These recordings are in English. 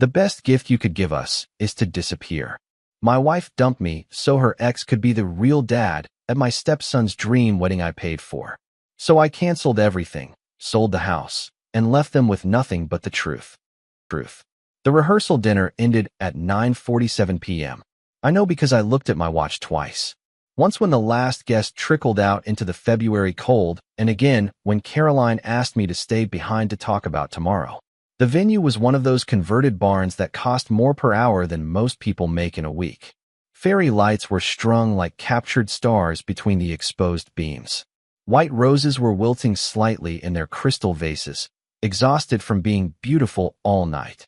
The best gift you could give us is to disappear. My wife dumped me so her ex could be the real dad at my stepson's dream wedding I paid for. So I canceled everything, sold the house, and left them with nothing but the truth. The rehearsal dinner ended at 9:47 p.m. I know because I looked at my watch twice. Once when the last guest trickled out into the February cold, and again when Caroline asked me to stay behind to talk about tomorrow. The venue was one of those converted barns that cost more per hour than most people make in a week. Fairy lights were strung like captured stars between the exposed beams. White roses were wilting slightly in their crystal vases, exhausted from being beautiful all night.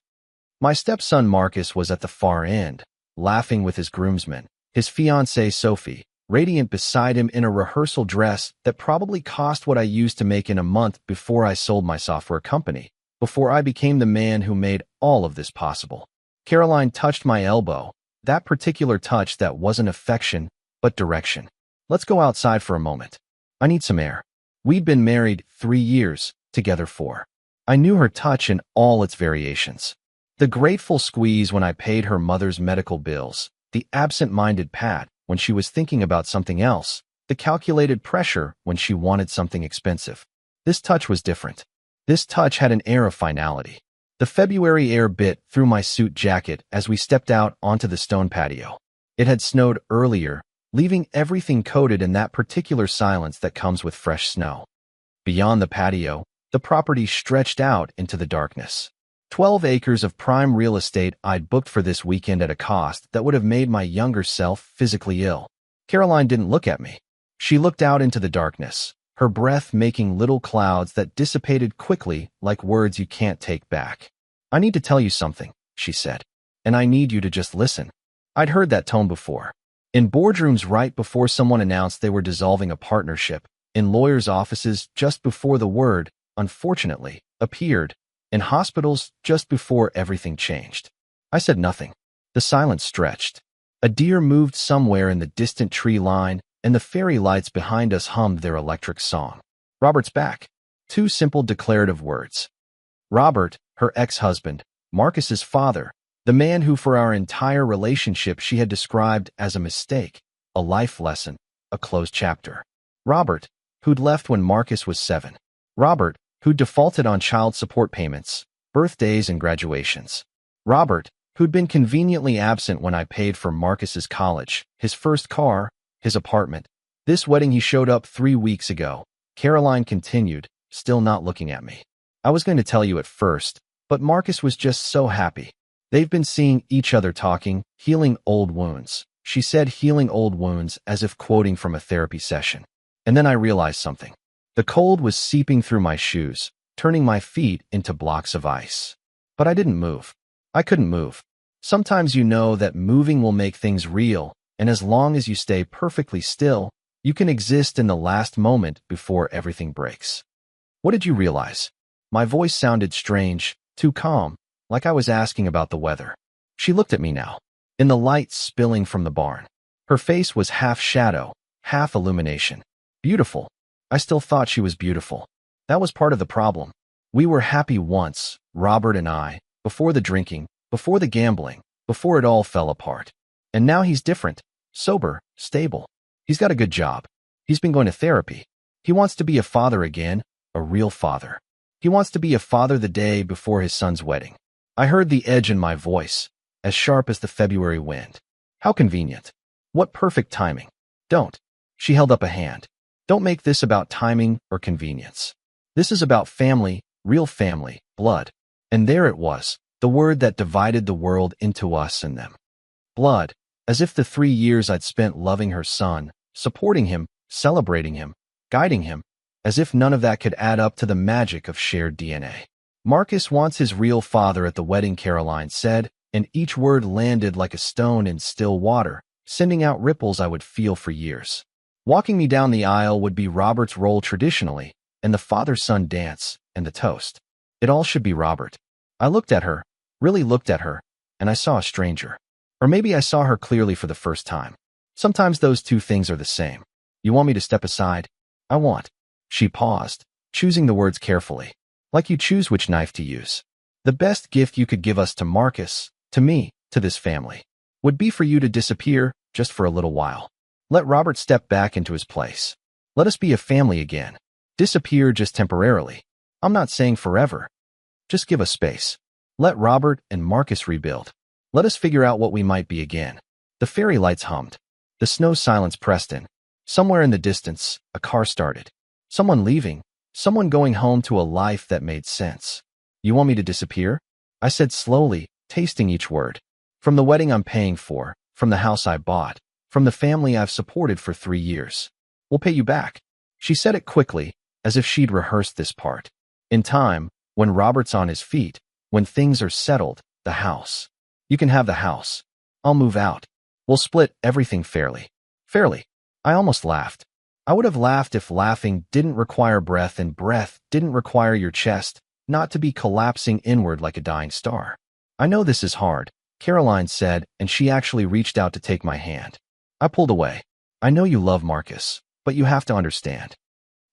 My stepson Marcus was at the far end, laughing with his groomsmen, his fiancée Sophie, radiant beside him in a rehearsal dress that probably cost what I used to make in a month before I sold my software company, before I became the man who made all of this possible. Caroline touched my elbow, that particular touch that wasn't affection, but direction. Let's go outside for a moment. I need some air. We'd been married 3 years, together 4. I knew her touch in all its variations. The grateful squeeze when I paid her mother's medical bills, the absent-minded pat when she was thinking about something else, the calculated pressure when she wanted something expensive. This touch was different. This touch had an air of finality. The February air bit through my suit jacket as we stepped out onto the stone patio. It had snowed earlier, leaving everything coated in that particular silence that comes with fresh snow. Beyond the patio, the property stretched out into the darkness. 12 acres of prime real estate I'd booked for this weekend at a cost that would have made my younger self physically ill. Caroline didn't look at me. She looked out into the darkness, her breath making little clouds that dissipated quickly like words you can't take back. I need to tell you something, she said, and I need you to just listen. I'd heard that tone before. In boardrooms right before someone announced they were dissolving a partnership, in lawyers' offices just before the word, unfortunately, appeared, in hospitals just before everything changed. I said nothing. The silence stretched. A deer moved somewhere in the distant tree line, and the fairy lights behind us hummed their electric song. Robert's back. 2 simple declarative words. Robert, her ex-husband, Marcus's father, the man who for our entire relationship she had described as a mistake, a life lesson, a closed chapter. Robert, who'd left when Marcus was 7. Robert, who defaulted on child support payments, birthdays, and graduations. Robert, who'd been conveniently absent when I paid for Marcus's college, his first car, his apartment. This wedding he showed up 3 weeks ago. Caroline continued, still not looking at me. I was going to tell you at first, but Marcus was just so happy. They've been seeing each other talking, healing old wounds. She said healing old wounds as if quoting from a therapy session. And then I realized something. The cold was seeping through my shoes, turning my feet into blocks of ice. But I didn't move. I couldn't move. Sometimes you know that moving will make things real, and as long as you stay perfectly still, you can exist in the last moment before everything breaks. What did you realize? My voice sounded strange, too calm, like I was asking about the weather. She looked at me now, in the light spilling from the barn. Her face was half shadow, half illumination. Beautiful. I still thought she was beautiful. That was part of the problem. We were happy once, Robert and I, before the drinking, before the gambling, before it all fell apart. And now he's different, sober, stable. He's got a good job. He's been going to therapy. He wants to be a father again, a real father. He wants to be a father the day before his son's wedding. I heard the edge in my voice, as sharp as the February wind. How convenient. What perfect timing. Don't. She held up a hand. Don't make this about timing or convenience. This is about family, real family, blood. And there it was, the word that divided the world into us and them. Blood, as if the 3 years I'd spent loving her son, supporting him, celebrating him, guiding him, as if none of that could add up to the magic of shared DNA. Marcus wants his real father at the wedding, Caroline said, and each word landed like a stone in still water, sending out ripples I would feel for years. Walking me down the aisle would be Robert's role traditionally, and the father-son dance, and the toast. It all should be Robert. I looked at her, really looked at her, and I saw a stranger. Or maybe I saw her clearly for the first time. Sometimes those two things are the same. You want me to step aside? I want. She paused, choosing the words carefully. Like you choose which knife to use. The best gift you could give us to Marcus, to me, to this family, would be for you to disappear just for a little while. Let Robert step back into his place. Let us be a family again. Disappear just temporarily. I'm not saying forever. Just give us space. Let Robert and Marcus rebuild. Let us figure out what we might be again. The fairy lights hummed. The snow silence pressed in. Somewhere in the distance, a car started. Someone leaving. Someone going home to a life that made sense. You want me to disappear? I said slowly, tasting each word. From the wedding I'm paying for, from the house I bought, from the family I've supported for 3 years. We'll pay you back. She said it quickly, as if she'd rehearsed this part. In time, when Robert's on his feet, when things are settled, the house. You can have the house. I'll move out. We'll split everything fairly. Fairly. I almost laughed. I would have laughed if laughing didn't require breath and breath didn't require your chest not to be collapsing inward like a dying star. I know this is hard, Caroline said, and she actually reached out to take my hand. I pulled away. I know you love Marcus, but you have to understand.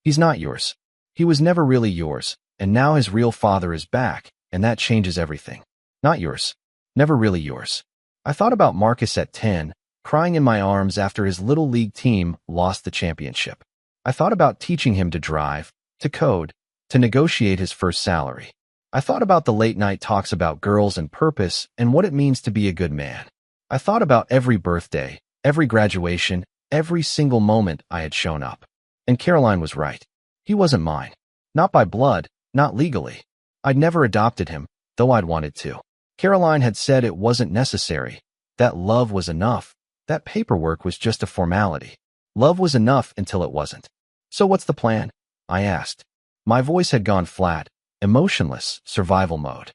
He's not yours. He was never really yours, and now his real father is back, and that changes everything. Not yours. Never really yours. I thought about Marcus at 10, crying in my arms after his little league team lost the championship. I thought about teaching him to drive, to code, to negotiate his first salary. I thought about the late-night talks about girls and purpose and what it means to be a good man. I thought about every birthday, every graduation, every single moment I had shown up. And Caroline was right. He wasn't mine. Not by blood, not legally. I'd never adopted him, though I'd wanted to. Caroline had said it wasn't necessary, that love was enough, that paperwork was just a formality. Love was enough until it wasn't. So what's the plan? I asked. My voice had gone flat, emotionless, survival mode.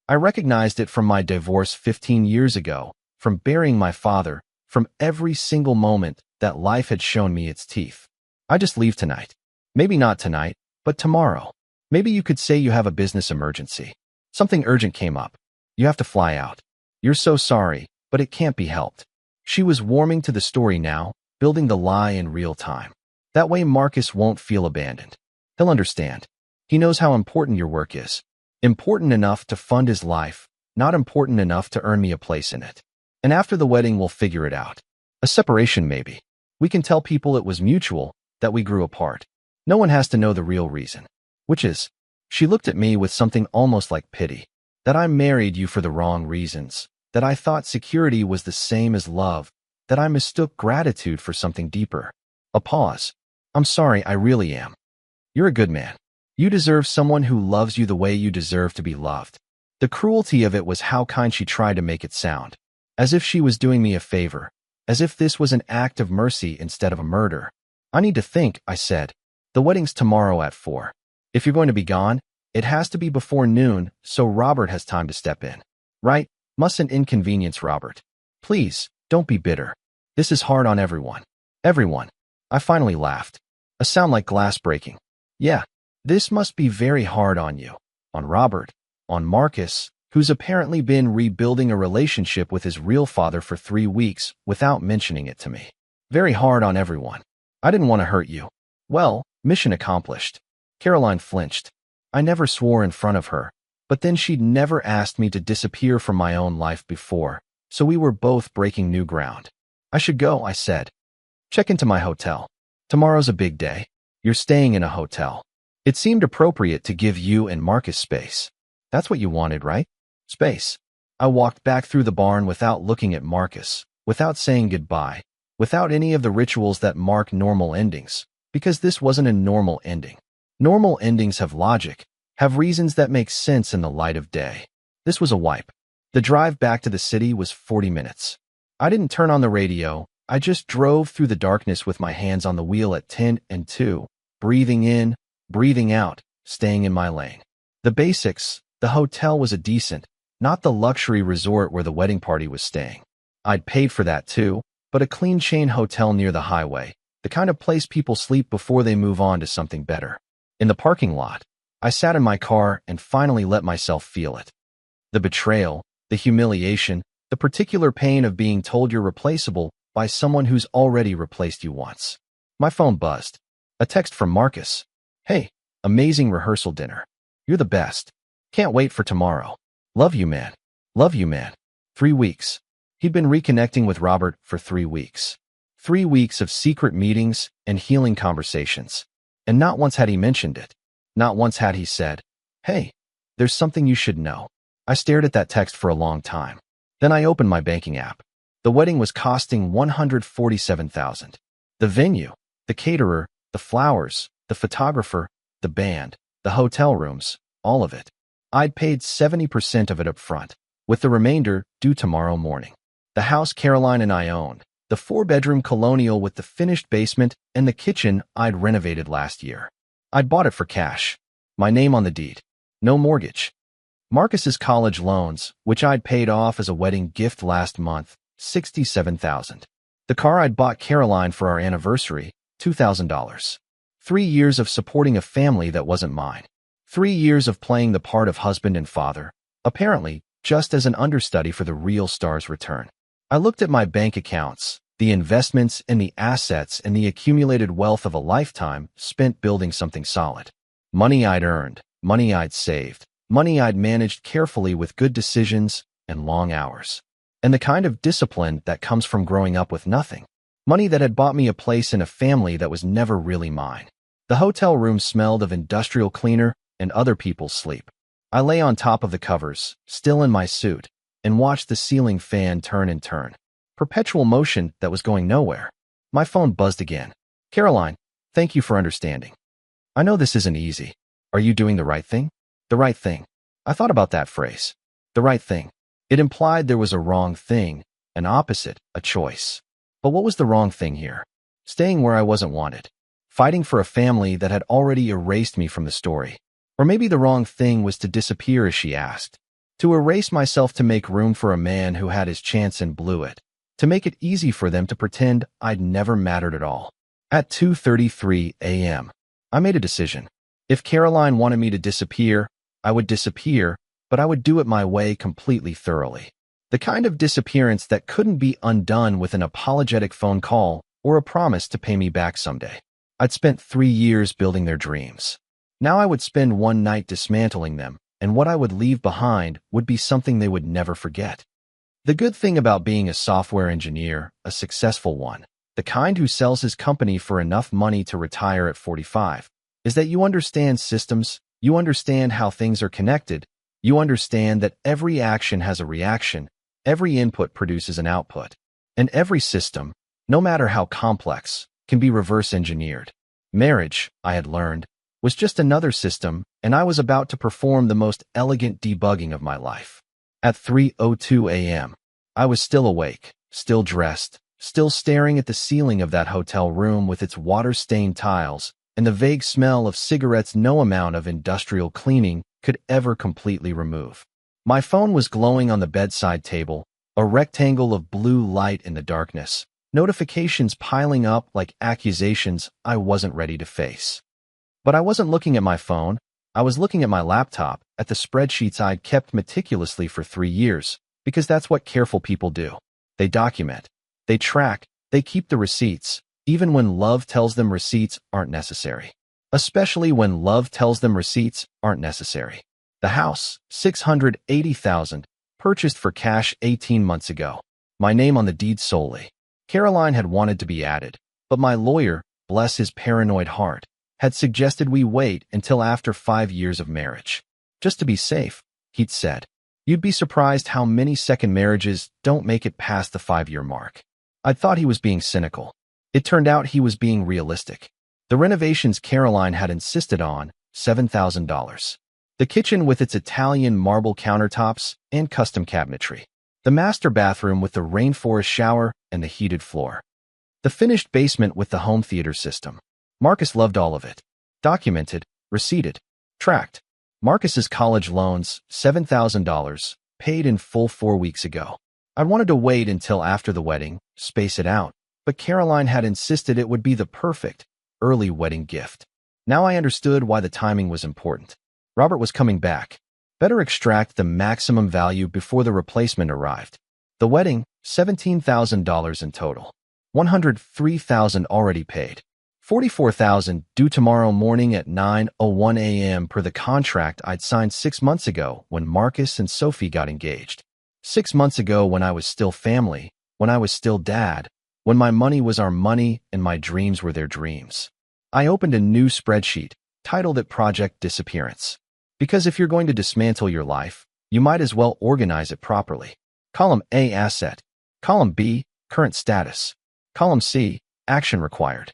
I recognized it from my divorce 15 years ago, from burying my father, from every single moment that life had shown me its teeth. I just leave tonight. Maybe not tonight, but tomorrow. Maybe you could say you have a business emergency. Something urgent came up. You have to fly out. You're so sorry, but it can't be helped. She was warming to the story now, building the lie in real time. That way Marcus won't feel abandoned. He'll understand. He knows how important your work is. Important enough to fund his life, not important enough to earn me a place in it. And after the wedding we'll figure it out. A separation maybe. We can tell people it was mutual, that we grew apart. No one has to know the real reason. Which is, she looked at me with something almost like pity. That I married you for the wrong reasons. That I thought security was the same as love. That I mistook gratitude for something deeper. A pause. I'm sorry, I really am. You're a good man. You deserve someone who loves you the way you deserve to be loved. The cruelty of it was how kind she tried to make it sound. As if she was doing me a favor. As if this was an act of mercy instead of a murder. I need to think, I said. The wedding's tomorrow at 4. If you're going to be gone, it has to be before noon, so Robert has time to step in. Right? Mustn't inconvenience Robert. Please, don't be bitter. This is hard on everyone. Everyone. I finally laughed. A sound like glass breaking. Yeah, this must be very hard on you. On Robert. On Marcus, who's apparently been rebuilding a relationship with his real father for 3 weeks without mentioning it to me. Very hard on everyone. I didn't want to hurt you. Well, mission accomplished. Caroline flinched. I never swore in front of her, but then she'd never asked me to disappear from my own life before, so we were both breaking new ground. I should go, I said. Check into my hotel. Tomorrow's a big day. You're staying in a hotel. It seemed appropriate to give you and Marcus space. That's what you wanted, right? Space. I walked back through the barn without looking at Marcus, without saying goodbye, without any of the rituals that mark normal endings, because this wasn't a normal ending. Normal endings have logic, have reasons that make sense in the light of day. This was a wipe. The drive back to the city was 40 minutes. I didn't turn on the radio. I just drove through the darkness with my hands on the wheel at 10 and 2, breathing in, breathing out, staying in my lane. The basics, the hotel was a decent, not the luxury resort where the wedding party was staying. I'd paid for that too, but a clean chain hotel near the highway, the kind of place people sleep before they move on to something better. In the parking lot, I sat in my car and finally let myself feel it. The betrayal, the humiliation, the particular pain of being told you're replaceable by someone who's already replaced you once. My phone buzzed. A text from Marcus. Hey, amazing rehearsal dinner. You're the best. Can't wait for tomorrow. Love you, man. Love you, man. 3 weeks. He'd been reconnecting with Robert for 3 weeks. 3 weeks of secret meetings and healing conversations. And not once had he mentioned it. Not once had he said, "Hey, there's something you should know." I stared at that text for a long time. Then I opened my banking app. The wedding was costing $147,000. The venue, the caterer, the flowers, the photographer, the band, the hotel rooms, all of it. I'd paid 70% of it up front, with the remainder due tomorrow morning. The house Caroline and I owned, the 4-bedroom colonial with the finished basement and the kitchen I'd renovated last year. I'd bought it for cash. My name on the deed. No mortgage. Marcus's college loans, which I'd paid off as a wedding gift last month, $67,000. The car I'd bought Caroline for our anniversary, $2,000. 3 years of supporting a family that wasn't mine. 3 years of playing the part of husband and father, apparently just as an understudy for the real star's return. I looked at my bank accounts, the investments and the assets and the accumulated wealth of a lifetime spent building something solid. Money I'd earned, money I'd saved, money I'd managed carefully with good decisions and long hours. And the kind of discipline that comes from growing up with nothing. Money that had bought me a place in a family that was never really mine. The hotel room smelled of industrial cleaner and other people's sleep. I lay on top of the covers, still in my suit, and watched the ceiling fan turn and turn. Perpetual motion that was going nowhere. My phone buzzed again. "Caroline, thank you for understanding. I know this isn't easy. Are you doing the right thing?" The right thing. I thought about that phrase. The right thing. It implied there was a wrong thing, an opposite, a choice. But what was the wrong thing here? Staying where I wasn't wanted. Fighting for a family that had already erased me from the story. Or maybe the wrong thing was to disappear, as she asked. To erase myself to make room for a man who had his chance and blew it. To make it easy for them to pretend I'd never mattered at all. At 2:33 a.m., I made a decision. If Caroline wanted me to disappear, I would disappear, but I would do it my way completely thoroughly. The kind of disappearance that couldn't be undone with an apologetic phone call or a promise to pay me back someday. I'd spent 3 years building their dreams. Now I would spend one night dismantling them, and what I would leave behind would be something they would never forget. The good thing about being a software engineer, a successful one, the kind who sells his company for enough money to retire at 45, is that you understand systems, you understand how things are connected, you understand that every action has a reaction, every input produces an output, and every system, no matter how complex, can be reverse engineered. Marriage, I had learned, was just another system, and I was about to perform the most elegant debugging of my life. At 3:02 a.m., I was still awake, still dressed, still staring at the ceiling of that hotel room with its water-stained tiles and the vague smell of cigarettes no amount of industrial cleaning could ever completely remove. My phone was glowing on the bedside table, a rectangle of blue light in the darkness, notifications piling up like accusations I wasn't ready to face. But I wasn't looking at my phone. I was looking at my laptop, at the spreadsheets I'd kept meticulously for 3 years, because that's what careful people do. They document, they track, they keep the receipts, even when love tells them receipts aren't necessary. Especially when love tells them receipts aren't necessary. The house, $680,000, purchased for cash 18 months ago. My name on the deed solely. Caroline had wanted to be added, but my lawyer, bless his paranoid heart, had suggested we wait until after 5 years of marriage. Just to be safe, he'd said. You'd be surprised how many second marriages don't make it past the 5-year mark. I'd thought he was being cynical. It turned out he was being realistic. The renovations Caroline had insisted on, $7,000. The kitchen with its Italian marble countertops and custom cabinetry. The master bathroom with the rainforest shower and the heated floor. The finished basement with the home theater system. Marcus loved all of it. Documented, receipted, tracked. Marcus's college loans, $7,000, paid in full 4 weeks ago. I wanted to wait until after the wedding, space it out, but Caroline had insisted it would be the perfect, early wedding gift. Now I understood why the timing was important. Robert was coming back. Better extract the maximum value before the replacement arrived. The wedding, $17,000 in total. $103,000 already paid. $44,000 due tomorrow morning at 9:01 a.m. per the contract I'd signed 6 months ago when Marcus and Sophie got engaged. 6 months ago when I was still family, when I was still dad, when my money was our money and my dreams were their dreams. I opened a new spreadsheet, titled it Project Disappearance. Because if you're going to dismantle your life, you might as well organize it properly. Column A, Asset. Column B, Current Status. Column C, Action Required.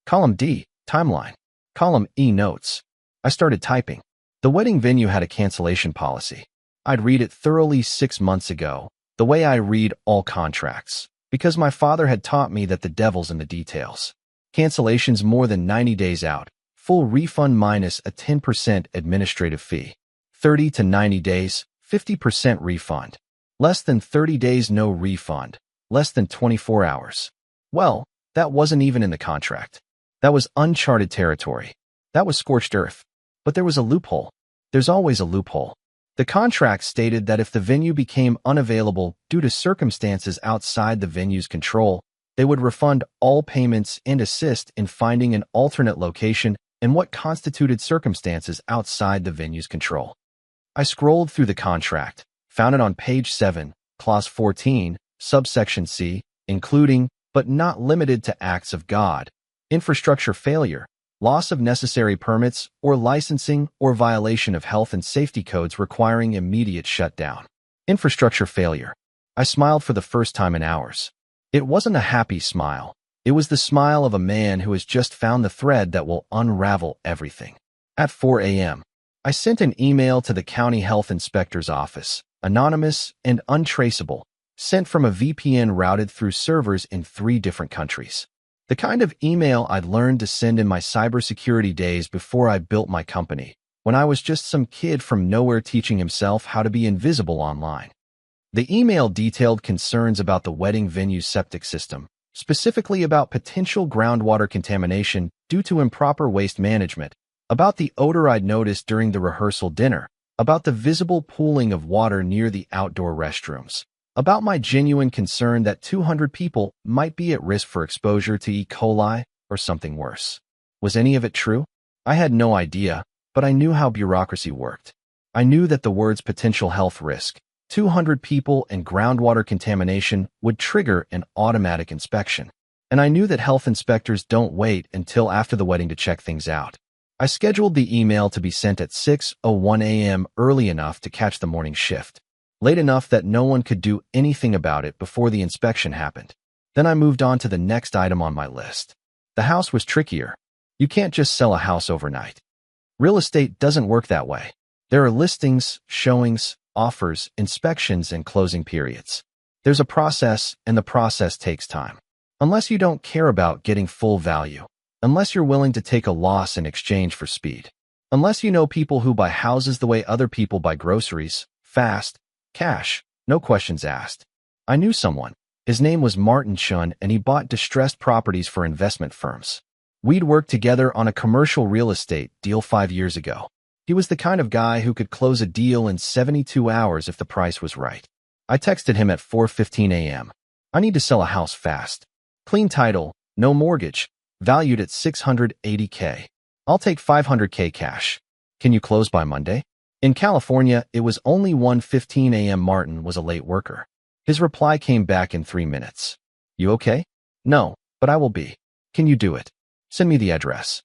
Column D, Timeline. Column E, Notes. I started typing. The wedding venue had a cancellation policy. I'd read it thoroughly 6 months ago, the way I read all contracts, because my father had taught me that the devil's in the details. Cancellations more than 90 days out, full refund minus a 10% administrative fee. 30 to 90 days, 50% refund. Less than 30 days, no refund. Less than 24 hours. Well, that wasn't even in the contract. That was uncharted territory. That was scorched earth. But there was a loophole. There's always a loophole. The contract stated that if the venue became unavailable due to circumstances outside the venue's control, they would refund all payments and assist in finding an alternate location in what constituted circumstances outside the venue's control. I scrolled through the contract, found it on page 7, clause 14, subsection C, including, but not limited to acts of God, infrastructure failure, loss of necessary permits or licensing or violation of health and safety codes requiring immediate shutdown. Infrastructure failure. I smiled for the first time in hours. It wasn't a happy smile. It was the smile of a man who has just found the thread that will unravel everything. At 4 a.m., I sent an email to the county health inspector's office, anonymous and untraceable, sent from a VPN routed through servers in 3 different countries. The kind of email I'd learned to send in my cybersecurity days before I built my company, when I was just some kid from nowhere teaching himself how to be invisible online. The email detailed concerns about the wedding venue's septic system, specifically about potential groundwater contamination due to improper waste management, about the odor I'd noticed during the rehearsal dinner, about the visible pooling of water near the outdoor restrooms, about my genuine concern that 200 people might be at risk for exposure to E. coli or something worse. Was any of it true? I had no idea, but I knew how bureaucracy worked. I knew that the words potential health risk, 200 people, and groundwater contamination would trigger an automatic inspection. And I knew that health inspectors don't wait until after the wedding to check things out. I scheduled the email to be sent at 6:01 a.m. early enough to catch the morning shift, late enough that no one could do anything about it before the inspection happened. Then I moved on to the next item on my list. The house was trickier. You can't just sell a house overnight. Real estate doesn't work that way. There are listings, showings, offers, inspections, and closing periods. There's a process, and the process takes time. Unless you don't care about getting full value, unless you're willing to take a loss in exchange for speed, unless you know people who buy houses the way other people buy groceries, fast, cash, no questions asked. I knew someone. His name was Martin Chun, and he bought distressed properties for investment firms. We'd worked together on a commercial real estate deal 5 years ago. He was the kind of guy who could close a deal in 72 hours if the price was right. I texted him at 4:15 a.m. I need to sell a house fast. Clean title, no mortgage, valued at $680K. I'll take $500K cash. Can you close by Monday? In California, it was only 1:15 a.m. Martin was a late worker. His reply came back in 3 minutes. You okay? No, but I will be. Can you do it? Send me the address.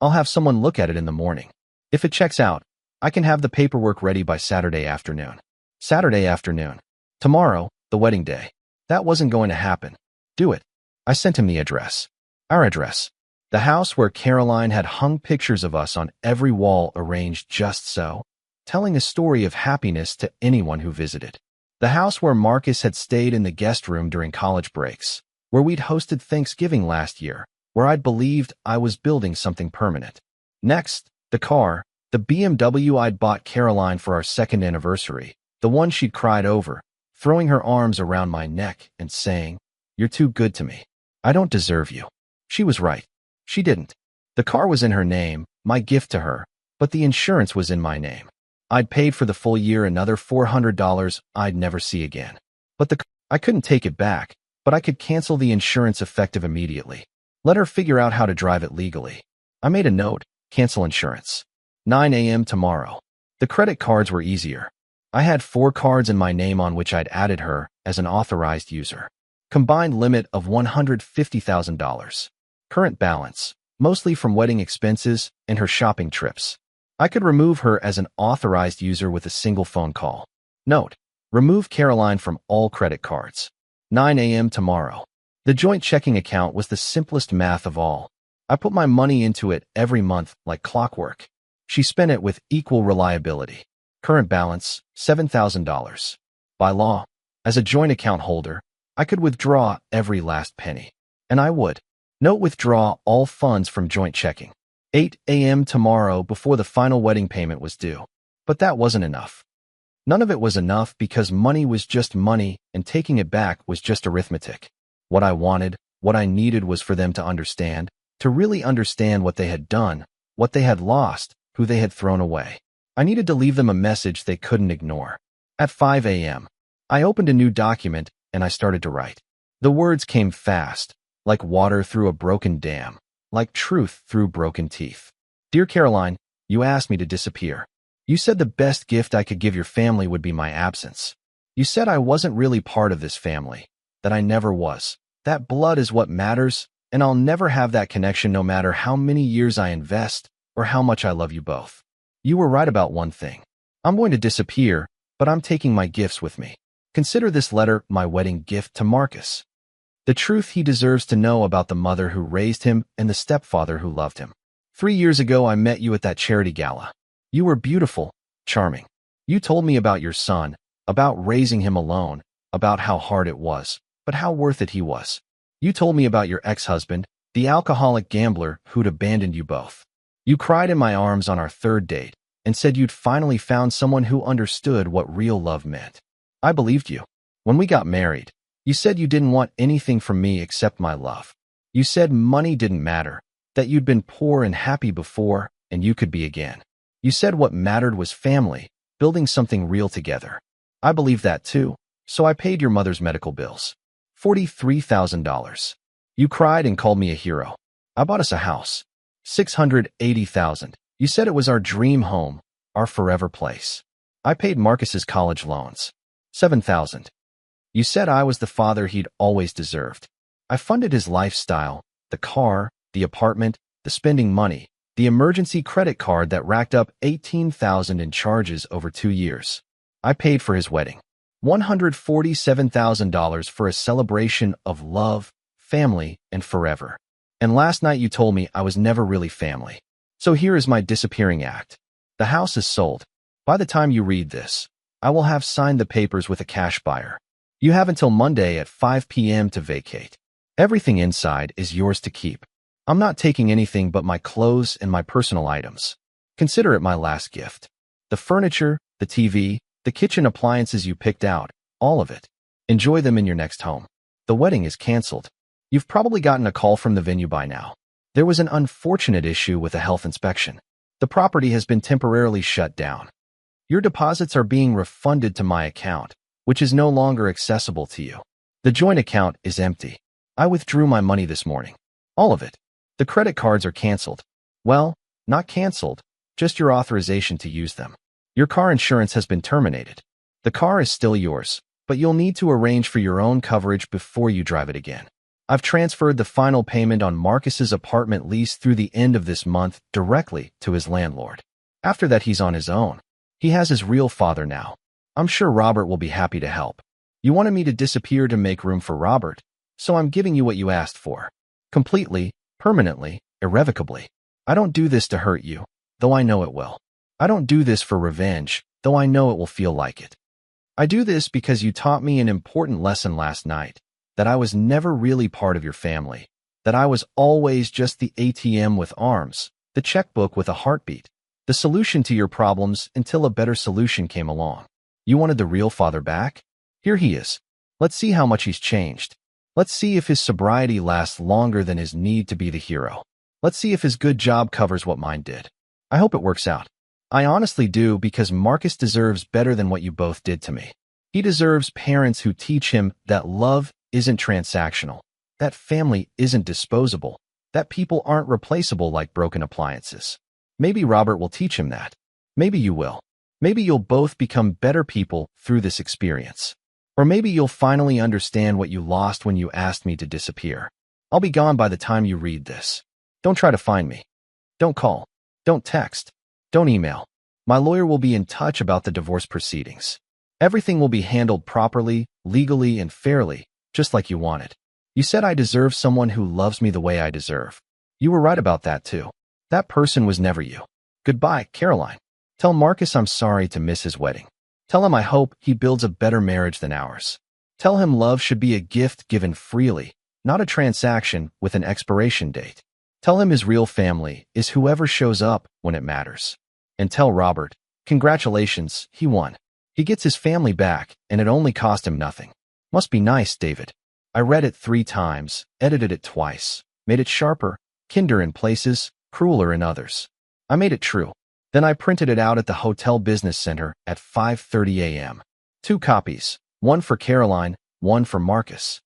I'll have someone look at it in the morning. If it checks out, I can have the paperwork ready by Saturday afternoon. Saturday afternoon. Tomorrow, the wedding day. That wasn't going to happen. Do it. I sent him the address. Our address. The house where Caroline had hung pictures of us on every wall arranged just so, telling a story of happiness to anyone who visited. The house where Marcus had stayed in the guest room during college breaks, where we'd hosted Thanksgiving last year, where I'd believed I was building something permanent. Next, the car, the BMW I'd bought Caroline for our 2nd anniversary, the one she'd cried over, throwing her arms around my neck and saying, "You're too good to me. I don't deserve you." She was right. She didn't. The car was in her name, my gift to her, but the insurance was in my name. I'd paid for the full year another $400 I'd never see again. But I couldn't take it back, but I could cancel the insurance effective immediately. Let her figure out how to drive it legally. I made a note, cancel insurance. 9 a.m. tomorrow. The credit cards were easier. I had 4 cards in my name on which I'd added her as an authorized user. Combined limit of $150,000. Current balance, mostly from wedding expenses and her shopping trips. I could remove her as an authorized user with a single phone call. Note, remove Caroline from all credit cards. 9 a.m. tomorrow. The joint checking account was the simplest math of all. I put my money into it every month like clockwork. She spent it with equal reliability. Current balance, $7,000. By law, as a joint account holder, I could withdraw every last penny. And I would. Note, withdraw all funds from joint checking. 8 a.m. tomorrow before the final wedding payment was due. But that wasn't enough. None of it was enough because money was just money and taking it back was just arithmetic. What I wanted, what I needed was for them to understand, to really understand what they had done, what they had lost, who they had thrown away. I needed to leave them a message they couldn't ignore. At 5 a.m., I opened a new document and I started to write. The words came fast, like water through a broken dam, like truth through broken teeth. Dear Caroline, you asked me to disappear. You said the best gift I could give your family would be my absence. You said I wasn't really part of this family, that I never was. That blood is what matters, and I'll never have that connection no matter how many years I invest or how much I love you both. You were right about one thing. I'm going to disappear, but I'm taking my gifts with me. Consider this letter my wedding gift to Marcus. The truth he deserves to know about the mother who raised him and the stepfather who loved him. 3 years ago, I met you at that charity gala. You were beautiful, charming. You told me about your son, about raising him alone, about how hard it was, but how worth it he was. You told me about your ex-husband, the alcoholic gambler who'd abandoned you both. You cried in my arms on our 3rd date and said you'd finally found someone who understood what real love meant. I believed you. When we got married, you said you didn't want anything from me except my love. You said money didn't matter, that you'd been poor and happy before and you could be again. You said what mattered was family, building something real together. I believed that too, so I paid your mother's medical bills. $43,000. You cried and called me a hero. I bought us a house. $680,000. You said it was our dream home, our forever place. I paid Marcus's college loans. $7,000. You said I was the father he'd always deserved. I funded his lifestyle, the car, the apartment, the spending money, the emergency credit card that racked up $18,000 in charges over 2 years. I paid for his wedding. $147,000 for a celebration of love, family, and forever. And last night you told me I was never really family. So here is my disappearing act. The house is sold. By the time you read this, I will have signed the papers with a cash buyer. You have until Monday at 5 p.m. to vacate. Everything inside is yours to keep. I'm not taking anything but my clothes and my personal items. Consider it my last gift. The furniture, the TV, the kitchen appliances you picked out, all of it. Enjoy them in your next home. The wedding is canceled. You've probably gotten a call from the venue by now. There was an unfortunate issue with a health inspection. The property has been temporarily shut down. Your deposits are being refunded to my account, which is no longer accessible to you. The joint account is empty. I withdrew my money this morning. All of it. The credit cards are canceled. Well, not canceled, just your authorization to use them. Your car insurance has been terminated. The car is still yours, but you'll need to arrange for your own coverage before you drive it again. I've transferred the final payment on Marcus's apartment lease through the end of this month directly to his landlord. After that, he's on his own. He has his real father now. I'm sure Robert will be happy to help. You wanted me to disappear to make room for Robert, so I'm giving you what you asked for. Completely, permanently, irrevocably. I don't do this to hurt you, though I know it will. I don't do this for revenge, though I know it will feel like it. I do this because you taught me an important lesson last night, that I was never really part of your family, that I was always just the ATM with arms, the checkbook with a heartbeat, the solution to your problems until a better solution came along. You wanted the real father back? Here he is. Let's see how much he's changed. Let's see if his sobriety lasts longer than his need to be the hero. Let's see if his good job covers what mine did. I hope it works out. I honestly do, because Marcus deserves better than what you both did to me. He deserves parents who teach him that love isn't transactional, that family isn't disposable, that people aren't replaceable like broken appliances. Maybe Robert will teach him that. Maybe you will. Maybe you'll both become better people through this experience. Or maybe you'll finally understand what you lost when you asked me to disappear. I'll be gone by the time you read this. Don't try to find me. Don't call. Don't text. Don't email. My lawyer will be in touch about the divorce proceedings. Everything will be handled properly, legally, and fairly, just like you wanted. You said I deserve someone who loves me the way I deserve. You were right about that too. That person was never you. Goodbye, Caroline. Tell Marcus I'm sorry to miss his wedding. Tell him I hope he builds a better marriage than ours. Tell him love should be a gift given freely, not a transaction with an expiration date. Tell him his real family is whoever shows up when it matters. And tell Robert, congratulations, he won. He gets his family back, and it only cost him nothing. Must be nice, David. I read it 3 times, edited it twice, made it sharper, kinder in places, crueler in others. I made it true. Then I printed it out at the Hotel Business Center at 5:30 a.m. 2 copies, one for Caroline, one for Marcus.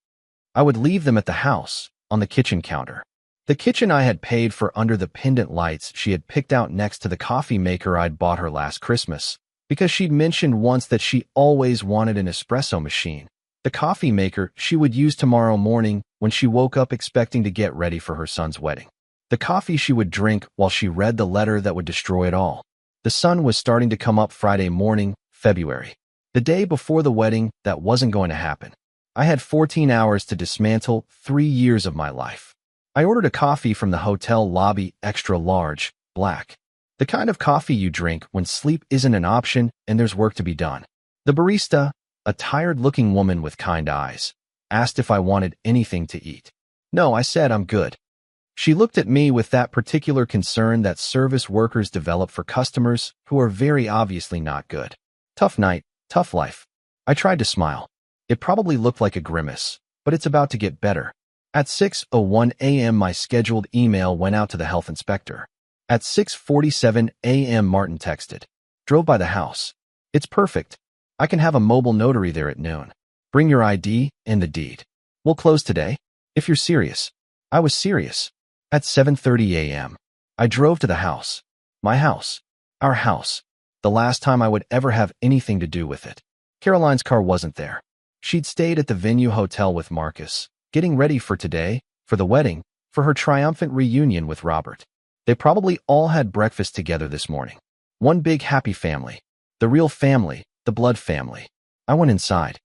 I would leave them at the house, on the kitchen counter. The kitchen I had paid for under the pendant lights she had picked out next to the coffee maker I'd bought her last Christmas, because she'd mentioned once that she always wanted an espresso machine. The coffee maker she would use tomorrow morning when she woke up expecting to get ready for her son's wedding. The coffee she would drink while she read the letter that would destroy it all. The sun was starting to come up Friday morning, February. The day before the wedding that wasn't going to happen. I had 14 hours to dismantle 3 years of my life. I ordered a coffee from the hotel lobby, extra large, black. The kind of coffee you drink when sleep isn't an option and there's work to be done. The barista, a tired-looking woman with kind eyes, asked if I wanted anything to eat. No, I said I'm good. She looked at me with that particular concern that service workers develop for customers who are very obviously not good. Tough night, tough life. I tried to smile. It probably looked like a grimace, but it's about to get better. At 6:01 a.m. my scheduled email went out to the health inspector. At 6:47 a.m. Martin texted. Drove by the house. It's perfect. I can have a mobile notary there at noon. Bring your ID and the deed. We'll close today, if you're serious. I was serious. At 7:30 a.m., I drove to the house. My house. Our house. The last time I would ever have anything to do with it. Caroline's car wasn't there. She'd stayed at the Venue Hotel with Marcus, getting ready for today, for the wedding, for her triumphant reunion with Robert. They probably all had breakfast together this morning. One big happy family. The real family, the blood family. I went inside.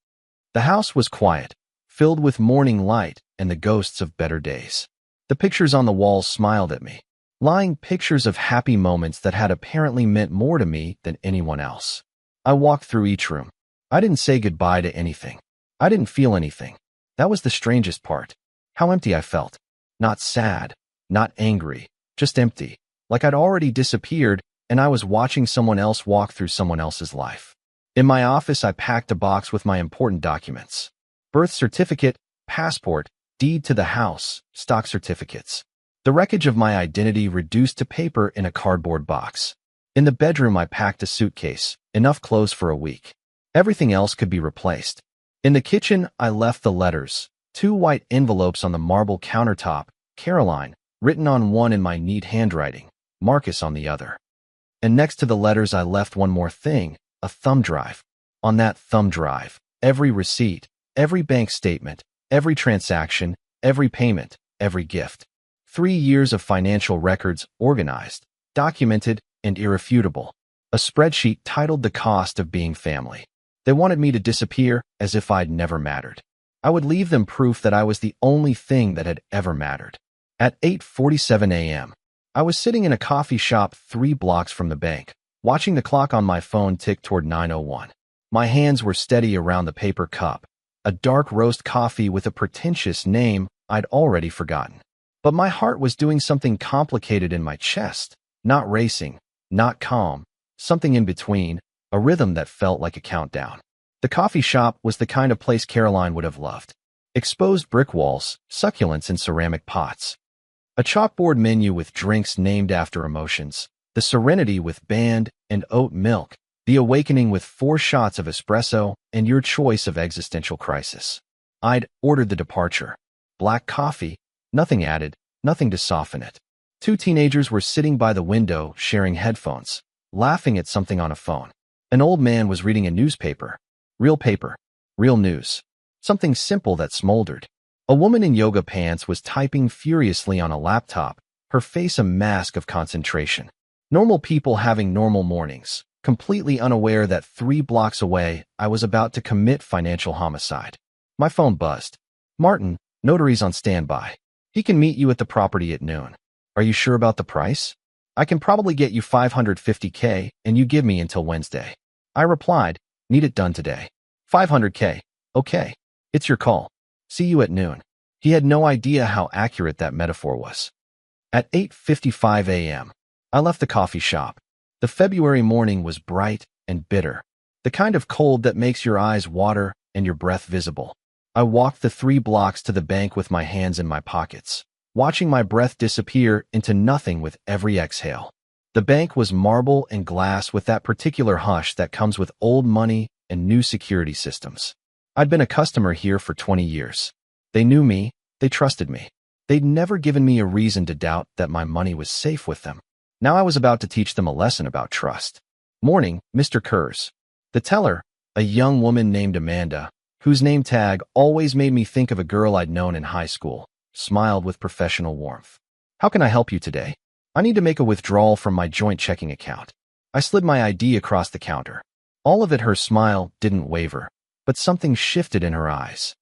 The house was quiet, filled with morning light and the ghosts of better days. The pictures on the walls smiled at me, lying pictures of happy moments that had apparently meant more to me than anyone else. I walked through each room. I didn't say goodbye to anything. I didn't feel anything. That was the strangest part. How empty I felt. Not sad, not angry, just empty, like I'd already disappeared and I was watching someone else walk through someone else's life. In my office, I packed a box with my important documents. Birth certificate, passport, deed to the house, stock certificates. The wreckage of my identity reduced to paper in a cardboard box. In the bedroom, I packed a suitcase, enough clothes for a week. Everything else could be replaced. In the kitchen, I left the letters, 2 white envelopes on the marble countertop, Caroline, written on one in my neat handwriting, Marcus on the other. And next to the letters, I left one more thing, a thumb drive. On that thumb drive, every receipt, every bank statement, every transaction, every payment, every gift. 3 years of financial records organized, documented, and irrefutable. A spreadsheet titled The Cost of Being Family. They wanted me to disappear as if I'd never mattered. I would leave them proof that I was the only thing that had ever mattered. At 8:47 a.m., I was sitting in a coffee shop 3 blocks from the bank, watching the clock on my phone tick toward 9:01. My hands were steady around the paper cup, a dark roast coffee with a pretentious name I'd already forgotten. But my heart was doing something complicated in my chest, not racing, not calm, something in between, a rhythm that felt like a countdown. The coffee shop was the kind of place Caroline would have loved. Exposed brick walls, succulents in ceramic pots. A chalkboard menu with drinks named after emotions. The Serenity with band and oat milk. The Awakening with 4 shots of espresso and your choice of existential crisis. I'd ordered the departure. Black coffee, nothing added, nothing to soften it. Two teenagers were sitting by the window, sharing headphones, laughing at something on a phone. An old man was reading a newspaper. Real paper. Real news. Something simple that smoldered. A woman in yoga pants was typing furiously on a laptop, her face a mask of concentration. Normal people having normal mornings, completely unaware that 3 blocks away, I was about to commit financial homicide. My phone buzzed. Martin, notary's on standby. He can meet you at the property at noon. Are you sure about the price? I can probably get you $550K and you give me until Wednesday. I replied, need it done today. $500K. Okay. It's your call. See you at noon. He had no idea how accurate that metaphor was. At 8:55 a.m., I left the coffee shop. The February morning was bright and bitter, the kind of cold that makes your eyes water and your breath visible. I walked the 3 blocks to the bank with my hands in my pockets, watching my breath disappear into nothing with every exhale. The bank was marble and glass with that particular hush that comes with old money and new security systems. I'd been a customer here for 20 years. They knew me, they trusted me. They'd never given me a reason to doubt that my money was safe with them. Now I was about to teach them a lesson about trust. Morning, Mr. Kurz. The teller, a young woman named Amanda, whose name tag always made me think of a girl I'd known in high school, smiled with professional warmth. How can I help you today? I need to make a withdrawal from my joint checking account. I slid my ID across the counter. All of it, her smile didn't waver, but something shifted in her eyes.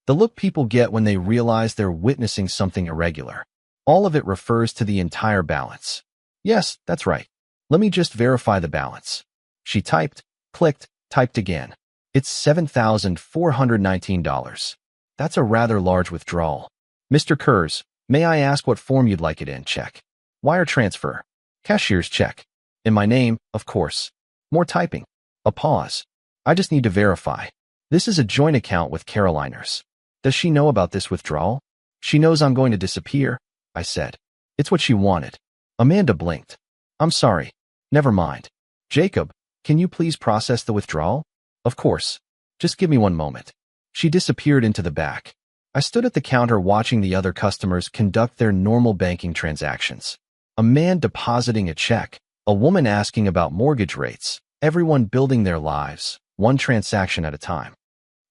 The look people get when they realize they're witnessing something irregular. All of it refers to the entire balance. Yes, that's right. Let me just verify the balance. She typed, clicked, typed again. It's $7,419. That's a rather large withdrawal. Mr. Kurz, may I ask what form you'd like it in? Check. Wire transfer. Cashier's check. In my name, of course. More typing. A pause. I just need to verify. This is a joint account with Caroliners. Does she know about this withdrawal? She knows I'm going to disappear, I said. It's what she wanted. Amanda blinked. I'm sorry. Never mind. Jacob, can you please process the withdrawal? Of course. Just give me one moment. She disappeared into the back. I stood at the counter watching the other customers conduct their normal banking transactions. A man depositing a check, a woman asking about mortgage rates, everyone building their lives, one transaction at a time.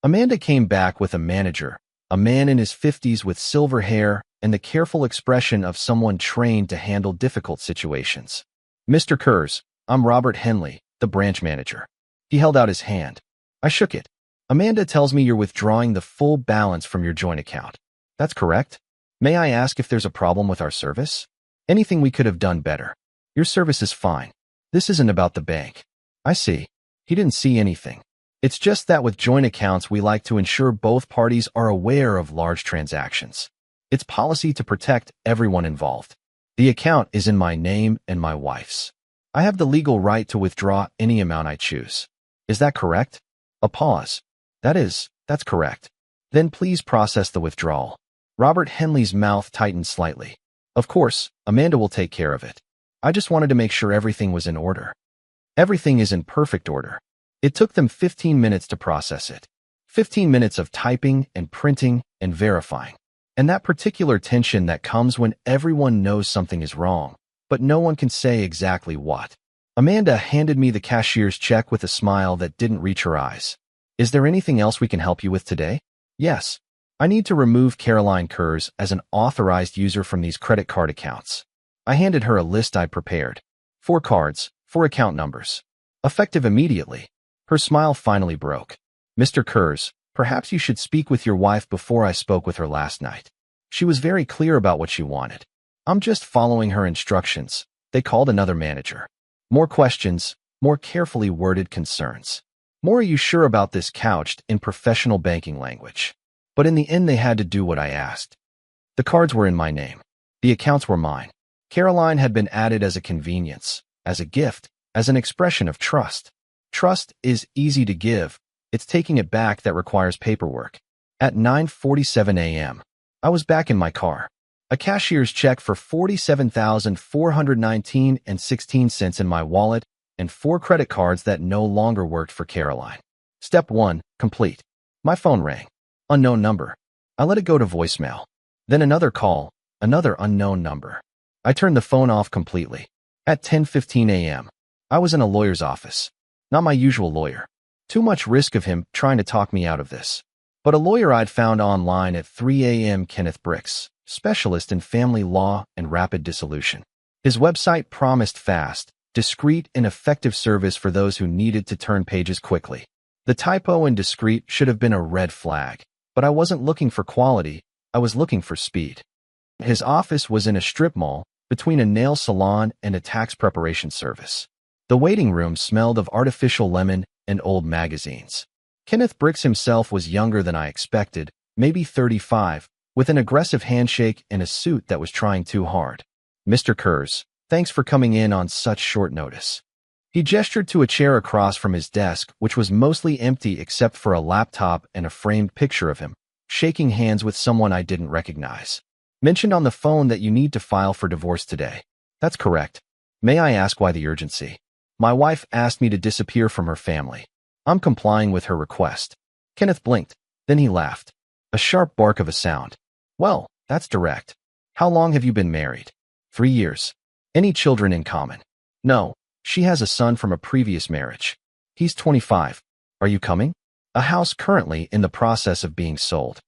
Amanda came back with a manager, a man in his 50s with silver hair and the careful expression of someone trained to handle difficult situations. Mr. Kurz, I'm Robert Henley, the branch manager. He held out his hand. I shook it. Amanda tells me you're withdrawing the full balance from your joint account. That's correct. May I ask if there's a problem with our service? Anything we could have done better? Your service is fine. This isn't about the bank. I see. He didn't see anything. It's just that with joint accounts, we like to ensure both parties are aware of large transactions. It's policy to protect everyone involved. The account is in my name and my wife's. I have the legal right to withdraw any amount I choose. Is that correct? A pause. That's correct. Then please process the withdrawal. Robert Henley's mouth tightened slightly. Of course, Amanda will take care of it. I just wanted to make sure everything was in order. Everything is in perfect order. It took them 15 minutes to process it. 15 minutes of typing and printing and verifying. And that particular tension that comes when everyone knows something is wrong, but no one can say exactly what. Amanda handed me the cashier's check with a smile that didn't reach her eyes. Is there anything else we can help you with today? Yes. I need to remove Caroline Kurz as an authorized user from these credit card accounts. I handed her a list I prepared. 4 cards, 4 account numbers. Effective immediately. Her smile finally broke. Mr. Kurz, perhaps you should speak with your wife before I spoke with her last night. She was very clear about what she wanted. I'm just following her instructions. They called another manager. More questions, more carefully worded concerns. More are you sure about this couched in professional banking language. But in the end they had to do what I asked. The cards were in my name. The accounts were mine. Caroline had been added as a convenience, as a gift, as an expression of trust. Trust is easy to give. It's taking it back that requires paperwork. At 9:47 a.m., I was back in my car. A cashier's check for $47,419.16 in my wallet and 4 credit cards that no longer worked for Caroline. Step 1, complete. My phone rang. Unknown number. I let it go to voicemail. Then another call, Another unknown number. I turned the phone off completely. At 10:15 a.m., I was in a lawyer's office. Not my usual lawyer. Too much risk of him trying to talk me out of this. But a lawyer I'd found online at 3 a.m. Kenneth Bricks, specialist in family law and rapid dissolution. His website promised fast, discreet, and effective service for those who needed to turn pages quickly. The typo in discreet should have been a red flag, but I wasn't looking for quality, I was looking for speed. His office was in a strip mall, between a nail salon and a tax preparation service. The waiting room smelled of artificial lemon and old magazines. Kenneth Bricks himself was younger than I expected, maybe 35, with an aggressive handshake and a suit that was trying too hard. "Mr. Kurz, thanks for coming in on such short notice." He gestured to a chair across from his desk, which was mostly empty except for a laptop and a framed picture of him, shaking hands with someone I didn't recognize. "Mentioned on the phone that you need to file for divorce today." "That's correct. May I ask why the urgency?" "My wife asked me to disappear from her family. I'm complying with her request." Kenneth blinked, then he laughed. A sharp bark of a sound. "Well, that's direct. How long have you been married?" 3 years. "Any children in common?" "No. She has a son from a previous marriage. He's 25. Are you coming?" "A house currently in the process of being sold.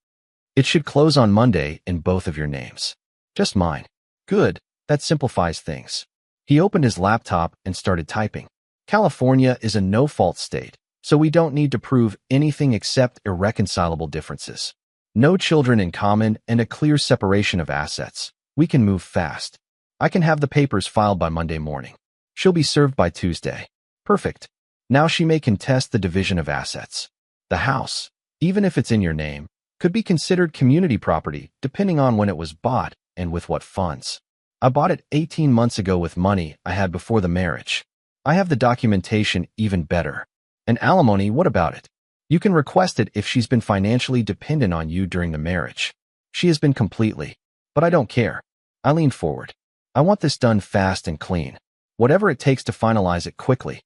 It should close on Monday in both of your names." "Just mine." "Good. That simplifies things." He opened his laptop and started typing. "California is a no-fault state, so we don't need to prove anything except irreconcilable differences. No children in common and a clear separation of assets. We can move fast. I can have the papers filed by Monday morning. She'll be served by Tuesday." "Perfect. Now she may contest the division of assets. The house, even if it's in your name, could be considered community property depending on when it was bought and with what funds. I bought it 18 months ago with money I had before the marriage. I have the documentation even better. And alimony, what about it? You can request it if she's been financially dependent on you during the marriage. She has been completely. But I don't care." I leaned forward. "I want this done fast and clean. Whatever it takes to finalize it quickly.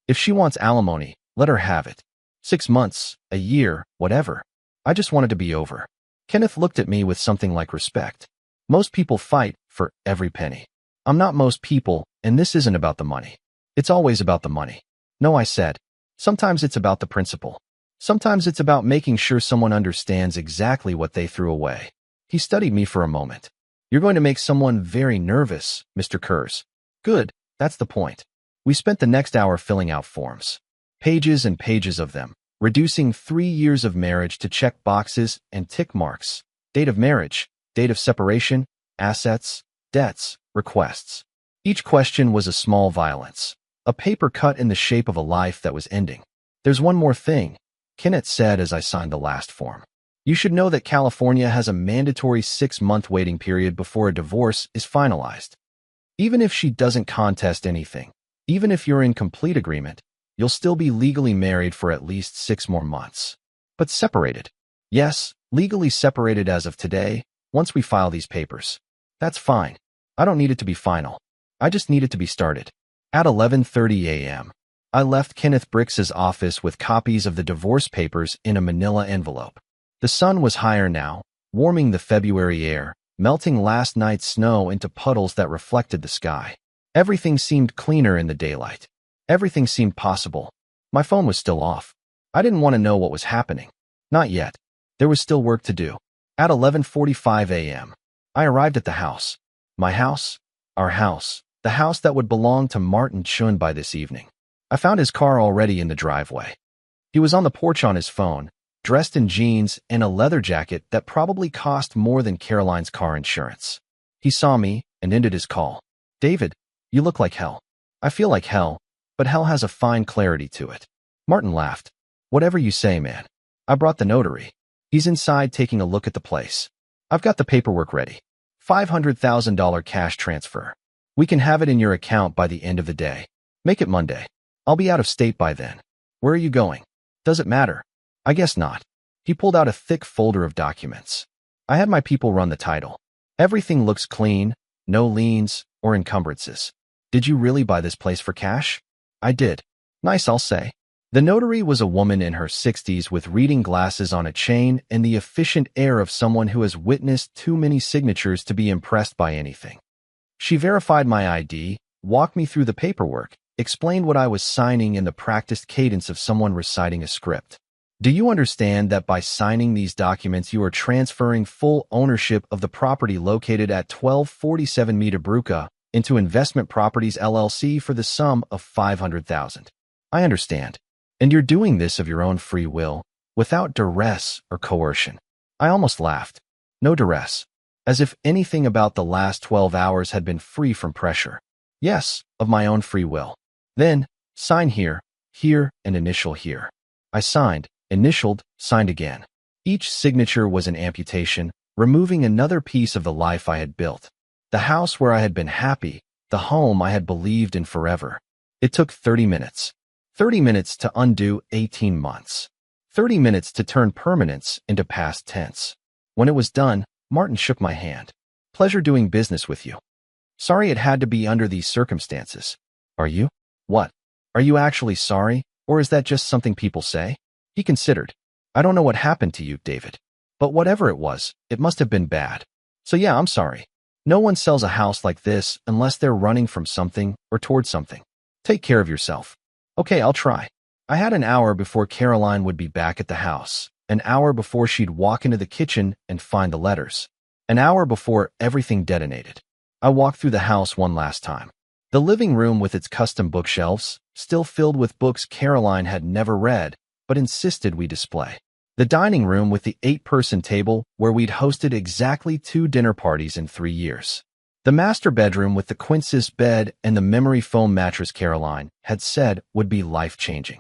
If she wants alimony, let her have it. 6 months, a year, whatever. I just want it to be over." Kenneth looked at me with something like respect. "Most people fight for every penny. I'm not most people, and this isn't about the money. It's always about the money." "No," I said. "Sometimes it's about the principle. Sometimes it's about making sure someone understands exactly what they threw away." He studied me for a moment. "You're going to make someone very nervous, Mr. Kurz." "Good, that's the point." We spent the next hour filling out forms. Pages and pages of them, reducing 3 years of marriage to check boxes and tick marks. Date of marriage, date of separation, assets, debts, requests. Each question was a small violence, a paper cut in the shape of a life that was ending. "There's one more thing," Kenneth said as I signed the last form. "You should know that California has a mandatory 6-month waiting period before a divorce is finalized. Even if she doesn't contest anything, even if you're in complete agreement, you'll still be legally married for at least 6 more months. But separated." "Yes, legally separated as of today, once we file these papers." "That's fine. I don't need it to be final. I just need it to be started." At 11:30 a.m., I left Kenneth Bricks's office with copies of the divorce papers in a manila envelope. The sun was higher now, warming the February air, melting last night's snow into puddles that reflected the sky. Everything seemed cleaner in the daylight. Everything seemed possible. My phone was still off. I didn't want to know what was happening. Not yet. There was still work to do. At 11:45 a.m., I arrived at the house. My house? Our house. The house that would belong to Martin Chun by this evening. I found his car already in the driveway. He was on the porch on his phone, dressed in jeans and a leather jacket that probably cost more than Caroline's car insurance. He saw me and ended his call. "David, you look like hell." "I feel like hell, but hell has a fine clarity to it." Martin laughed. "Whatever you say, man." I brought the notary. He's inside taking a look at the place. "I've got the paperwork ready. $500,000 cash transfer. We can have it in your account by the end of the day. Make it Monday. I'll be out of state by then." "Where are you going?" "Does it matter?" "I guess not." He pulled out a thick folder of documents. I had my people run the title. "Everything looks clean, no liens or encumbrances." "Did you really buy this place for cash?" "I did." "Nice, I'll say." The notary was a woman in her 60s with reading glasses on a chain and the efficient air of someone who has witnessed too many signatures to be impressed by anything. She verified my ID, walked me through the paperwork, explained what I was signing in the practiced cadence of someone reciting a script. Do you understand that by signing these documents you are transferring full ownership of the property located at 1247 Meadowbrook into Investment Properties LLC for the sum of $500,000? I understand. And you're doing this of your own free will, without duress or coercion. I almost laughed. No duress. As if anything about the last 12 hours had been free from pressure. Yes, of my own free will. Then, sign here, here, and initial here. I signed, initialed, signed again. Each signature was an amputation, removing another piece of the life I had built. The house where I had been happy, the home I had believed in forever. It took 30 minutes. 30 minutes to undo 18 months. 30 minutes to turn permanence into past tense. When it was done, Martin shook my hand. Pleasure doing business with you. Sorry it had to be under these circumstances. Are you? What? Are you actually sorry, or is that just something people say? He considered. I don't know what happened to you, David. But whatever it was, it must have been bad. So yeah, I'm sorry. No one sells a house like this unless they're running from something or towards something. Take care of yourself. Okay, I'll try. I had an hour before Caroline would be back at the house, an hour before she'd walk into the kitchen and find the letters, an hour before everything detonated. I walked through the house one last time. The living room with its custom bookshelves, still filled with books Caroline had never read, but insisted we display. The dining room with the 8-person table where we'd hosted exactly 2 dinner parties in 3 years. The master bedroom with the quinces bed and the memory foam mattress Caroline had said would be life-changing.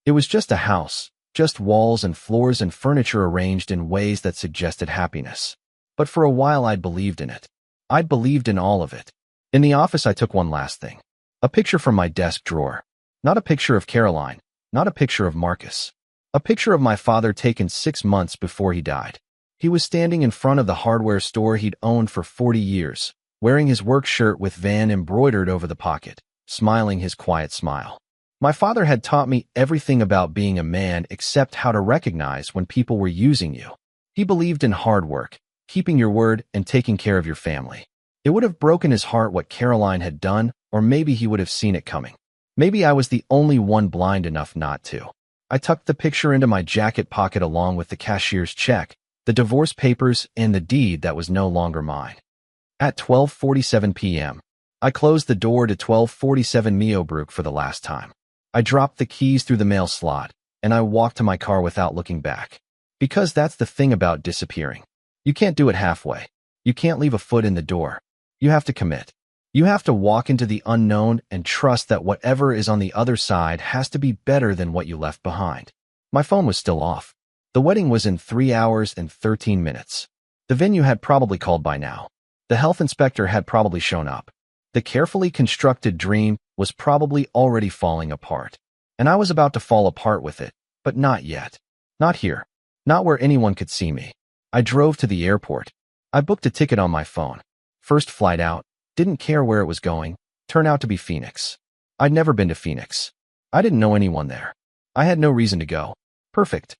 It was just a house, just walls and floors and furniture arranged in ways that suggested happiness. But for a while I'd believed in it. I'd believed in all of it. In the office I took one last thing. A picture from my desk drawer. Not a picture of Caroline, not a picture of Marcus. A picture of my father taken 6 months before he died. He was standing in front of the hardware store he'd owned for 40 years, wearing his work shirt with Van embroidered over the pocket, smiling his quiet smile. My father had taught me everything about being a man except how to recognize when people were using you. He believed in hard work, keeping your word, and taking care of your family. It would have broken his heart what Caroline had done, or maybe he would have seen it coming. Maybe I was the only one blind enough not to. I tucked the picture into my jacket pocket along with the cashier's check, the divorce papers, and the deed that was no longer mine. At 12:47 p.m., I closed the door to 1247 Meadowbrook for the last time. I dropped the keys through the mail slot, and I walked to my car without looking back. Because that's the thing about disappearing. You can't do it halfway. You can't leave a foot in the door. You have to commit. You have to walk into the unknown and trust that whatever is on the other side has to be better than what you left behind. My phone was still off. The wedding was in 3 hours and 13 minutes. The venue had probably called by now. The health inspector had probably shown up. The carefully constructed dream was probably already falling apart. And I was about to fall apart with it, but not yet. Not here. Not where anyone could see me. I drove to the airport. I booked a ticket on my phone. First flight out. Didn't care where it was going. Turned out to be Phoenix. I'd never been to Phoenix. I didn't know anyone there. I had no reason to go. Perfect.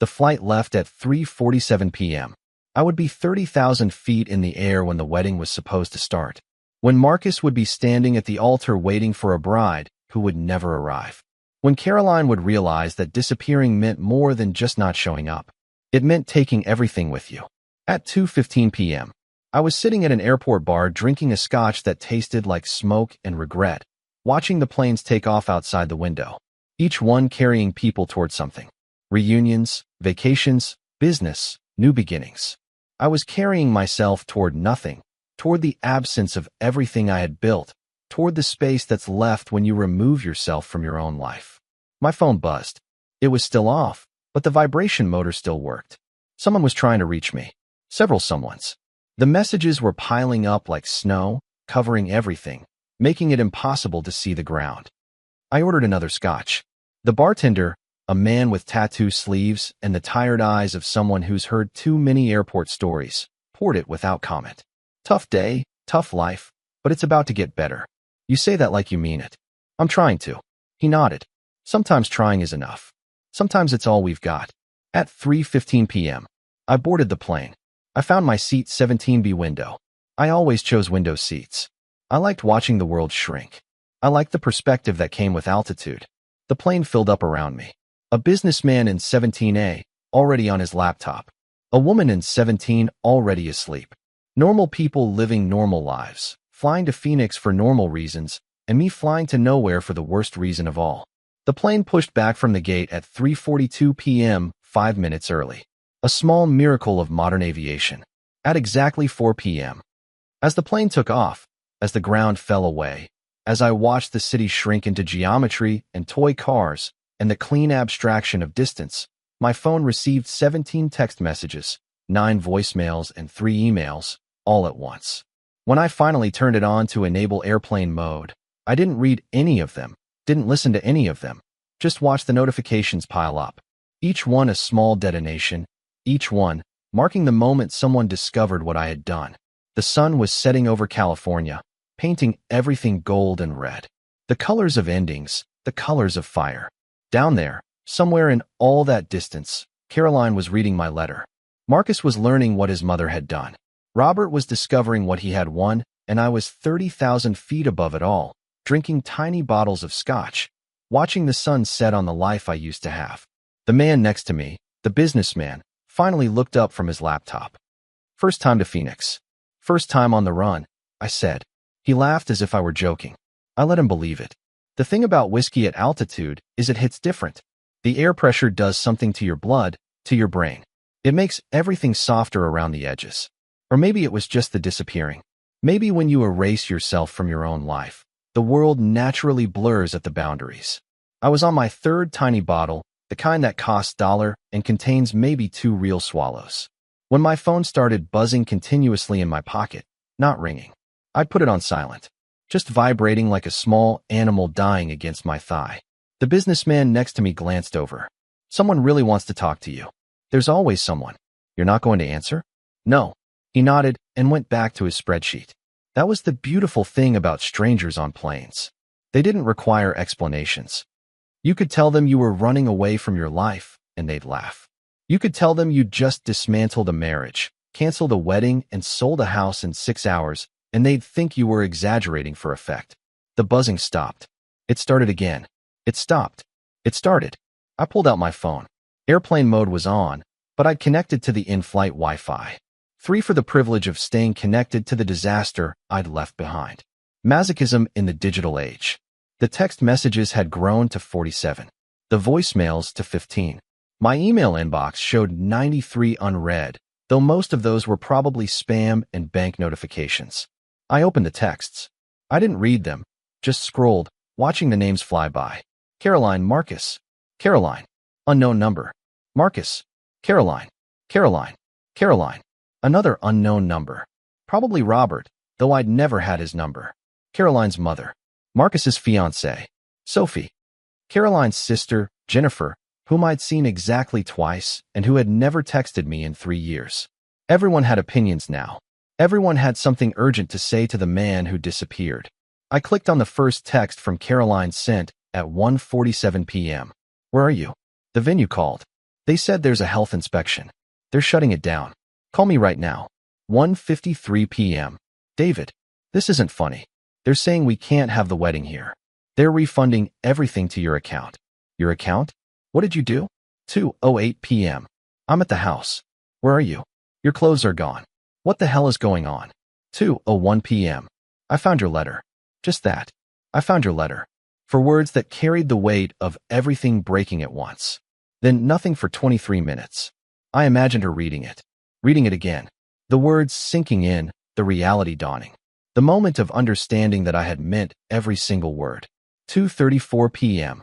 The flight left at 3:47 p.m. I would be 30,000 feet in the air when the wedding was supposed to start. When Marcus would be standing at the altar waiting for a bride who would never arrive. When Caroline would realize that disappearing meant more than just not showing up. It meant taking everything with you. At 2:15 p.m., I was sitting at an airport bar drinking a scotch that tasted like smoke and regret, watching the planes take off outside the window, each one carrying people toward something. Reunions, vacations, business, new beginnings. I was carrying myself toward nothing, toward the absence of everything I had built, toward the space that's left when you remove yourself from your own life. My phone buzzed. It was still off, but the vibration motor still worked. Someone was trying to reach me. Several someones. The messages were piling up like snow, covering everything, making it impossible to see the ground. I ordered another scotch. The bartender, a man with tattoo sleeves and the tired eyes of someone who's heard too many airport stories, poured it without comment. Tough day, tough life, but it's about to get better. You say that like you mean it. I'm trying to. He nodded. Sometimes trying is enough. Sometimes it's all we've got. At 3:15 p.m., I boarded the plane. I found my seat 17B window. I always chose window seats. I liked watching the world shrink. I liked the perspective that came with altitude. The plane filled up around me. A businessman in 17A, already on his laptop. A woman in 17, already asleep. Normal people living normal lives, flying to Phoenix for normal reasons, and me flying to nowhere for the worst reason of all. The plane pushed back from the gate at 3:42 p.m., 5 minutes early. A small miracle of modern aviation. At exactly 4 p.m. As the plane took off, as the ground fell away, as I watched the city shrink into geometry and toy cars and the clean abstraction of distance, my phone received 17 text messages, 9 voicemails, and 3 emails, all at once. When I finally turned it on to enable airplane mode, I didn't read any of them, didn't listen to any of them, just watched the notifications pile up. Each one a small detonation, each one marking the moment someone discovered what I had done. The sun was setting over California, painting everything gold and red. The colors of endings, the colors of fire. Down there, somewhere in all that distance, Caroline was reading my letter. Marcus was learning what his mother had done. Robert was discovering what he had won, and I was 30,000 feet above it all, drinking tiny bottles of scotch, watching the sun set on the life I used to have. The man next to me, the businessman, finally looked up from his laptop. First time to Phoenix. First time on the run, I said. He laughed as if I were joking. I let him believe it. The thing about whiskey at altitude is it hits different. The air pressure does something to your blood, to your brain. It makes everything softer around the edges. Or maybe it was just the disappearing. Maybe when you erase yourself from your own life, the world naturally blurs at the boundaries. I was on my third tiny bottle, the kind that costs $1 and contains maybe 2 real swallows. When my phone started buzzing continuously in my pocket, not ringing, I put it on silent, just vibrating like a small animal dying against my thigh. The businessman next to me glanced over. Someone really wants to talk to you. There's always someone. You're not going to answer? No. He nodded and went back to his spreadsheet. That was the beautiful thing about strangers on planes. They didn't require explanations. You could tell them you were running away from your life, and they'd laugh. You could tell them you'd just dismantled a marriage, canceled a wedding, and sold a house in 6 hours, and they'd think you were exaggerating for effect. The buzzing stopped. It started again. It stopped. It started. I pulled out my phone. Airplane mode was on, but I'd connected to the in-flight Wi-Fi. 3 for the privilege of staying connected to the disaster I'd left behind. Masochism in the digital age. The text messages had grown to 47. The voicemails to 15. My email inbox showed 93 unread, though most of those were probably spam and bank notifications. I opened the texts. I didn't read them, just scrolled, watching the names fly by. Caroline, Marcus. Caroline. Unknown number. Marcus. Caroline. Caroline. Caroline. Another unknown number. Probably Robert, though I'd never had his number. Caroline's mother. Marcus's fiancée, Sophie. Caroline's sister, Jennifer, whom I'd seen exactly twice and who had never texted me in 3 years. Everyone had opinions now. Everyone had something urgent to say to the man who disappeared. I clicked on the first text from Caroline sent at 1:47 p.m. Where are you? The venue called. They said there's a health inspection. They're shutting it down. Call me right now. 1:53 p.m. David, this isn't funny. They're saying we can't have the wedding here. They're refunding everything to your account. Your account? What did you do? 2:08 p.m. I'm at the house. Where are you? Your clothes are gone. What the hell is going on? 2:01 p.m. I found your letter. Just that. I found your letter. For words that carried the weight of everything breaking at once. Then nothing for 23 minutes. I imagined her reading it again. The words sinking in, the reality dawning. The moment of understanding that I had meant every single word. 2:34 p.m.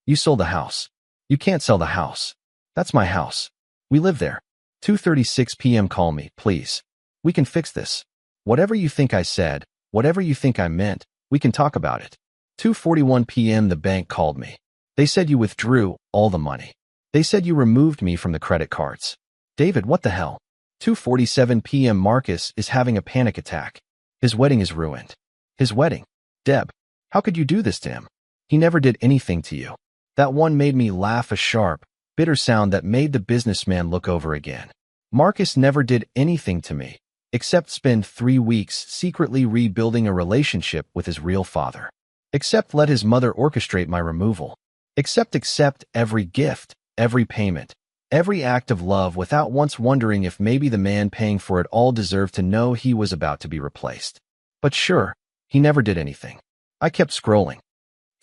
You sold the house. You can't sell the house. That's my house. We live there. 2:36 p.m. Call me, please. We can fix this. Whatever you think I said, whatever you think I meant, we can talk about it. 2:41 p.m. The bank called me. They said you withdrew all the money. They said you removed me from the credit cards. David, what the hell? 2:47 p.m. Marcus is having a panic attack. His wedding is ruined. His wedding. Deb, how could you do this to him? He never did anything to you. That one made me laugh, a sharp, bitter sound that made the businessman look over again. Marcus never did anything to me, except spend 3 weeks secretly rebuilding a relationship with his real father. Except let his mother orchestrate my removal. Except accept every gift, every payment, every act of love without once wondering if maybe the man paying for it all deserved to know he was about to be replaced. But sure, he never did anything. I kept scrolling.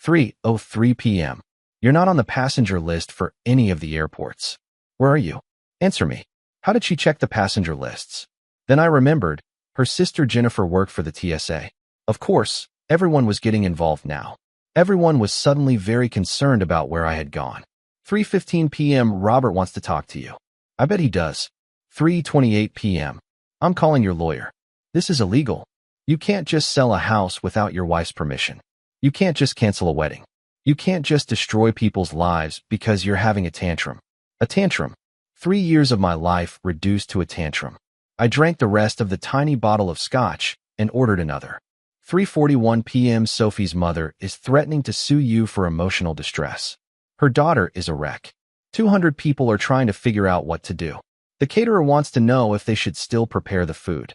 3:03 p.m. You're not on the passenger list for any of the airports. Where are you? Answer me. How did she check the passenger lists? Then I remembered, her sister Jennifer worked for the TSA. Of course, everyone was getting involved now. Everyone was suddenly very concerned about where I had gone. 3:15 p.m. Robert wants to talk to you. I bet he does. 3:28 p.m. I'm calling your lawyer. This is illegal. You can't just sell a house without your wife's permission. You can't just cancel a wedding. You can't just destroy people's lives because you're having a tantrum. A tantrum. 3 years of my life reduced to a tantrum. I drank the rest of the tiny bottle of scotch and ordered another. 3:41 p.m. Sophie's mother is threatening to sue you for emotional distress. Her daughter is a wreck. 200 people are trying to figure out what to do. The caterer wants to know if they should still prepare the food.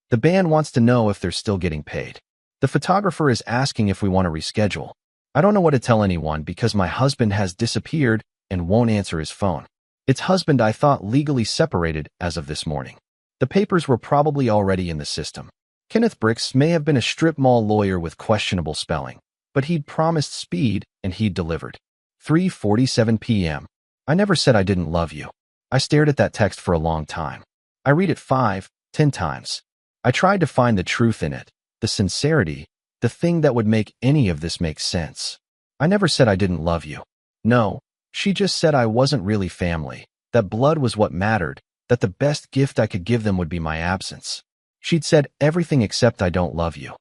The band wants to know if they're still getting paid. The photographer is asking if we want to reschedule. I don't know what to tell anyone because my husband has disappeared and won't answer his phone. Its husband I thought legally separated as of this morning. The papers were probably already in the system. Kenneth Bricks may have been a strip mall lawyer with questionable spelling, but he'd promised speed and he'd delivered. 3:47 p.m. I never said I didn't love you. I stared at that text for a long time. I read it 5, 10 times. I tried to find the truth in it, the sincerity, the thing that would make any of this make sense. I never said I didn't love you. No, she just said I wasn't really family, that blood was what mattered, that the best gift I could give them would be my absence. She'd said everything except I don't love you.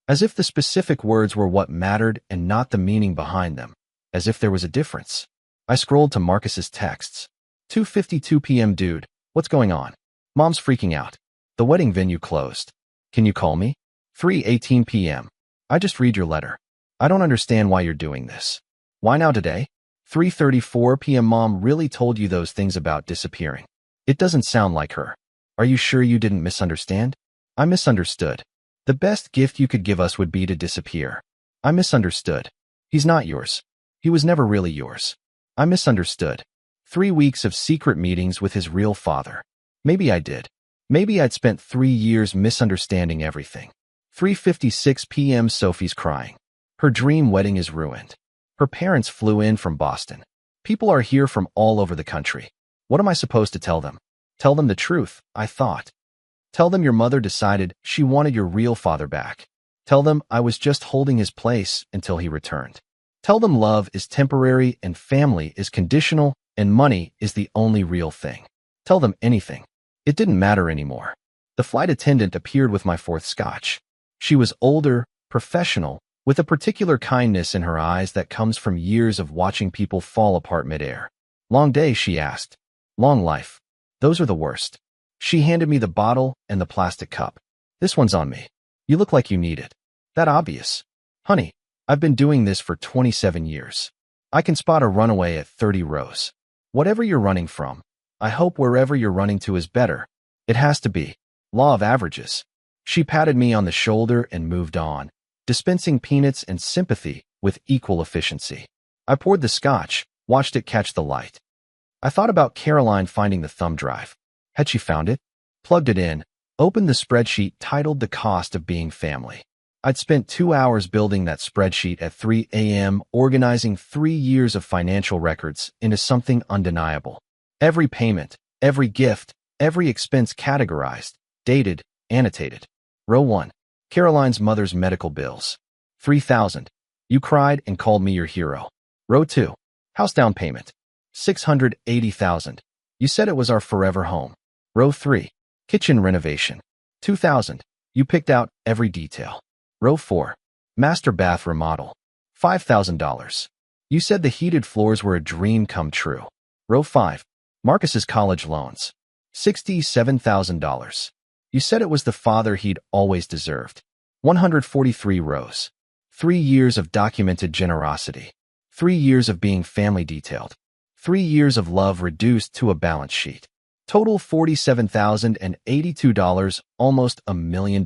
As if the specific words were what mattered and not the meaning behind them. As if there was a difference. I scrolled to Marcus's texts. 2:52 p.m. Dude, what's going on? Mom's freaking out. The wedding venue closed. Can you call me? 3:18 p.m. I just read your letter. I don't understand why you're doing this. Why now today? 3:34 p.m. Mom really told you those things about disappearing. It doesn't sound like her. Are you sure you didn't misunderstand? I misunderstood. The best gift you could give us would be to disappear. I misunderstood. He's not yours. He was never really yours. I misunderstood. 3 weeks of secret meetings with his real father. Maybe I did. Maybe I'd spent 3 years misunderstanding everything. 3:56 p.m. Sophie's crying. Her dream wedding is ruined. Her parents flew in from Boston. People are here from all over the country. What am I supposed to tell them? Tell them the truth, I thought. Tell them your mother decided she wanted your real father back. Tell them I was just holding his place until he returned. Tell them love is temporary and family is conditional and money is the only real thing. Tell them anything. It didn't matter anymore. The flight attendant appeared with my 4th scotch. She was older, professional, with a particular kindness in her eyes that comes from years of watching people fall apart midair. Long day, she asked. Long life. Those are the worst. She handed me the bottle and the plastic cup. This one's on me. You look like you need it. That obvious. Honey, I've been doing this for 27 years. I can spot a runaway at 30 rows. Whatever you're running from, I hope wherever you're running to is better. It has to be. Law of averages. She patted me on the shoulder and moved on, dispensing peanuts and sympathy with equal efficiency. I poured the scotch, watched it catch the light. I thought about Caroline finding the thumb drive. Had she found it? Plugged it in, opened the spreadsheet titled The Cost of Being Family. I'd spent 2 hours building that spreadsheet at 3 a.m., organizing 3 years of financial records into something undeniable. Every payment, every gift, every expense categorized, dated, annotated. Row 1. Caroline's mother's medical bills. 3,000. You cried and called me your hero. Row 2. House down payment. 680,000. You said it was our forever home. Row 3. Kitchen renovation. 2,000. You picked out every detail. Row 4. Master bath remodel. $5,000. You said the heated floors were a dream come true. Row 5. Marcus's college loans. $67,000. You said it was the father he'd always deserved. 143 rows. 3 years of documented generosity. 3 years of being family detailed. 3 years of love reduced to a balance sheet. Total $47,082, almost $1 million.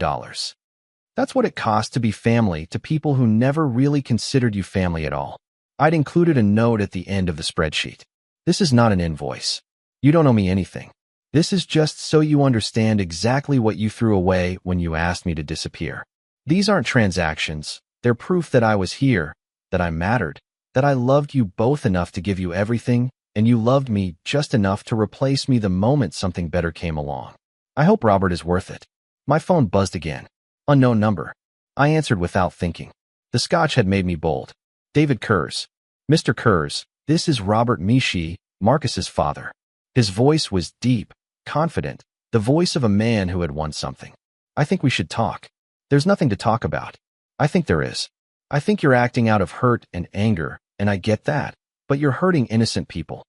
That's what it cost to be family to people who never really considered you family at all. I'd included a note at the end of the spreadsheet. This is not an invoice. You don't owe me anything. This is just so you understand exactly what you threw away when you asked me to disappear. These aren't transactions. They're proof that I was here, that I mattered, that I loved you both enough to give you everything, and you loved me just enough to replace me the moment something better came along. I hope Robert is worth it. My phone buzzed again. Unknown number. I answered without thinking. The scotch had made me bold. David Kurz. Mr. Kurz, this is Robert Mishi, Marcus's father. His voice was deep, confident, the voice of a man who had won something. I think we should talk. There's nothing to talk about. I think there is. I think you're acting out of hurt and anger, and I get that, but you're hurting innocent people.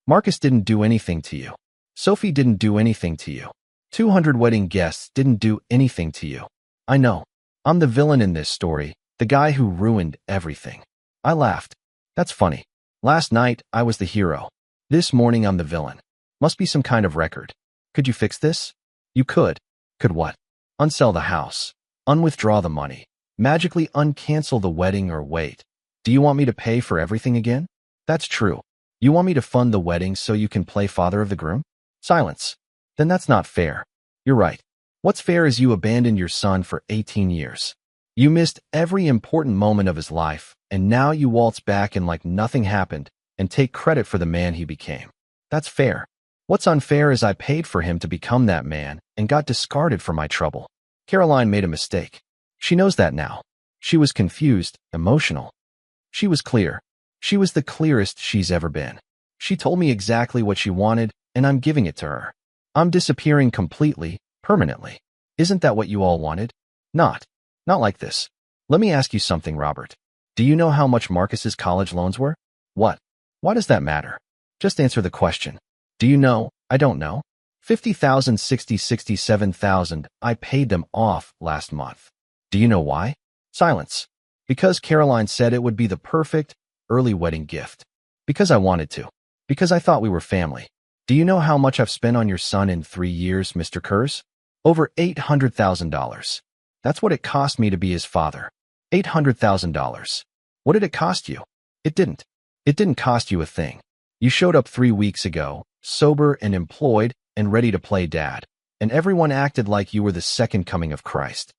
Marcus didn't do anything to you. Sophie didn't do anything to you. 200 wedding guests didn't do anything to you. I know. I'm the villain in this story, the guy who ruined everything. I laughed. That's funny. Last night, I was the hero. This morning, I'm the villain. Must be some kind of record. Could you fix this? You could. Could what? Unsell the house. Unwithdraw the money. Magically uncancel the wedding or wait. Do you want me to pay for everything again? That's true. You want me to fund the wedding so you can play father of the groom? Silence. Then that's not fair. You're right. What's fair is you abandoned your son for 18 years. You missed every important moment of his life, and now you waltz back and like nothing happened and take credit for the man he became. That's fair. What's unfair is I paid for him to become that man and got discarded for my trouble. Caroline made a mistake. She knows that now. She was confused, emotional. She was clear. She was the clearest she's ever been. She told me exactly what she wanted, and I'm giving it to her. I'm disappearing completely, permanently. Isn't that what you all wanted? Not like this. Let me ask you something, Robert. Do you know how much Marcus's college loans were? What? Why does that matter? Just answer the question. Do you know? I don't know. 50,000, 60, 67,000. I paid them off last month. Do you know why? Silence. Because Caroline said it would be the perfect early wedding gift. Because I wanted to. Because I thought we were family. Do you know how much I've spent on your son in 3 years, Mr. Kurz? Over $800,000. That's what it cost me to be his father. $800,000. What did it cost you? It didn't. It didn't cost you a thing. You showed up 3 weeks ago, sober and employed and ready to play dad, and everyone acted like you were the second coming of Christ.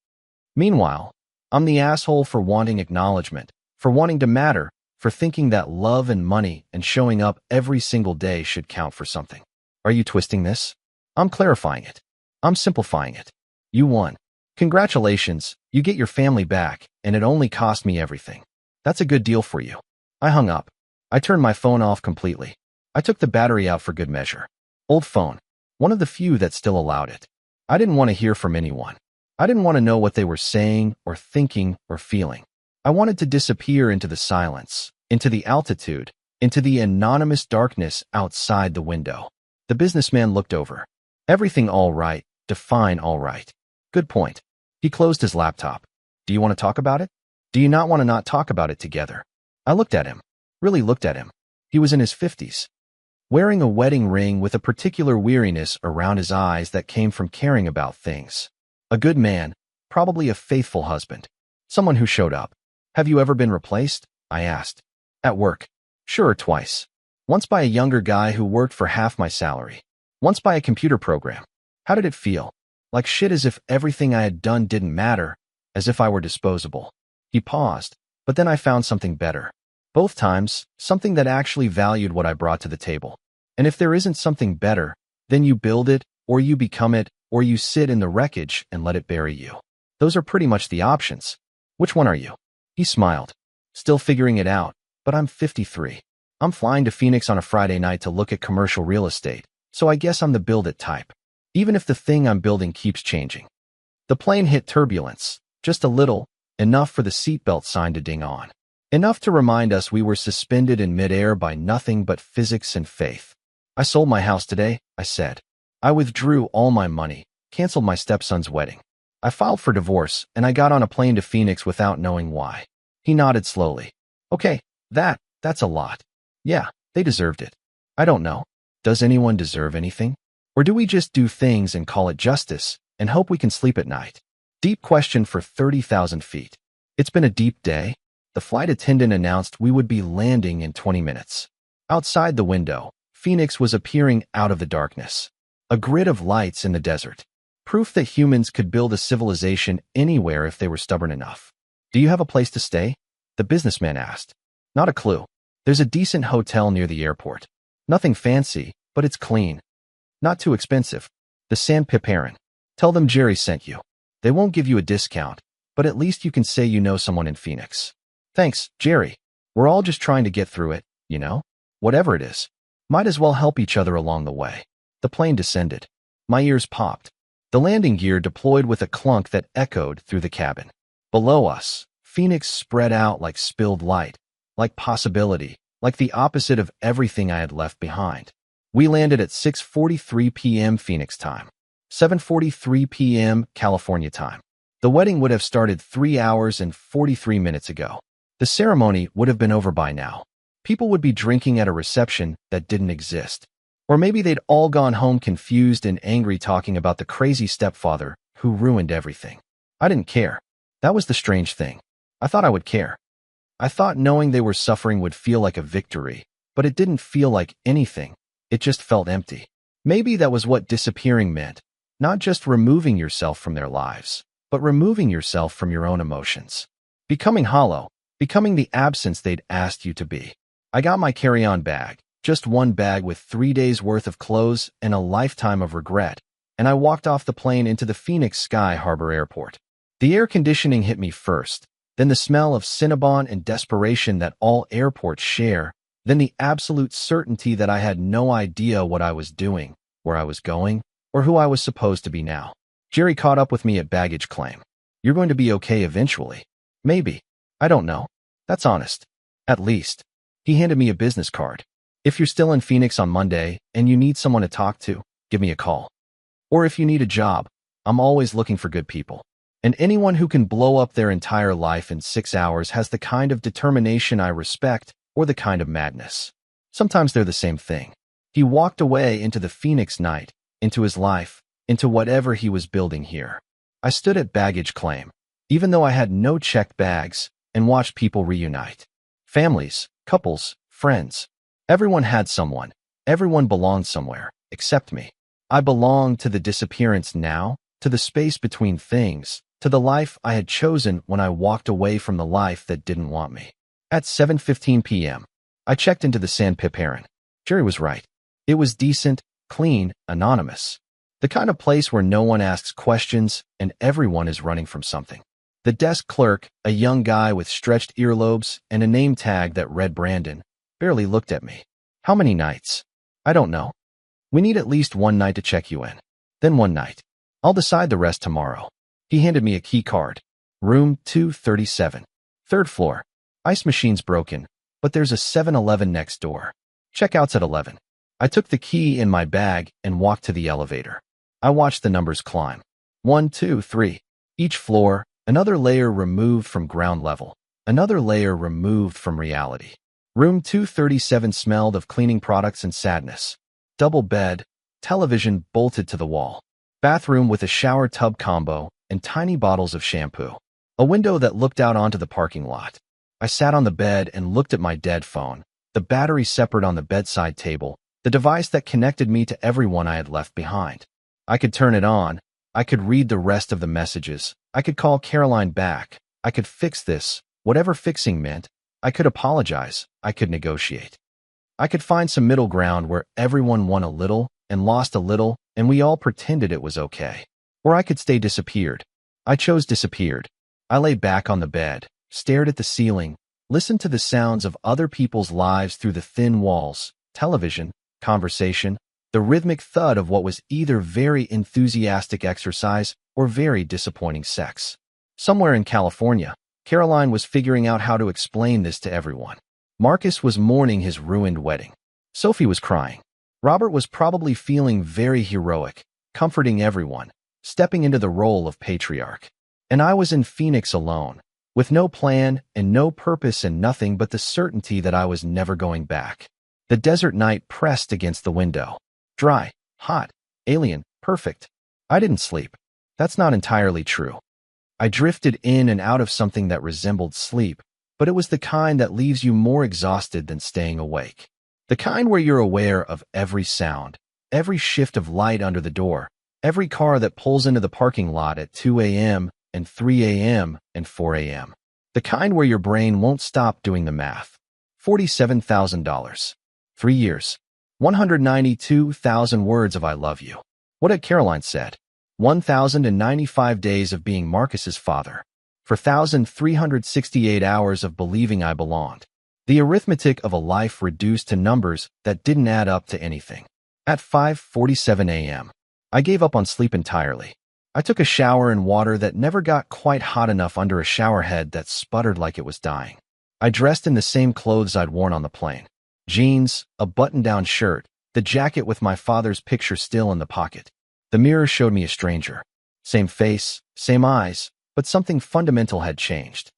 Meanwhile, I'm the asshole for wanting acknowledgement, for wanting to matter, for thinking that love and money and showing up every single day should count for something. Are you twisting this? I'm clarifying it. I'm simplifying it. You won. Congratulations, you get your family back, and it only cost me everything. That's a good deal for you. I hung up. I turned my phone off completely. I took the battery out for good measure. Old phone. One of the few that still allowed it. I didn't want to hear from anyone. I didn't want to know what they were saying or thinking or feeling. I wanted to disappear into the silence, into the altitude, into the anonymous darkness outside the window. The businessman looked over. Everything all right. Define all right. Good point. He closed his laptop. Do you want to talk about it? Do you not want to not talk about it together? I looked at him. Really looked at him. He was in his 50s. Wearing a wedding ring with a particular weariness around his eyes that came from caring about things. A good man, probably a faithful husband. Someone who showed up. Have you ever been replaced? I asked. At work. Sure, twice. Once by a younger guy who worked for half my salary. Once by a computer program. How did it feel? Like shit, as if everything I had done didn't matter, as if I were disposable. He paused, but then I found something better. Both times, something that actually valued what I brought to the table. And if there isn't something better, then you build it, or you become it, or you sit in the wreckage and let it bury you. Those are pretty much the options. Which one are you? He smiled. Still figuring it out, but I'm 53. I'm flying to Phoenix on a Friday night to look at commercial real estate, so I guess I'm the build it type. Even if the thing I'm building keeps changing. The plane hit turbulence, just a little, enough for the seatbelt sign to ding on. Enough to remind us we were suspended in midair by nothing but physics and faith. I sold my house today, I said. I withdrew all my money, canceled my stepson's wedding. I filed for divorce, and I got on a plane to Phoenix without knowing why. He nodded slowly. Okay, That's a lot. Yeah, they deserved it. I don't know. Does anyone deserve anything? Or do we just do things and call it justice and hope we can sleep at night? Deep question for 30,000 feet. It's been a deep day. The flight attendant announced we would be landing in 20 minutes. Outside the window, Phoenix was appearing out of the darkness. A grid of lights in the desert. Proof that humans could build a civilization anywhere if they were stubborn enough. Do you have a place to stay? The businessman asked. Not a clue. There's a decent hotel near the airport. Nothing fancy, but it's clean. Not too expensive. The Sandpiparan. Tell them Jerry sent you. They won't give you a discount, but at least you can say you know someone in Phoenix. Thanks, Jerry. We're all just trying to get through it, you know? Whatever it is. Might as well help each other along the way. The plane descended. My ears popped. The landing gear deployed with a clunk that echoed through the cabin. Below us, Phoenix spread out like spilled light, like possibility, like the opposite of everything I had left behind. We landed at 6:43 p.m. Phoenix time, 7:43 p.m. California time. The wedding would have started 3 hours and 43 minutes ago. The ceremony would have been over by now. People would be drinking at a reception that didn't exist. Or maybe they'd all gone home confused and angry talking about the crazy stepfather who ruined everything. I didn't care. That was the strange thing. I thought I would care. I thought knowing they were suffering would feel like a victory, but it didn't feel like anything. It just felt empty. Maybe that was what disappearing meant. Not just removing yourself from their lives, but removing yourself from your own emotions. Becoming hollow, becoming the absence they'd asked you to be. I got my carry-on bag, just one bag with 3 days worth of clothes and a lifetime of regret, and I walked off the plane into the Phoenix Sky Harbor Airport. The air conditioning hit me first, then the smell of Cinnabon and desperation that all airports share, then the absolute certainty that I had no idea what I was doing, where I was going, or who I was supposed to be now. Jerry caught up with me at baggage claim. You're going to be okay eventually. Maybe. I don't know. That's honest. At least. He handed me a business card. If you're still in Phoenix on Monday and you need someone to talk to, give me a call. Or if you need a job, I'm always looking for good people. And anyone who can blow up their entire life in 6 hours has the kind of determination I respect or the kind of madness. Sometimes they're the same thing. He walked away into the Phoenix night, into his life, into whatever he was building here. I stood at baggage claim, even though I had no checked bags, and watched people reunite. Families, couples, friends. Everyone had someone. Everyone belonged somewhere, except me. I belonged to the disappearance now, to the space between things, to the life I had chosen when I walked away from the life that didn't want me. At 7:15 p.m., I checked into the Sandpiparan. Jerry was right. It was decent, clean, anonymous. The kind of place where no one asks questions and everyone is running from something. The desk clerk, a young guy with stretched earlobes and a name tag that read Brandon, barely looked at me. How many nights? I don't know. We need at least one night to check you in. Then one night. I'll decide the rest tomorrow. He handed me a key card. Room 237. 3rd floor. Ice machine's broken, but there's a 7-Eleven next door. Checkout's at 11. I took the key in my bag and walked to the elevator. I watched the numbers climb. 1, 2, 3. Each floor, another layer removed from ground level. Another layer removed from reality. Room 237 smelled of cleaning products and sadness. Double bed, television bolted to the wall. Bathroom with a shower tub combo and tiny bottles of shampoo. A window that looked out onto the parking lot. I sat on the bed and looked at my dead phone, the battery separate on the bedside table, the device that connected me to everyone I had left behind. I could turn it on. I could read the rest of the messages. I could call Caroline back. I could fix this, whatever fixing meant. I could apologize. I could negotiate. I could find some middle ground where everyone won a little and lost a little, and we all pretended it was okay. Or I could stay disappeared. I chose disappeared. I lay back on the bed, stared at the ceiling, listened to the sounds of other people's lives through the thin walls, television, conversation, the rhythmic thud of what was either very enthusiastic exercise or very disappointing sex. Somewhere in California, Caroline was figuring out how to explain this to everyone. Marcus was mourning his ruined wedding. Sophie was crying. Robert was probably feeling very heroic, comforting everyone, stepping into the role of patriarch. And I was in Phoenix alone, with no plan and no purpose and nothing but the certainty that I was never going back. The desert night pressed against the window. Dry, hot, alien, perfect. I didn't sleep. That's not entirely true. I drifted in and out of something that resembled sleep, but it was the kind that leaves you more exhausted than staying awake. The kind where you're aware of every sound, every shift of light under the door, every car that pulls into the parking lot at 2 a.m. and 3 a.m. and 4 a.m. The kind where your brain won't stop doing the math. $47,000. 3 years. 192,000 words of I love you. What had Caroline said? 1,095 days of being Marcus's father. 4,368 hours of believing I belonged. The arithmetic of a life reduced to numbers that didn't add up to anything. At 5:47 a.m., I gave up on sleep entirely. I took a shower in water that never got quite hot enough under a shower head that sputtered like it was dying. I dressed in the same clothes I'd worn on the plane. Jeans, a button-down shirt, the jacket with my father's picture still in the pocket. The mirror showed me a stranger. Same face, same eyes, but something fundamental had changed.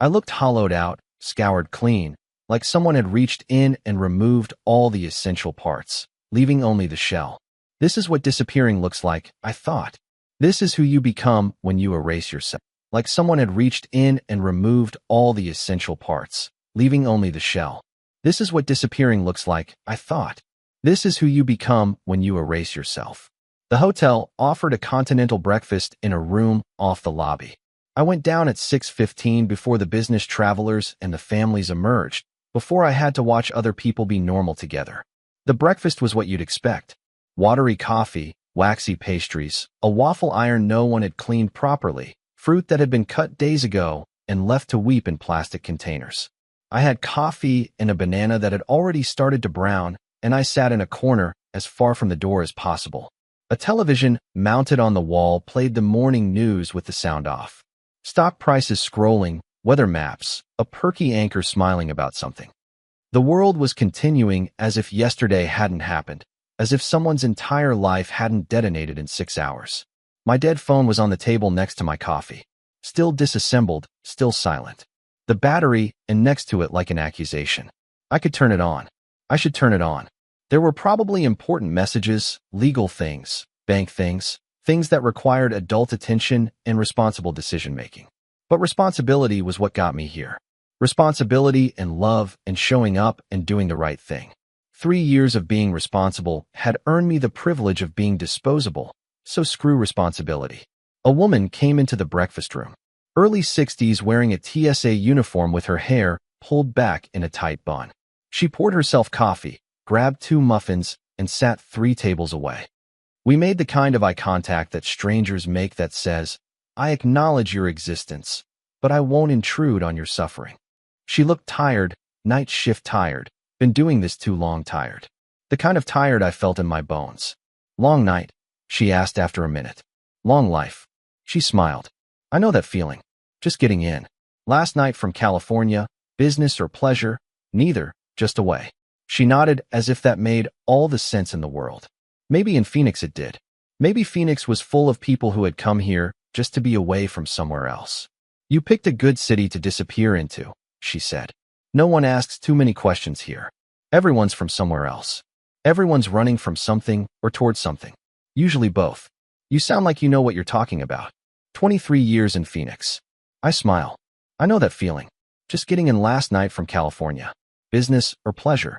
I looked hollowed out, scoured clean, like someone had reached in and removed all the essential parts, leaving only the shell. This is what disappearing looks like, I thought. This is who you become when you erase yourself. Like someone had reached in and removed all the essential parts, leaving only the shell. This is what disappearing looks like, I thought. This is who you become when you erase yourself. The hotel offered a continental breakfast in a room off the lobby. I went down at 6:15 before the business travelers and the families emerged, before I had to watch other people be normal together. The breakfast was what you'd expect. Watery coffee, waxy pastries, a waffle iron no one had cleaned properly, fruit that had been cut days ago and left to weep in plastic containers. I had coffee and a banana that had already started to brown, and I sat in a corner as far from the door as possible. A television mounted on the wall played the morning news with the sound off. Stock prices scrolling, weather maps, a perky anchor smiling about something. The world was continuing as if yesterday hadn't happened, as if someone's entire life hadn't detonated in 6 hours. My dead phone was on the table next to my coffee. Still disassembled, still silent. The battery, and next to it like an accusation. I could turn it on. I should turn it on. There were probably important messages, legal things, bank things, things that required adult attention and responsible decision-making. But responsibility was what got me here. Responsibility and love and showing up and doing the right thing. 3 years of being responsible had earned me the privilege of being disposable, so screw responsibility. A woman came into the breakfast room. Early 60s, wearing a TSA uniform with her hair pulled back in a tight bun. She poured herself coffee, grabbed 2 muffins, and sat 3 tables away. We made the kind of eye contact that strangers make that says, I acknowledge your existence, but I won't intrude on your suffering. She looked tired, night shift tired, been doing this too long tired. The kind of tired I felt in my bones. Long night? She asked after a minute. Long life. She smiled. I know that feeling. Just getting in. Last night from California, business or pleasure, neither, just away. She nodded as if that made all the sense in the world. Maybe in Phoenix it did. Maybe Phoenix was full of people who had come here just to be away from somewhere else. You picked a good city to disappear into, she said. No one asks too many questions here. Everyone's from somewhere else. Everyone's running from something or towards something. Usually both. You sound like you know what you're talking about. 23 years in Phoenix. I smile. I know that feeling. Just getting in last night from California. Business or pleasure?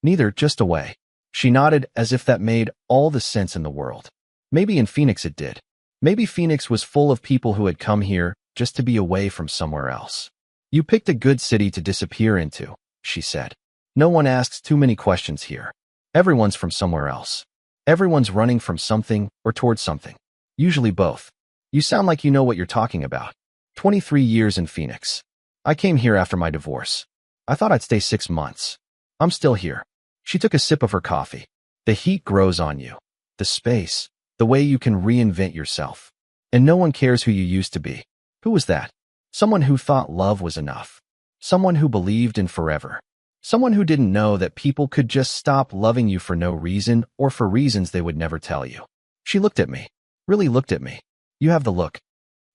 Neither, just away. She nodded as if that made all the sense in the world. Maybe in Phoenix it did. Maybe Phoenix was full of people who had come here just to be away from somewhere else. You picked a good city to disappear into, she said. No one asks too many questions here. Everyone's from somewhere else. Everyone's running from something or towards something. Usually both. You sound like you know what you're talking about. 23 years in Phoenix. I came here after my divorce. I thought I'd stay 6 months. I'm still here. She took a sip of her coffee. The heat grows on you. The space. The way you can reinvent yourself. And no one cares who you used to be. Who was that? Someone who thought love was enough. Someone who believed in forever. Someone who didn't know that people could just stop loving you for no reason or for reasons they would never tell you. She looked at me. Really looked at me. You have the look.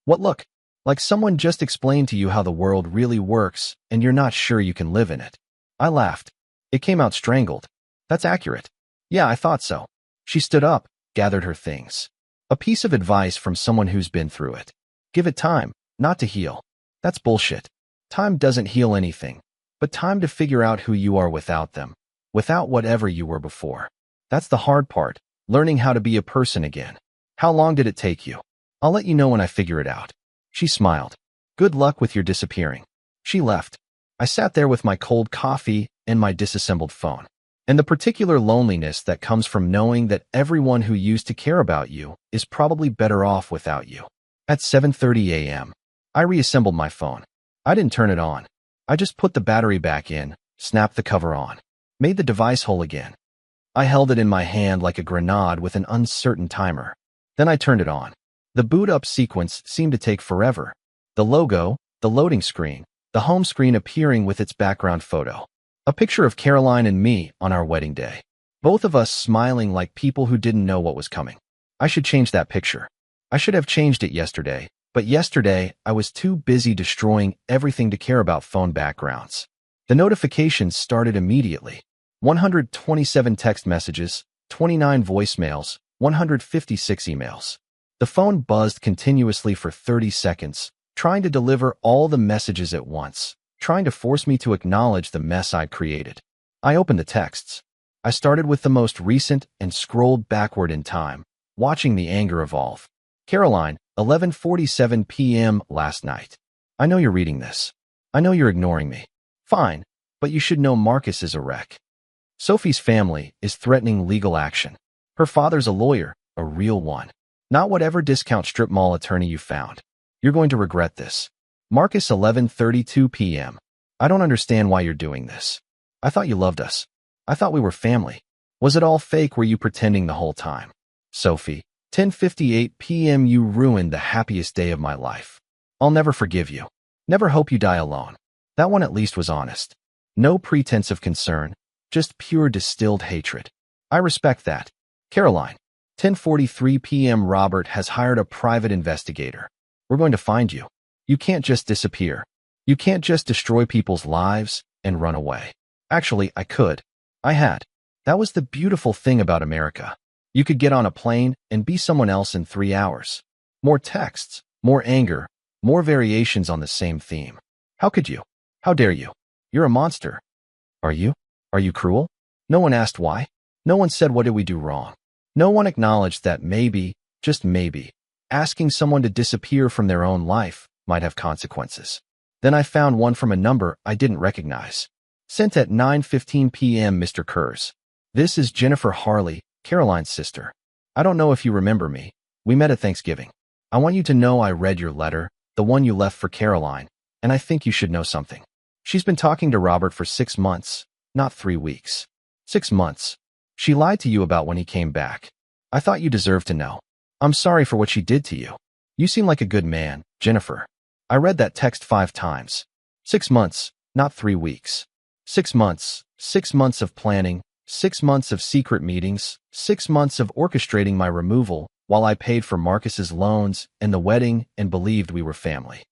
What look? Like someone just explained to you how the world really works and you're not sure you can live in it. I laughed. It came out strangled. That's accurate. Yeah, I thought so. She stood up, gathered her things. A piece of advice from someone who's been through it. Give it time, not to heal. That's bullshit. Time doesn't heal anything, but time to figure out who you are without them, without whatever you were before. That's the hard part, learning how to be a person again. How long did it take you? I'll let you know when I figure it out. She smiled. Good luck with your disappearing. She left. I sat there with my cold coffee and my disassembled phone. And the particular loneliness that comes from knowing that everyone who used to care about you is probably better off without you. At 7:30 a.m., I reassembled my phone. I didn't turn it on. I just put the battery back in, snapped the cover on, made the device whole again. I held it in my hand like a grenade with an uncertain timer. Then I turned it on. The boot-up sequence seemed to take forever. The logo, the loading screen, the home screen appearing with its background photo. A picture of Caroline and me on our wedding day. Both of us smiling like people who didn't know what was coming. I should change that picture. I should have changed it yesterday, but yesterday I was too busy destroying everything to care about phone backgrounds. The notifications started immediately. 127 text messages, 29 voicemails, 156 emails. The phone buzzed continuously for 30 seconds, trying to deliver all the messages at once, trying to force me to acknowledge the mess I'd created. I opened the texts. I started with the most recent and scrolled backward in time, watching the anger evolve. Caroline, 11:47 p.m. last night. I know you're reading this. I know you're ignoring me. Fine, but you should know Marcus is a wreck. Sophie's family is threatening legal action. Her father's a lawyer, a real one. Not whatever discount strip mall attorney you found. You're going to regret this. Marcus, 11:32 p.m. I don't understand why you're doing this. I thought you loved us. I thought we were family. Was it all fake? Were you pretending the whole time? Sophie, 10:58 p.m. You ruined the happiest day of my life. I'll never forgive you. Never hope you die alone. That one at least was honest. No pretense of concern, just pure distilled hatred. I respect that. Caroline, 10:43 p.m. Robert has hired a private investigator. We're going to find you. You can't just disappear. You can't just destroy people's lives and run away. Actually, I could. I had. That was the beautiful thing about America. You could get on a plane and be someone else in 3 hours. More texts, more anger, more variations on the same theme. How could you? How dare you? You're a monster. Are you? Are you cruel? No one asked why. No one said what did we do wrong. No one acknowledged that maybe, just maybe, asking someone to disappear from their own life might have consequences. Then I found one from a number I didn't recognize. Sent at 9:15 p.m. Mr. Kurz. This is Jennifer Harley, Caroline's sister. I don't know if you remember me. We met at Thanksgiving. I want you to know I read your letter, the one you left for Caroline, and I think you should know something. She's been talking to Robert for 6 months, not 3 weeks. 6 months. She lied to you about when he came back. I thought you deserved to know. I'm sorry for what she did to you. You seem like a good man, Jennifer. I read that text 5 times. 6 months, not 3 weeks. 6 months, 6 months of planning, 6 months of secret meetings, 6 months of orchestrating my removal while I paid for Marcus's loans and the wedding and believed we were family.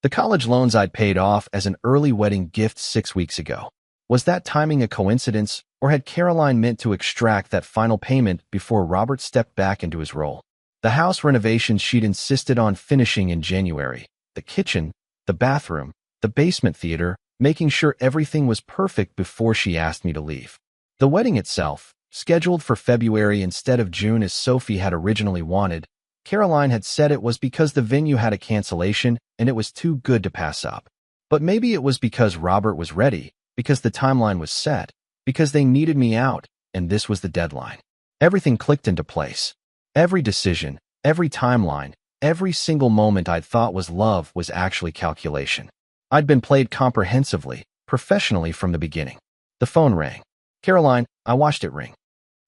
The college loans I'd paid off as an early wedding gift 6 weeks ago. Was that timing a coincidence, or had Caroline meant to extract that final payment before Robert stepped back into his role? The house renovations she'd insisted on finishing in January, the kitchen, the bathroom, the basement theater, making sure everything was perfect before she asked me to leave. The wedding itself, scheduled for February instead of June as Sophie had originally wanted, Caroline had said it was because the venue had a cancellation and it was too good to pass up. But maybe it was because Robert was ready, because the timeline was set, because they needed me out, and this was the deadline. Everything clicked into place. Every decision, every timeline, every single moment I'd thought was love was actually calculation. I'd been played comprehensively, professionally from the beginning. The phone rang. Caroline, I watched it ring.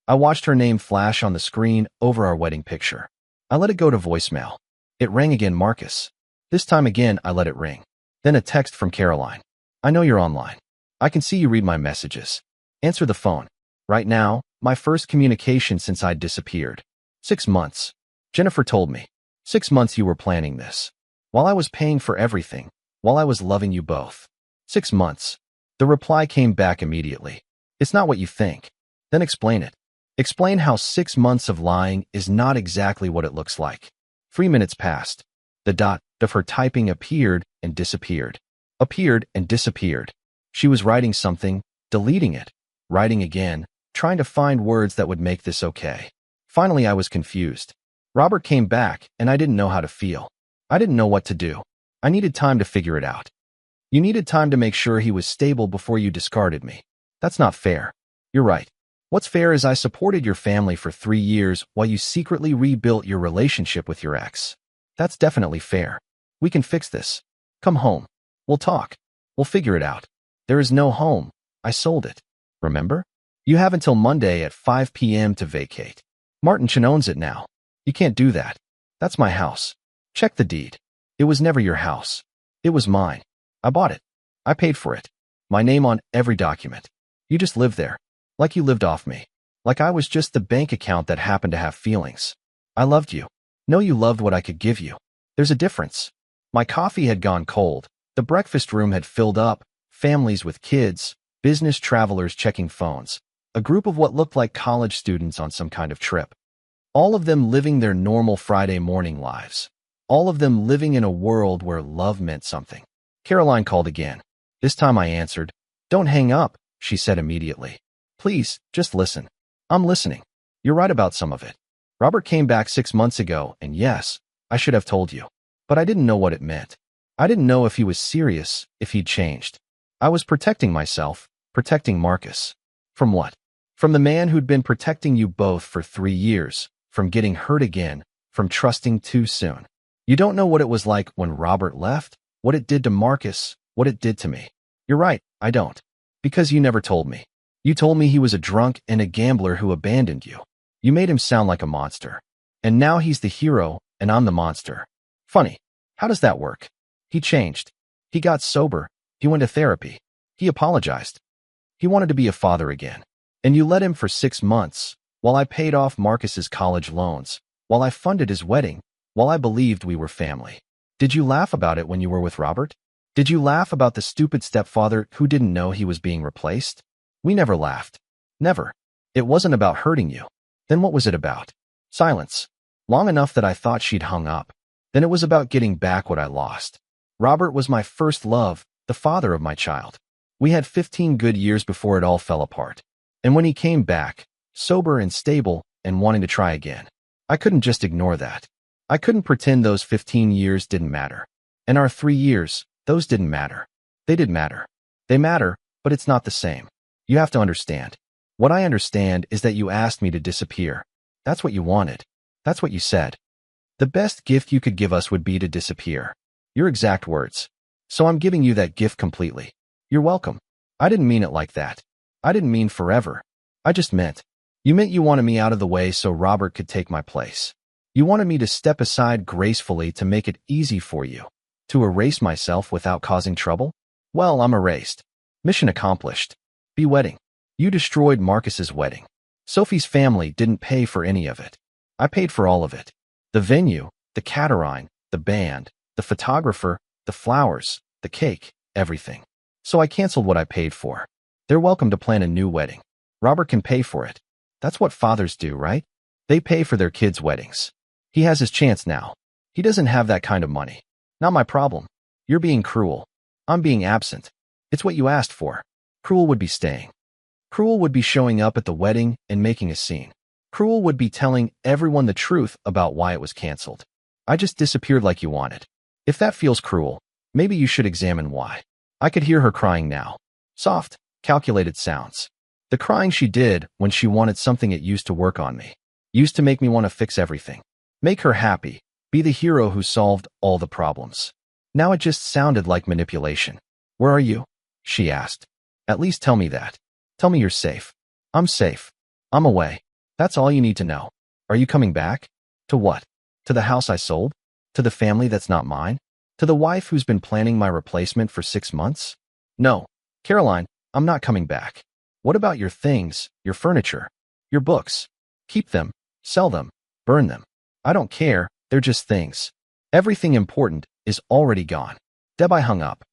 I watched her name flash on the screen over our wedding picture. I let it go to voicemail. It rang again, Marcus. This time again, I let it ring. Then a text from Caroline. I know you're online. I can see you read my messages. Answer the phone. Right now, my first communication since I'd disappeared. 6 months. Jennifer told me. 6 months you were planning this. While I was paying for everything, while I was loving you both. 6 months. The reply came back immediately. It's not what you think. Then explain it. Explain how 6 months of lying is not exactly what it looks like. 3 minutes passed. The dot of her typing appeared and disappeared. Appeared and disappeared. She was writing something, deleting it, writing again, trying to find words that would make this okay. Finally, I was confused. Robert came back, and I didn't know how to feel. I didn't know what to do. I needed time to figure it out. You needed time to make sure he was stable before you discarded me. That's not fair. You're right. What's fair is I supported your family for 3 years while you secretly rebuilt your relationship with your ex. That's definitely fair. We can fix this. Come home. We'll talk. We'll figure it out. There is no home. I sold it. Remember? You have until Monday at 5 p.m. to vacate. Martin Chen owns it now. You can't do that. That's my house. Check the deed. It was never your house. It was mine. I bought it. I paid for it. My name on every document. You just lived there. Like you lived off me. Like I was just the bank account that happened to have feelings. I loved you. No, you loved what I could give you. There's a difference. My coffee had gone cold. The breakfast room had filled up. Families with kids. Business travelers checking phones. A group of what looked like college students on some kind of trip. All of them living their normal Friday morning lives. All of them living in a world where love meant something. Caroline called again. This time I answered. Don't hang up, she said immediately. Please, just listen. I'm listening. You're right about some of it. Robert came back 6 months ago, and yes, I should have told you. But I didn't know what it meant. I didn't know if he was serious, if he'd changed. I was protecting myself, protecting Marcus. From what? From the man who'd been protecting you both for 3 years, from getting hurt again, from trusting too soon. You don't know what it was like when Robert left, what it did to Marcus, what it did to me. You're right, I don't. Because you never told me. You told me he was a drunk and a gambler who abandoned you. You made him sound like a monster. And now he's the hero, and I'm the monster. Funny. How does that work? He changed. He got sober. He went to therapy. He apologized. He wanted to be a father again. And you let him for 6 months, while I paid off Marcus's college loans, while I funded his wedding, while I believed we were family. Did you laugh about it when you were with Robert? Did you laugh about the stupid stepfather who didn't know he was being replaced? We never laughed. Never. It wasn't about hurting you. Then what was it about? Silence. Long enough that I thought she'd hung up. Then it was about getting back what I lost. Robert was my first love, the father of my child. We had 15 good years before it all fell apart. And when he came back, sober and stable and wanting to try again, I couldn't just ignore that. I couldn't pretend those 15 years didn't matter. And our 3 years, those didn't matter. They did matter. They matter, but it's not the same. You have to understand. What I understand is that you asked me to disappear. That's what you wanted. That's what you said. The best gift you could give us would be to disappear. Your exact words. So I'm giving you that gift completely. You're welcome. I didn't mean it like that. I didn't mean forever. I just meant. You meant you wanted me out of the way so Robert could take my place. You wanted me to step aside gracefully to make it easy for you. To erase myself without causing trouble? Well, I'm erased. Mission accomplished. Be wedding. You destroyed Marcus's wedding. Sophie's family didn't pay for any of it. I paid for all of it. The venue, the catering, the band, the photographer, the flowers, the cake, everything. So I canceled what I paid for. They're welcome to plan a new wedding. Robert can pay for it. That's what fathers do, right? They pay for their kids' weddings. He has his chance now. He doesn't have that kind of money. Not my problem. You're being cruel. I'm being absent. It's what you asked for. Cruel would be staying. Cruel would be showing up at the wedding and making a scene. Cruel would be telling everyone the truth about why it was canceled. I just disappeared like you wanted. If that feels cruel, maybe you should examine why. I could hear her crying now. Soft, calculated sounds. The crying she did when she wanted something it used to work on me. Used to make me want to fix everything. Make her happy. Be the hero who solved all the problems. Now it just sounded like manipulation. Where are you? She asked. At least tell me that. Tell me you're safe. I'm safe. I'm away. That's all you need to know. Are you coming back? To what? To the house I sold? To the family that's not mine? To the wife who's been planning my replacement for 6 months? No. Caroline, I'm not coming back. What about your things, your furniture, your books? Keep them, sell them, burn them. I don't care, they're just things. Everything important is already gone. Deb, I hung up.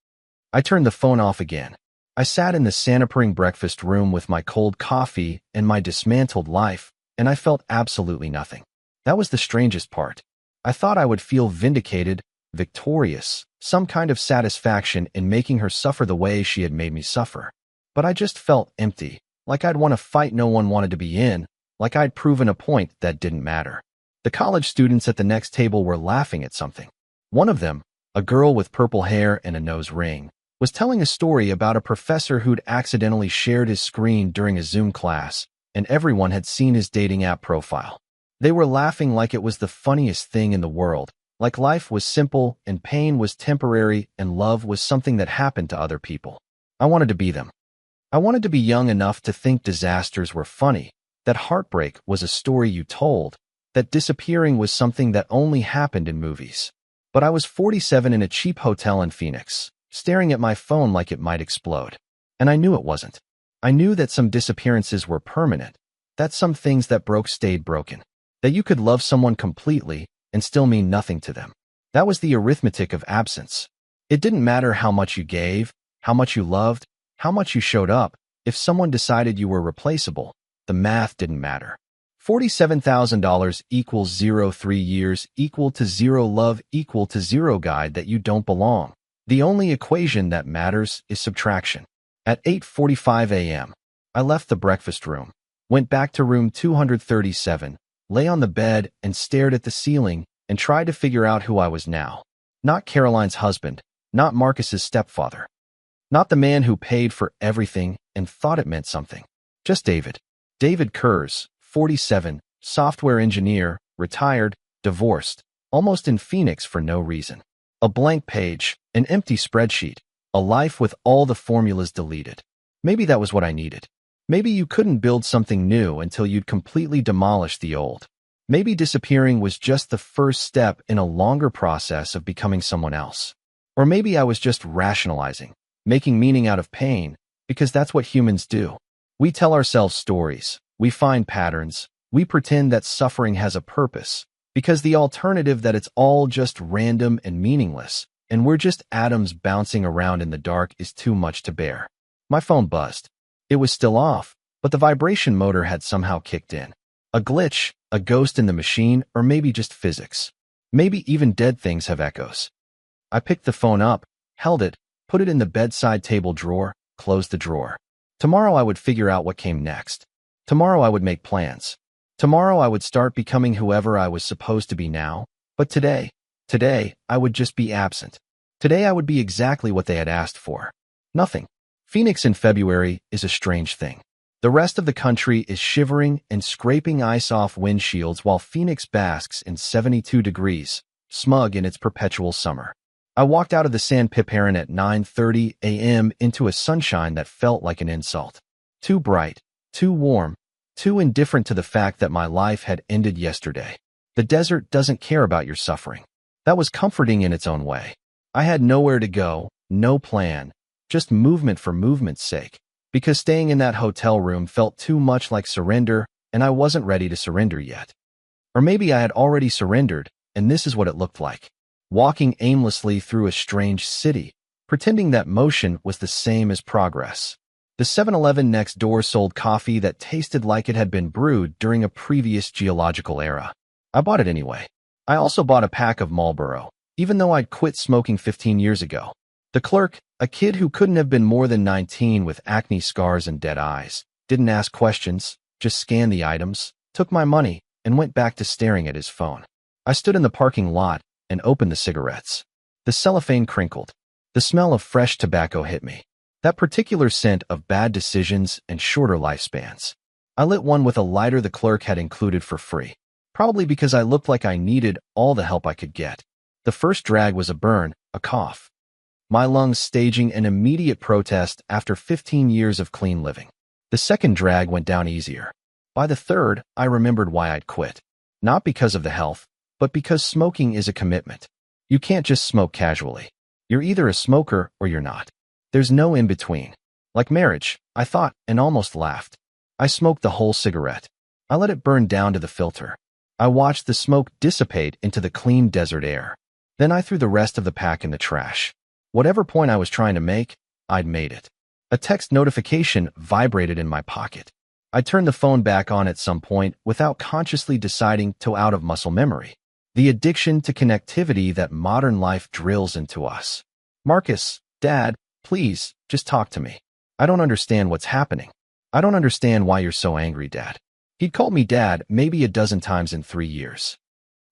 I turned the phone off again. I sat in the Sanapering breakfast room with my cold coffee and my dismantled life, and I felt absolutely nothing. That was the strangest part. I thought I would feel vindicated, victorious, some kind of satisfaction in making her suffer the way she had made me suffer. But I just felt empty, like I'd won a fight no one wanted to be in, like I'd proven a point that didn't matter. The college students at the next table were laughing at something. One of them, a girl with purple hair and a nose ring, was telling a story about a professor who'd accidentally shared his screen during a Zoom class, and everyone had seen his dating app profile. They were laughing like it was the funniest thing in the world, like life was simple and pain was temporary and love was something that happened to other people. I wanted to be them. I wanted to be young enough to think disasters were funny, that heartbreak was a story you told, that disappearing was something that only happened in movies. But I was 47 in a cheap hotel in Phoenix, staring at my phone like it might explode. And I knew it wasn't. I knew that some disappearances were permanent, that some things that broke stayed broken, that you could love someone completely and still mean nothing to them. That was the arithmetic of absence. It didn't matter how much you gave, how much you loved, how much you showed up. If someone decided you were replaceable, the math didn't matter. $47,000 equals 3 years equal to 0 love equal to 0 guide that you don't belong. The only equation that matters is subtraction. At 8:45 a.m., I left the breakfast room, went back to room 237, lay on the bed and stared at the ceiling and tried to figure out who I was now. Not Caroline's husband, not Marcus's stepfather, not the man who paid for everything and thought it meant something. Just David. David Kurz, 47, software engineer, retired, divorced, almost in Phoenix for no reason. A blank page, an empty spreadsheet, a life with all the formulas deleted. Maybe that was what I needed. Maybe you couldn't build something new until you'd completely demolished the old. Maybe disappearing was just the first step in a longer process of becoming someone else. Or maybe I was just rationalizing, making meaning out of pain, because that's what humans do. We tell ourselves stories, we find patterns, we pretend that suffering has a purpose, because the alternative that it's all just random and meaningless, and we're just atoms bouncing around in the dark is too much to bear. My phone buzzed. It was still off, but the vibration motor had somehow kicked in. A glitch, a ghost in the machine, or maybe just physics. Maybe even dead things have echoes. I picked the phone up, held it, put it in the bedside table drawer, closed the drawer. Tomorrow I would figure out what came next. Tomorrow I would make plans. Tomorrow I would start becoming whoever I was supposed to be now. But today, I would just be absent. Today I would be exactly what they had asked for. Nothing. Phoenix in February is a strange thing. The rest of the country is shivering and scraping ice off windshields while Phoenix basks in 72 degrees, smug in its perpetual summer. I walked out of the Sandpiper at 9:30 a.m. into a sunshine that felt like an insult. Too bright, too warm, too indifferent to the fact that my life had ended yesterday. The desert doesn't care about your suffering. That was comforting in its own way. I had nowhere to go, no plan, just movement for movement's sake, because staying in that hotel room felt too much like surrender, and I wasn't ready to surrender yet. Or maybe I had already surrendered, and this is what it looked like. Walking aimlessly through a strange city, pretending that motion was the same as progress. The 7-Eleven next door sold coffee that tasted like it had been brewed during a previous geological era. I bought it anyway. I also bought a pack of Marlboro, even though I'd quit smoking 15 years ago. The clerk, a kid who couldn't have been more than 19 with acne scars and dead eyes, didn't ask questions, just scanned the items, took my money, and went back to staring at his phone. I stood in the parking lot and opened the cigarettes. The cellophane crinkled. The smell of fresh tobacco hit me. That particular scent of bad decisions and shorter lifespans. I lit one with a lighter the clerk had included for free, probably because I looked like I needed all the help I could get. The first drag was a burn, a cough. My lungs staging an immediate protest after 15 years of clean living. The second drag went down easier. By the third, I remembered why I'd quit. Not because of the health, but because smoking is a commitment. You can't just smoke casually. You're either a smoker or you're not. There's no in between. Like marriage, I thought, and almost laughed. I smoked the whole cigarette. I let it burn down to the filter. I watched the smoke dissipate into the clean desert air. Then I threw the rest of the pack in the trash. Whatever point I was trying to make, I'd made it. A text notification vibrated in my pocket. I turned the phone back on at some point without consciously deciding to out of muscle memory. The addiction to connectivity that modern life drills into us. Marcus, Dad, please, just talk to me. I don't understand what's happening. I don't understand why you're so angry, Dad. He'd called me Dad maybe a dozen times in 3 years.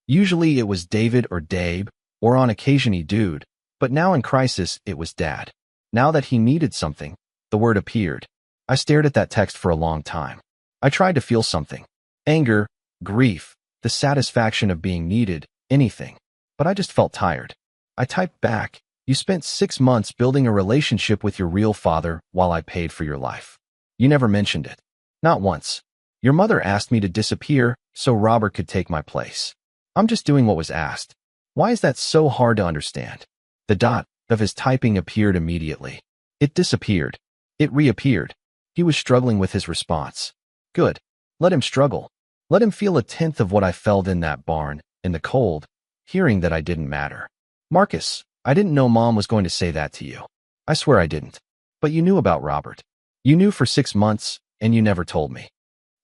Usually it was David or Dabe, or on occasion Dude, but now in crisis it was Dad. Now that he needed something, the word appeared. I stared at that text for a long time. I tried to feel something. Anger, grief, the satisfaction of being needed, anything. But I just felt tired. I typed back, "You spent 6 months building a relationship with your real father while I paid for your life. You never mentioned it. Not once. Your mother asked me to disappear so Robert could take my place. I'm just doing what was asked. Why is that so hard to understand?" The dot of his typing appeared immediately. It disappeared. It reappeared. He was struggling with his response. Good. Let him struggle. Let him feel a tenth of what I felt in that barn, in the cold, hearing that I didn't matter. Marcus, I didn't know Mom was going to say that to you. I swear I didn't. But you knew about Robert. You knew for 6 months, and you never told me.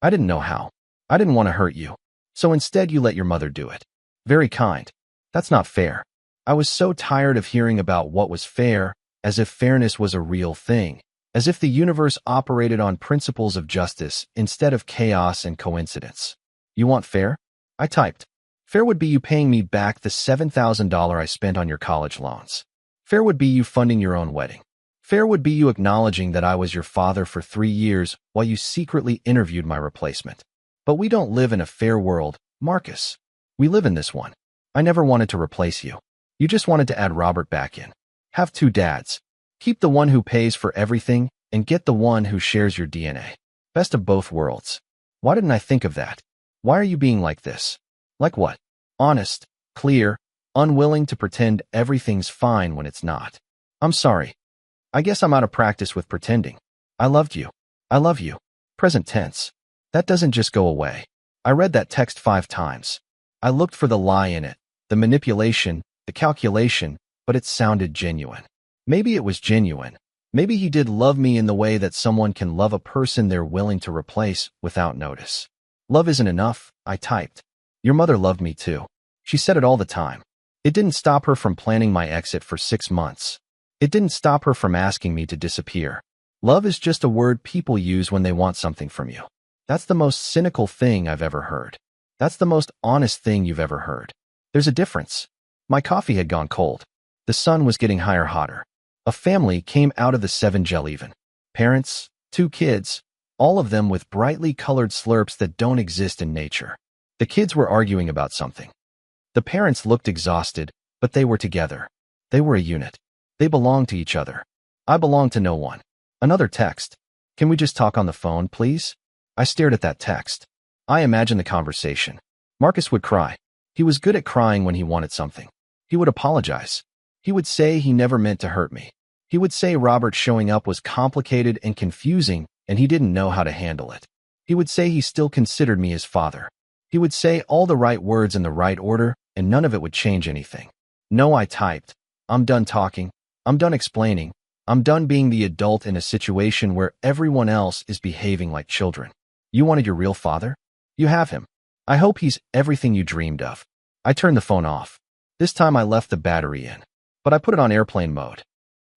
I didn't know how. I didn't want to hurt you. So instead you let your mother do it. Very kind. That's not fair. I was so tired of hearing about what was fair, as if fairness was a real thing, as if the universe operated on principles of justice instead of chaos and coincidence. You want fair? I typed. Fair would be you paying me back the $7,000 I spent on your college loans. Fair would be you funding your own wedding. Fair would be you acknowledging that I was your father for 3 years while you secretly interviewed my replacement. But we don't live in a fair world, Marcus. We live in this one. I never wanted to replace you. You just wanted to add Robert back in. Have 2 dads. Keep the one who pays for everything and get the one who shares your DNA. Best of both worlds. Why didn't I think of that? Why are you being like this? Like what? Honest, clear, unwilling to pretend everything's fine when it's not. I'm sorry. I guess I'm out of practice with pretending. I loved you. I love you. Present tense. That doesn't just go away. I read that text 5 times. I looked for the lie in it, the manipulation, the calculation, but it sounded genuine. Maybe it was genuine. Maybe he did love me in the way that someone can love a person they're willing to replace without notice. Love isn't enough, I typed. Your mother loved me too. She said it all the time. It didn't stop her from planning my exit for 6 months. It didn't stop her from asking me to disappear. Love is just a word people use when they want something from you. That's the most cynical thing I've ever heard. That's the most honest thing you've ever heard. There's a difference. My coffee had gone cold. The sun was getting hotter. A family came out of the 7-Eleven. Parents, 2 kids, all of them with brightly colored slurps that don't exist in nature. The kids were arguing about something. The parents looked exhausted, but they were together. They were a unit. They belonged to each other. I belonged to no one. Another text. Can we just talk on the phone, please? I stared at that text. I imagined the conversation. Marcus would cry. He was good at crying when he wanted something. He would apologize. He would say he never meant to hurt me. He would say Robert showing up was complicated and confusing and he didn't know how to handle it. He would say he still considered me his father. He would say all the right words in the right order and none of it would change anything. No, I typed. I'm done talking. I'm done explaining. I'm done being the adult in a situation where everyone else is behaving like children. You wanted your real father? You have him. I hope he's everything you dreamed of. I turned the phone off. This time I left the battery in, but I put it on airplane mode.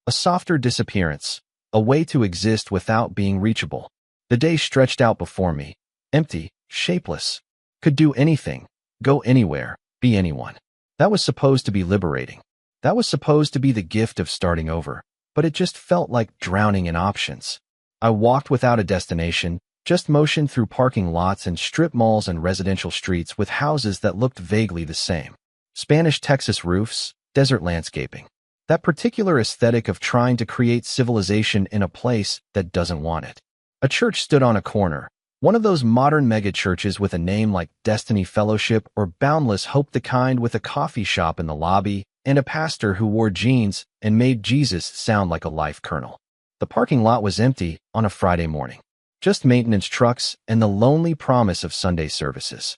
A softer disappearance, a way to exist without being reachable. The day stretched out before me, empty, shapeless. Could do anything, go anywhere, be anyone. That was supposed to be liberating. That was supposed to be the gift of starting over, but it just felt like drowning in options. I walked without a destination, just motioned through parking lots and strip malls and residential streets with houses that looked vaguely the same. Spanish Texas roofs, desert landscaping. That particular aesthetic of trying to create civilization in a place that doesn't want it. A church stood on a corner, one of those modern mega-churches with a name like Destiny Fellowship or Boundless Hope, the kind with a coffee shop in the lobby and a pastor who wore jeans and made Jesus sound like a life kernel. The parking lot was empty on a Friday morning. Just maintenance trucks and the lonely promise of Sunday services.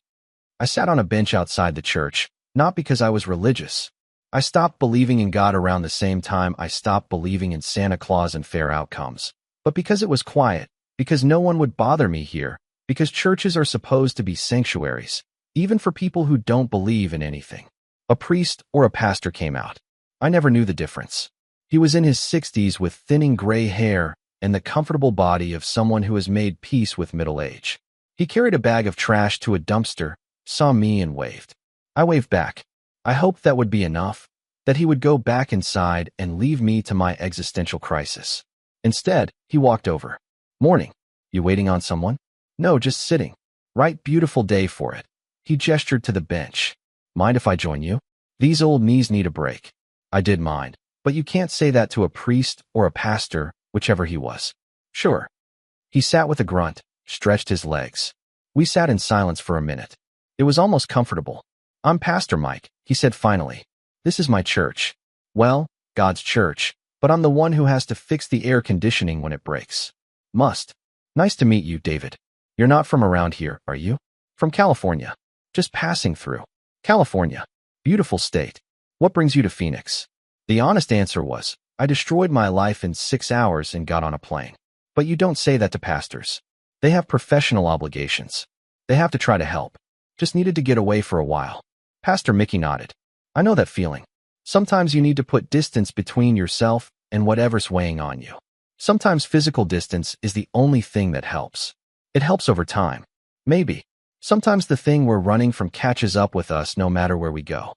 I sat on a bench outside the church, not because I was religious, I stopped believing in God around the same time I stopped believing in Santa Claus and fair outcomes. But because it was quiet, because no one would bother me here, because churches are supposed to be sanctuaries, even for people who don't believe in anything. A priest or a pastor came out. I never knew the difference. He was in his 60s with thinning gray hair and the comfortable body of someone who has made peace with middle age. He carried a bag of trash to a dumpster, saw me and waved. I waved back. I hoped that would be enough, that he would go back inside and leave me to my existential crisis. Instead, he walked over. Morning. You waiting on someone? No, just sitting. Right, beautiful day for it. He gestured to the bench. Mind if I join you? These old knees need a break. I did mind, but you can't say that to a priest or a pastor, whichever he was. Sure. He sat with a grunt, stretched his legs. We sat in silence for a minute. It was almost comfortable. I'm Pastor Mike, he said finally. This is my church. Well, God's church, but I'm the one who has to fix the air conditioning when it breaks. Must. Nice to meet you, David. You're not from around here, are you? From California. Just passing through. California. Beautiful state. What brings you to Phoenix? The honest answer was, I destroyed my life in 6 hours and got on a plane. But you don't say that to pastors. They have professional obligations. They have to try to help. Just needed to get away for a while. Pastor Mickey nodded. I know that feeling. Sometimes you need to put distance between yourself and whatever's weighing on you. Sometimes physical distance is the only thing that helps. It helps over time. Maybe. Sometimes the thing we're running from catches up with us no matter where we go.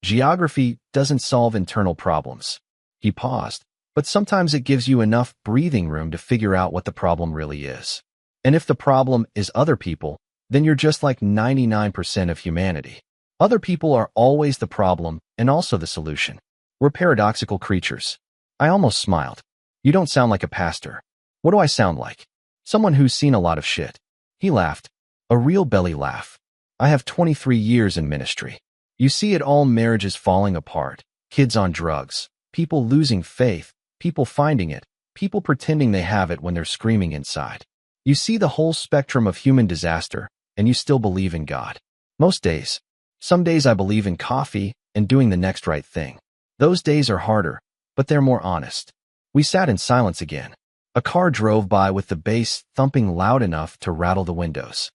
Geography doesn't solve internal problems. He paused, but sometimes it gives you enough breathing room to figure out what the problem really is. And if the problem is other people, then you're just like 99% of humanity. Other people are always the problem and also the solution. We're paradoxical creatures. I almost smiled. You don't sound like a pastor. What do I sound like? Someone who's seen a lot of shit. He laughed. A real belly laugh. I have 23 years in ministry. You see it all: marriages falling apart, kids on drugs, people losing faith, people finding it, people pretending they have it when they're screaming inside. You see the whole spectrum of human disaster, and you still believe in God. Most days. Some days I believe in coffee and doing the next right thing. Those days are harder, but they're more honest. We sat in silence again. A car drove by with the bass thumping loud enough to rattle the windows.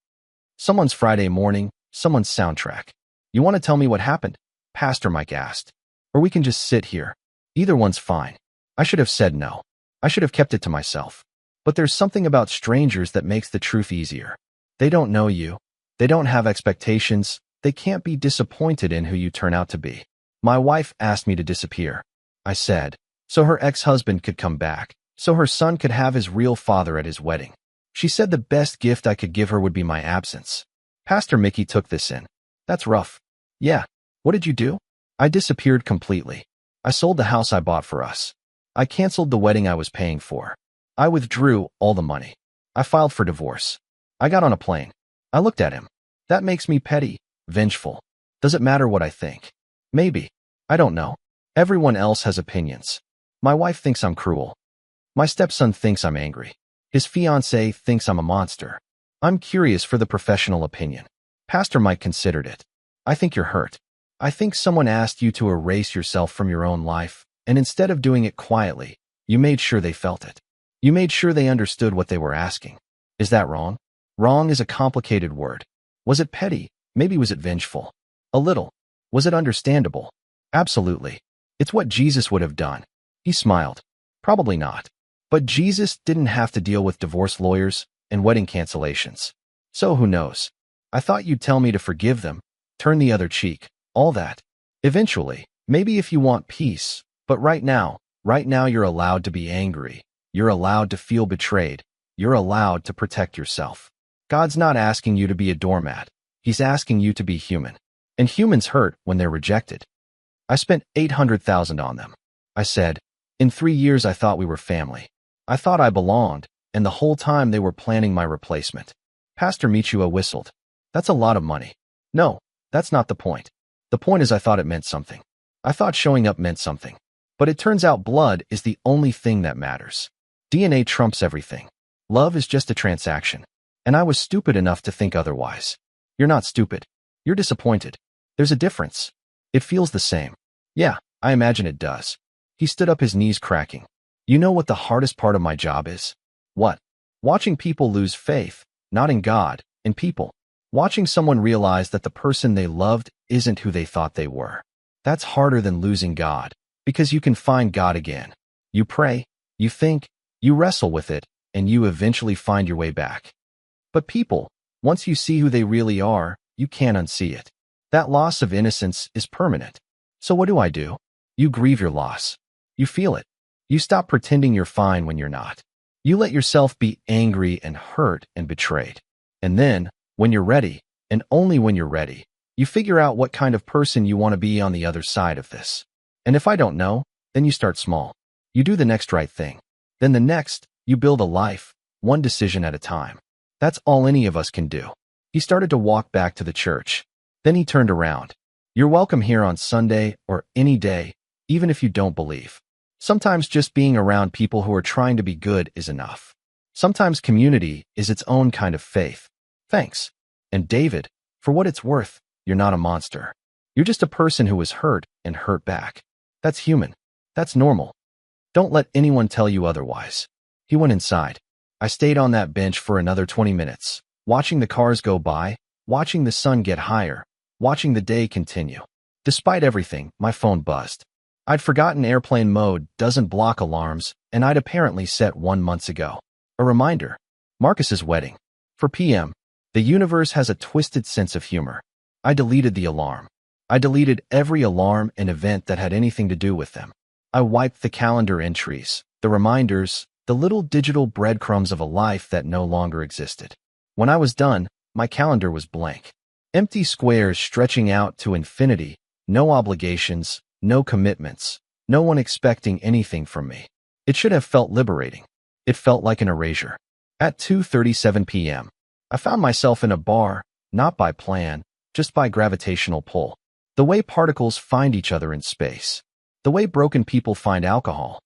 Someone's Friday morning, someone's soundtrack. You want to tell me what happened? Pastor Mike asked. Or we can just sit here. Either one's fine. I should have said no. I should have kept it to myself. But there's something about strangers that makes the truth easier. They don't know you. They don't have expectations. They can't be disappointed in who you turn out to be. My wife asked me to disappear. I said, so her ex-husband could come back, so her son could have his real father at his wedding. She said the best gift I could give her would be my absence. Pastor Mickey took this in. That's rough. Yeah. What did you do? I disappeared completely. I sold the house I bought for us. I canceled the wedding I was paying for. I withdrew all the money. I filed for divorce. I got on a plane. I looked at him. That makes me petty, vengeful. Does it matter what I think? Maybe. I don't know. Everyone else has opinions. My wife thinks I'm cruel. My stepson thinks I'm angry. His fiancée thinks I'm a monster. I'm curious for the professional opinion. Pastor Mike considered it. I think you're hurt. I think someone asked you to erase yourself from your own life, and instead of doing it quietly, you made sure they felt it. You made sure they understood what they were asking. Is that wrong? Wrong is a complicated word. Was it petty? Maybe was it vengeful? A little. Was it understandable? Absolutely. It's what Jesus would have done. He smiled. Probably not. But Jesus didn't have to deal with divorce lawyers and wedding cancellations. So who knows? I thought you'd tell me to forgive them, turn the other cheek, all that. Eventually, maybe if you want peace, but right now you're allowed to be angry. You're allowed to feel betrayed. You're allowed to protect yourself. God's not asking you to be a doormat. He's asking you to be human. And humans hurt when they're rejected. I spent $800,000 on them. I said, in 3 years I thought we were family. I thought I belonged, and the whole time they were planning my replacement. Pastor Michua whistled. That's a lot of money. No, that's not the point. The point is I thought it meant something. I thought showing up meant something. But it turns out blood is the only thing that matters. DNA trumps everything. Love is just a transaction. And I was stupid enough to think otherwise. You're not stupid. You're disappointed. There's a difference. It feels the same. Yeah, I imagine it does. He stood up, his knees cracking. You know what the hardest part of my job is? What? Watching people lose faith, not in God, in people. Watching someone realize that the person they loved isn't who they thought they were. That's harder than losing God, because you can find God again. You pray, you think, you wrestle with it, and you eventually find your way back. But people, once you see who they really are, you can't unsee it. That loss of innocence is permanent. So what do? You grieve your loss. You feel it. You stop pretending you're fine when you're not. You let yourself be angry and hurt and betrayed. And then, when you're ready, and only when you're ready, you figure out what kind of person you want to be on the other side of this. And if I don't know, then you start small. You do the next right thing. Then the next, you build a life, one decision at a time. That's all any of us can do. He started to walk back to the church. Then he turned around. You're welcome here on Sunday or any day, even if you don't believe. Sometimes just being around people who are trying to be good is enough. Sometimes community is its own kind of faith. Thanks. And David, for what it's worth, you're not a monster. You're just a person who was hurt and hurt back. That's human. That's normal. Don't let anyone tell you otherwise. He went inside. I stayed on that bench for another 20 minutes, watching the cars go by, watching the sun get higher, watching the day continue. Despite everything, my phone buzzed. I'd forgotten airplane mode doesn't block alarms, and I'd apparently set one months ago. A reminder. Marcus's wedding. For PM. The universe has a twisted sense of humor. I deleted the alarm. I deleted every alarm and event that had anything to do with them. I wiped the calendar entries, the reminders, the little digital breadcrumbs of a life that no longer existed. When I was done, my calendar was blank. Empty squares stretching out to infinity, no obligations, no commitments, no one expecting anything from me. It should have felt liberating. It felt like an erasure. At 2:37 p.m., I found myself in a bar, not by plan, just by gravitational pull. The way particles find each other in space. The way broken people find alcohol.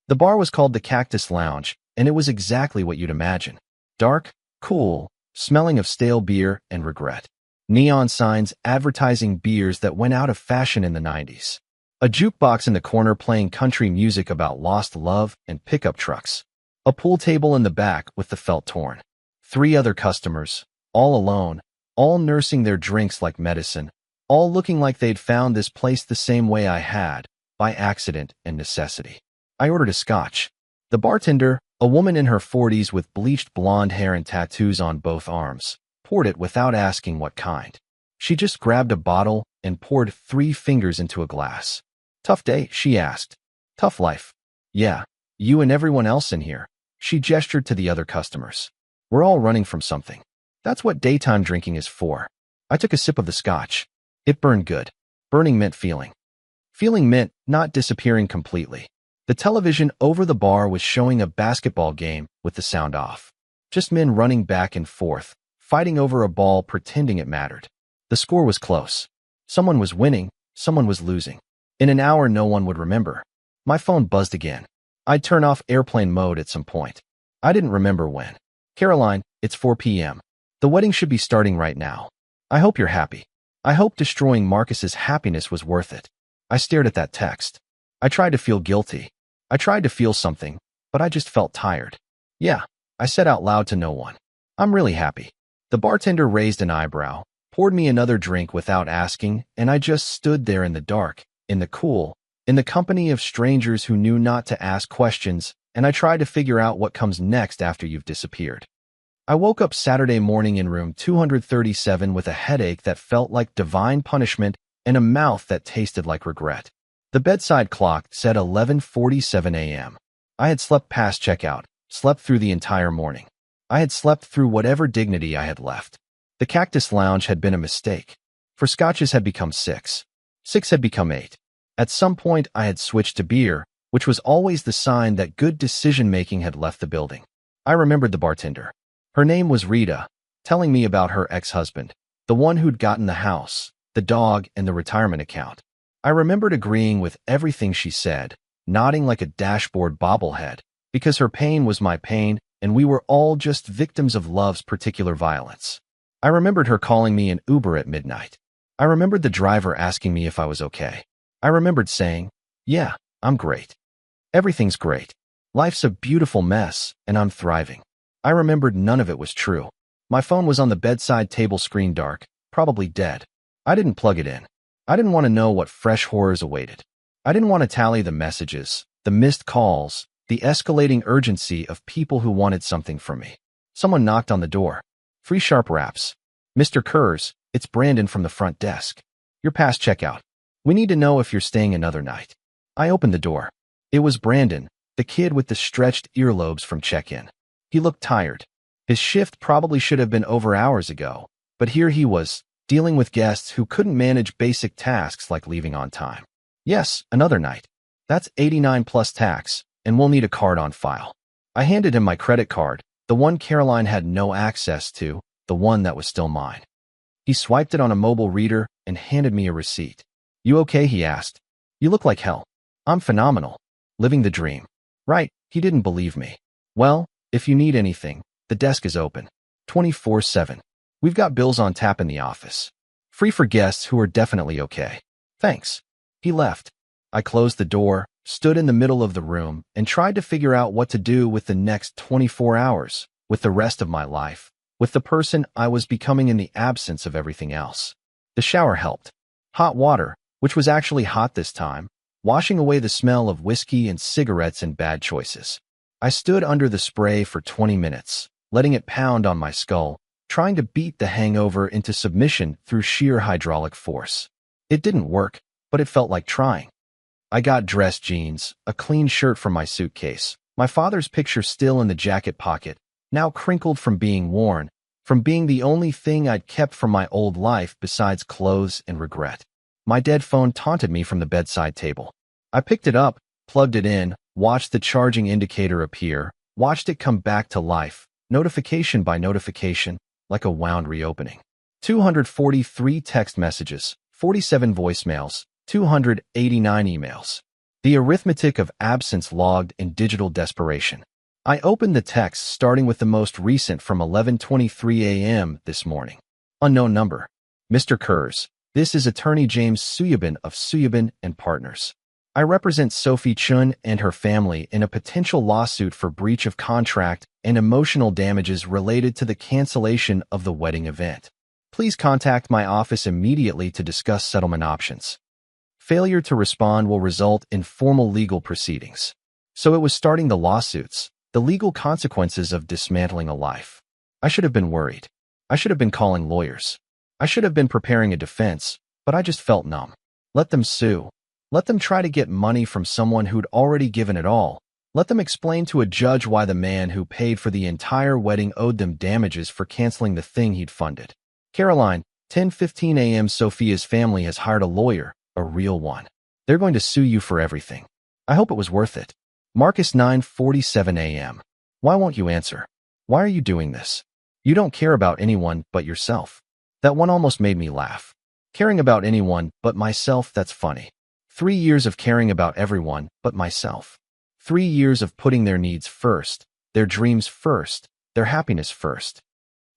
The bar was called the Cactus Lounge, and it was exactly what you'd imagine. Dark, cool, smelling of stale beer and regret. Neon signs advertising beers that went out of fashion in the 90s. A jukebox in the corner playing country music about lost love and pickup trucks. A pool table in the back with the felt torn. 3 other customers, all alone, all nursing their drinks like medicine, all looking like they'd found this place the same way I had, by accident and necessity. I ordered a scotch. The bartender, a woman in her 40s with bleached blonde hair and tattoos on both arms, poured it without asking what kind. She just grabbed a bottle and poured 3 fingers into a glass. Tough day, she asked. Tough life. Yeah, you and everyone else in here. She gestured to the other customers. We're all running from something. That's what daytime drinking is for. I took a sip of the scotch. It burned good. Burning meant feeling. Feeling meant not disappearing completely. The television over the bar was showing a basketball game with the sound off. Just men running back and forth, fighting over a ball pretending it mattered. The score was close. Someone was winning, someone was losing. In an hour no one would remember. My phone buzzed again. I'd turn off airplane mode at some point. I didn't remember when. Caroline, it's 4 p.m. The wedding should be starting right now. I hope you're happy. I hope destroying Marcus's happiness was worth it. I stared at that text. I tried to feel guilty. I tried to feel something, but I just felt tired. Yeah, I said out loud to no one. I'm really happy. The bartender raised an eyebrow, poured me another drink without asking, and I just stood there in the dark, in the cool, in the company of strangers who knew not to ask questions, and I tried to figure out what comes next after you've disappeared. I woke up Saturday morning in room 237 with a headache that felt like divine punishment and a mouth that tasted like regret. The bedside clock said 11:47 a.m. I had slept past checkout, slept through the entire morning. I had slept through whatever dignity I had left. The Cactus Lounge had been a mistake. For scotches had become 6. 6 had become 8. At some point I had switched to beer, which was always the sign that good decision-making had left the building. I remembered the bartender. Her name was Rita, telling me about her ex-husband, the one who'd gotten the house, the dog, and the retirement account. I remembered agreeing with everything she said, nodding like a dashboard bobblehead, because her pain was my pain, and we were all just victims of love's particular violence. I remembered her calling me an Uber at midnight. I remembered the driver asking me if I was okay. I remembered saying, "Yeah, I'm great. Everything's great. Life's a beautiful mess, and I'm thriving." I remembered none of it was true. My phone was on the bedside table, screen dark, probably dead. I didn't plug it in. I didn't want to know what fresh horrors awaited. I didn't want to tally the messages, the missed calls, the escalating urgency of people who wanted something from me. Someone knocked on the door. Free sharp wraps. "Mr. Kurz, it's Brandon from the front desk. You're past checkout. We need to know if you're staying another night." I opened the door. It was Brandon, the kid with the stretched earlobes from check-in. He looked tired. His shift probably should have been over hours ago, but here he was, dealing with guests who couldn't manage basic tasks like leaving on time. "Yes, another night. That's 89 plus tax, and we'll need a card on file." I handed him my credit card, the one Caroline had no access to, the one that was still mine. He swiped it on a mobile reader and handed me a receipt. "You okay?" he asked. "You look like hell." "I'm phenomenal. Living the dream." Right, he didn't believe me. "Well, if you need anything, the desk is open. 24/7. We've got bills on tap in the office. Free for guests who are definitely okay. Thanks." He left. I closed the door, stood in the middle of the room, and tried to figure out what to do with the next 24 hours, with the rest of my life, with the person I was becoming in the absence of everything else. The shower helped. Hot water, which was actually hot this time, washing away the smell of whiskey and cigarettes and bad choices. I stood under the spray for 20 minutes, letting it pound on my skull, trying to beat the hangover into submission through sheer hydraulic force. It didn't work, but it felt like trying. I got dress jeans, a clean shirt from my suitcase, my father's picture still in the jacket pocket, now crinkled from being worn, from being the only thing I'd kept from my old life besides clothes and regret. My dead phone taunted me from the bedside table. I picked it up, plugged it in, watched the charging indicator appear, watched it come back to life, notification by notification, like a wound reopening. 243 text messages, 47 voicemails, 289 emails. The arithmetic of absence logged in digital desperation. I opened the texts starting with the most recent from 11:23 a.m. this morning. Unknown number. "Mr. Kurz, this is attorney James Suyabin of Suyabin and Partners. I represent Sophie Chun and her family in a potential lawsuit for breach of contract and emotional damages related to the cancellation of the wedding event. Please contact my office immediately to discuss settlement options. Failure to respond will result in formal legal proceedings." So it was starting the lawsuits, the legal consequences of dismantling a life. I should have been worried. I should have been calling lawyers. I should have been preparing a defense, but I just felt numb. Let them sue. Let them try to get money from someone who'd already given it all. Let them explain to a judge why the man who paid for the entire wedding owed them damages for canceling the thing he'd funded. "Caroline, 10:15 a.m. Sophia's family has hired a lawyer, a real one. They're going to sue you for everything. I hope it was worth it." Marcus, 9:47 a.m. "Why won't you answer? Why are you doing this? You don't care about anyone but yourself." That one almost made me laugh. Caring about anyone but myself, that's funny. 3 years of caring about everyone but myself. 3 years of putting their needs first, their dreams first, their happiness first.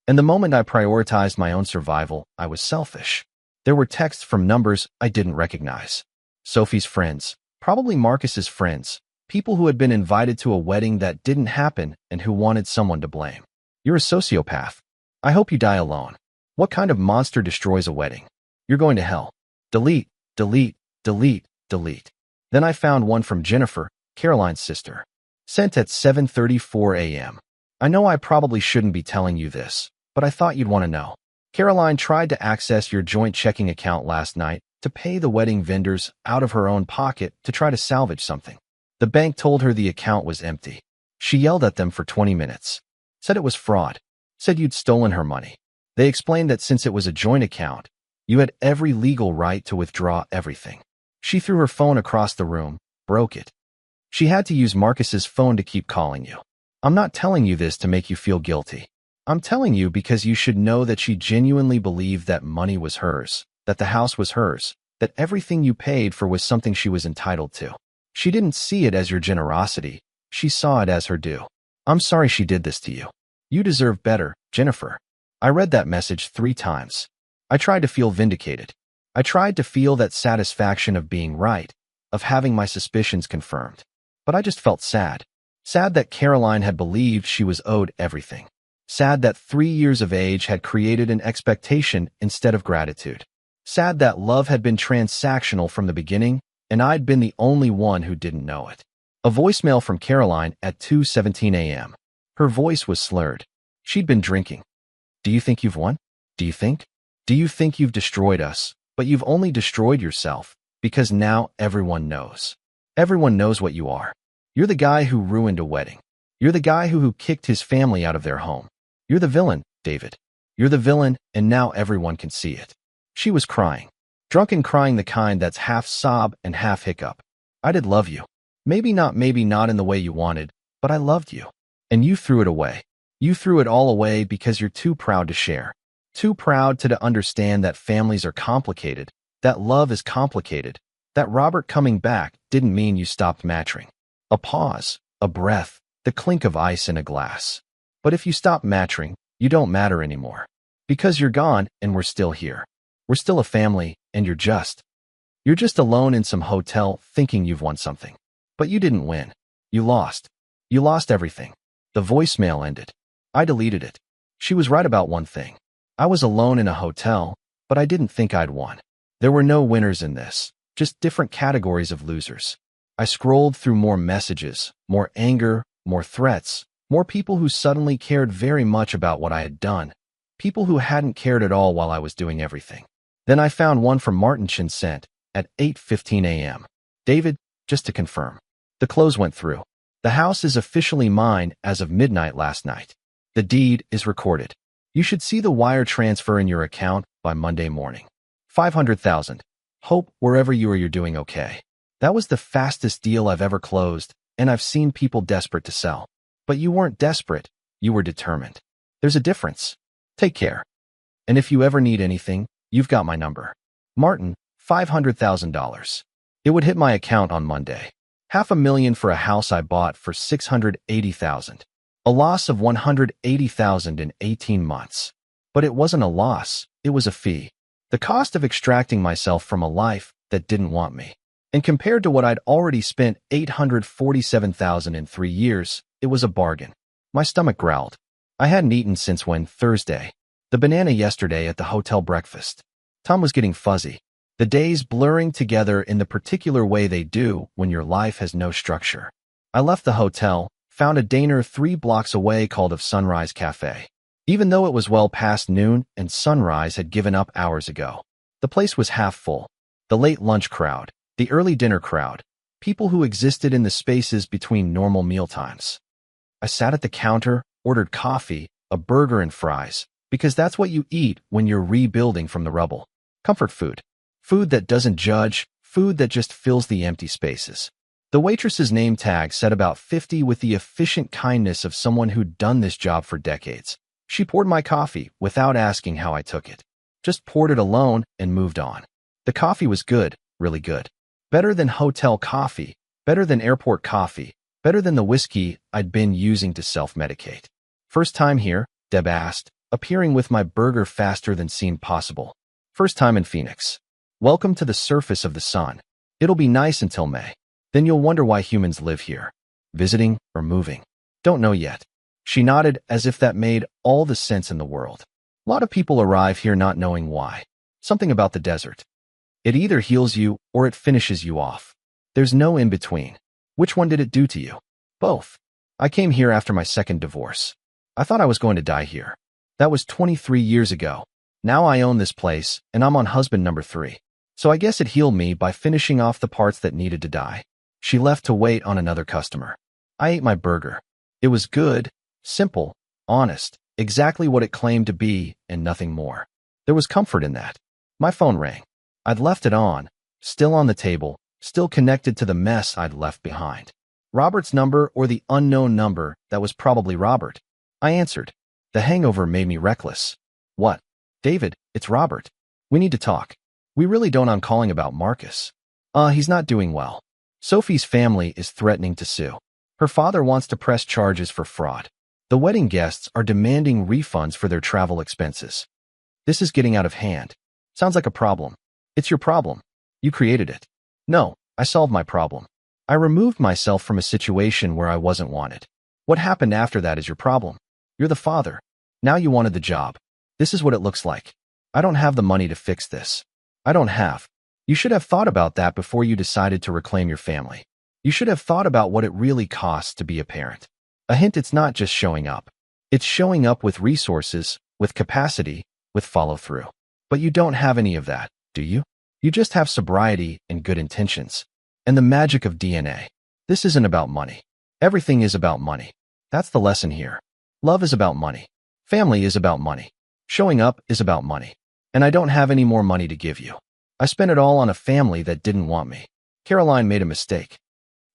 And the moment I prioritized my own survival, I was selfish. There were texts from numbers I didn't recognize. Sophie's friends, probably Marcus's friends, people who had been invited to a wedding that didn't happen and who wanted someone to blame. "You're a sociopath. I hope you die alone. What kind of monster destroys a wedding? You're going to hell. Delete, delete, delete, delete." Then I found one from Jennifer, Caroline's sister. Sent at 7:34 a.m. "I know I probably shouldn't be telling you this, but I thought you'd want to know. Caroline tried to access your joint checking account last night to pay the wedding vendors out of her own pocket to try to salvage something. The bank told her the account was empty. She yelled at them for 20 minutes. Said it was fraud. Said you'd stolen her money. They explained that since it was a joint account, you had every legal right to withdraw everything. She threw her phone across the room, broke it. She had to use Marcus's phone to keep calling you. I'm not telling you this to make you feel guilty. I'm telling you because you should know that she genuinely believed that money was hers, that the house was hers, that everything you paid for was something she was entitled to. She didn't see it as your generosity. She saw it as her due. I'm sorry she did this to you. You deserve better, Jennifer. I read that message 3 times. I tried to feel vindicated. I tried to feel that satisfaction of being right, of having my suspicions confirmed. But I just felt sad. Sad that Caroline had believed she was owed everything. Sad that 3 years of age had created an expectation instead of gratitude. Sad that love had been transactional from the beginning, and I'd been the only one who didn't know it. A voicemail from Caroline at 2:17 a.m. Her voice was slurred. She'd been drinking. Do you think you've won? Do you think? Do you think you've destroyed us, but you've only destroyed yourself, because now everyone knows. Everyone knows what you are. You're the guy who ruined a wedding. You're the guy who kicked his family out of their home. You're the villain, David. You're the villain, and now everyone can see it. She was crying. Drunk and crying, the kind that's half sob and half hiccup. I did love you. Maybe not in the way you wanted, but I loved you. And you threw it away. You threw it all away because you're too proud to share. Too proud to understand that families are complicated, that love is complicated, that Robert coming back didn't mean you stopped matching. A pause, a breath, the clink of ice in a glass. But if you stop matching, you don't matter anymore. Because you're gone and we're still here. We're still a family, and you're just alone in some hotel thinking you've won something. But you didn't win. You lost. You lost everything. The voicemail ended. I deleted it. She was right about one thing. I was alone in a hotel, but I didn't think I'd won. There were no winners in this, just different categories of losers. I scrolled through more messages, more anger, more threats, more people who suddenly cared very much about what I had done, people who hadn't cared at all while I was doing everything. Then I found one from Martin Chin sent at 8:15 a.m. David, just to confirm. The close went through. The house is officially mine as of midnight last night. The deed is recorded. You should see the wire transfer in your account by Monday morning. 500,000. Hope wherever you are you're doing okay. That was the fastest deal I've ever closed, and I've seen people desperate to sell. But you weren't desperate, you were determined. There's a difference. Take care. And if you ever need anything, you've got my number. Martin, $500,000. It would hit my account on Monday. $500,000 for a house I bought for $680,000. A loss of $180,000 in 18 months. But it wasn't a loss, it was a fee. The cost of extracting myself from a life that didn't want me. And compared to what I'd already spent, $847,000 in 3 years, it was a bargain. My stomach growled. I hadn't eaten since when? Thursday. The banana yesterday at the hotel breakfast. Tom was getting fuzzy. The days blurring together in the particular way they do when your life has no structure. I left the hotel, found a diner 3 blocks away called of Sunrise Cafe. Even though it was well past noon and Sunrise had given up hours ago. The place was half full. The late lunch crowd, the early dinner crowd, people who existed in the spaces between normal mealtimes. I sat at the counter, ordered coffee, a burger and fries, because that's what you eat when you're rebuilding from the rubble. Comfort food. Food that doesn't judge, food that just fills the empty spaces. The waitress's name tag said about 50 with the efficient kindness of someone who'd done this job for decades. She poured my coffee without asking how I took it. Just poured it alone and moved on. The coffee was good, really good. Better than hotel coffee, better than airport coffee, better than the whiskey I'd been using to self-medicate. First time here? Deb asked, appearing with my burger faster than seemed possible. First time in Phoenix. Welcome to the surface of the sun. It'll be nice until May. Then you'll wonder why humans live here. Visiting or moving? Don't know yet. She nodded as if that made all the sense in the world. A lot of people arrive here not knowing why. Something about the desert. It either heals you or it finishes you off. There's no in between. Which one did it do to you? Both. I came here after my second divorce. I thought I was going to die here. That was 23 years ago. Now I own this place, and I'm on husband number 3. So I guess it healed me by finishing off the parts that needed to die. She left to wait on another customer. I ate my burger. It was good, simple, honest, exactly what it claimed to be, and nothing more. There was comfort in that. My phone rang. I'd left it on, still on the table, still connected to the mess I'd left behind. Robert's number or the unknown number that was probably Robert. I answered. The hangover made me reckless. What? David, it's Robert. We need to talk. We really don't. I'm calling about Marcus. He's not doing well. Sophie's family is threatening to sue. Her father wants to press charges for fraud. The wedding guests are demanding refunds for their travel expenses. This is getting out of hand. Sounds like a problem. It's your problem. You created it. No, I solved my problem. I removed myself from a situation where I wasn't wanted. What happened after that is your problem. You're the father. Now you wanted the job. This is what it looks like. I don't have the money to fix this. I don't have. You should have thought about that before you decided to reclaim your family. You should have thought about what it really costs to be a parent. A hint, it's not just showing up. It's showing up with resources, with capacity, with follow-through. But you don't have any of that, do you? You just have sobriety and good intentions. And the magic of DNA. This isn't about money. Everything is about money. That's the lesson here. Love is about money. Family is about money. Showing up is about money. And I don't have any more money to give you. I spent it all on a family that didn't want me. Caroline made a mistake.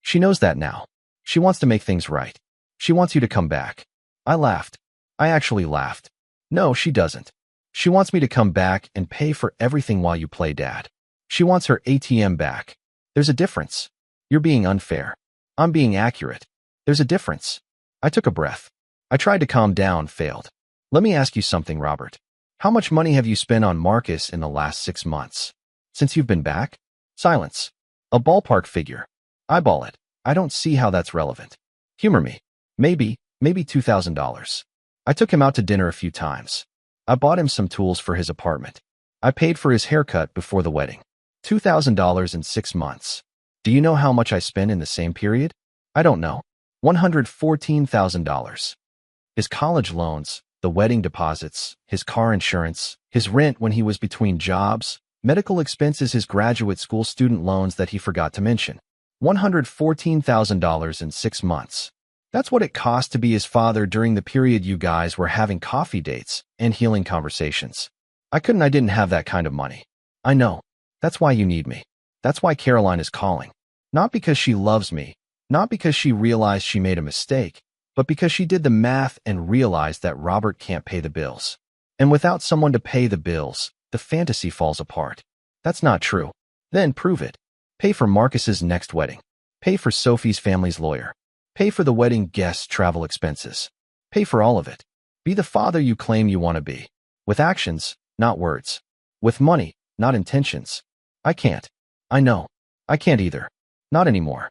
She knows that now. She wants to make things right. She wants you to come back. I laughed. I actually laughed. No, she doesn't. She wants me to come back and pay for everything while you play dad. She wants her ATM back. There's a difference. You're being unfair. I'm being accurate. There's a difference. I took a breath. I tried to calm down, failed. Let me ask you something, Robert. How much money have you spent on Marcus in the last 6 months? Since you've been back? Silence. A ballpark figure. Eyeball it. I don't see how that's relevant. Humor me. Maybe $2,000. I took him out to dinner a few times. I bought him some tools for his apartment. I paid for his haircut before the wedding. $2,000 in 6 months. Do you know how much I spent in the same period? I don't know. $114,000. His college loans, the wedding deposits, his car insurance, his rent when he was between jobs, medical expenses, his graduate school student loans that he forgot to mention. $114,000 in 6 months. That's what it cost to be his father during the period you guys were having coffee dates and healing conversations. I didn't have that kind of money. I know. That's why you need me. That's why Caroline is calling. Not because she loves me, not because she realized she made a mistake, but because she did the math and realized that Robert can't pay the bills. And without someone to pay the bills, the fantasy falls apart. That's not true. Then prove it. Pay for Marcus's next wedding. Pay for Sophie's family's lawyer. Pay for the wedding guests' travel expenses. Pay for all of it. Be the father you claim you want to be. With actions, not words. With money, not intentions. I can't. I know. I can't either. Not anymore.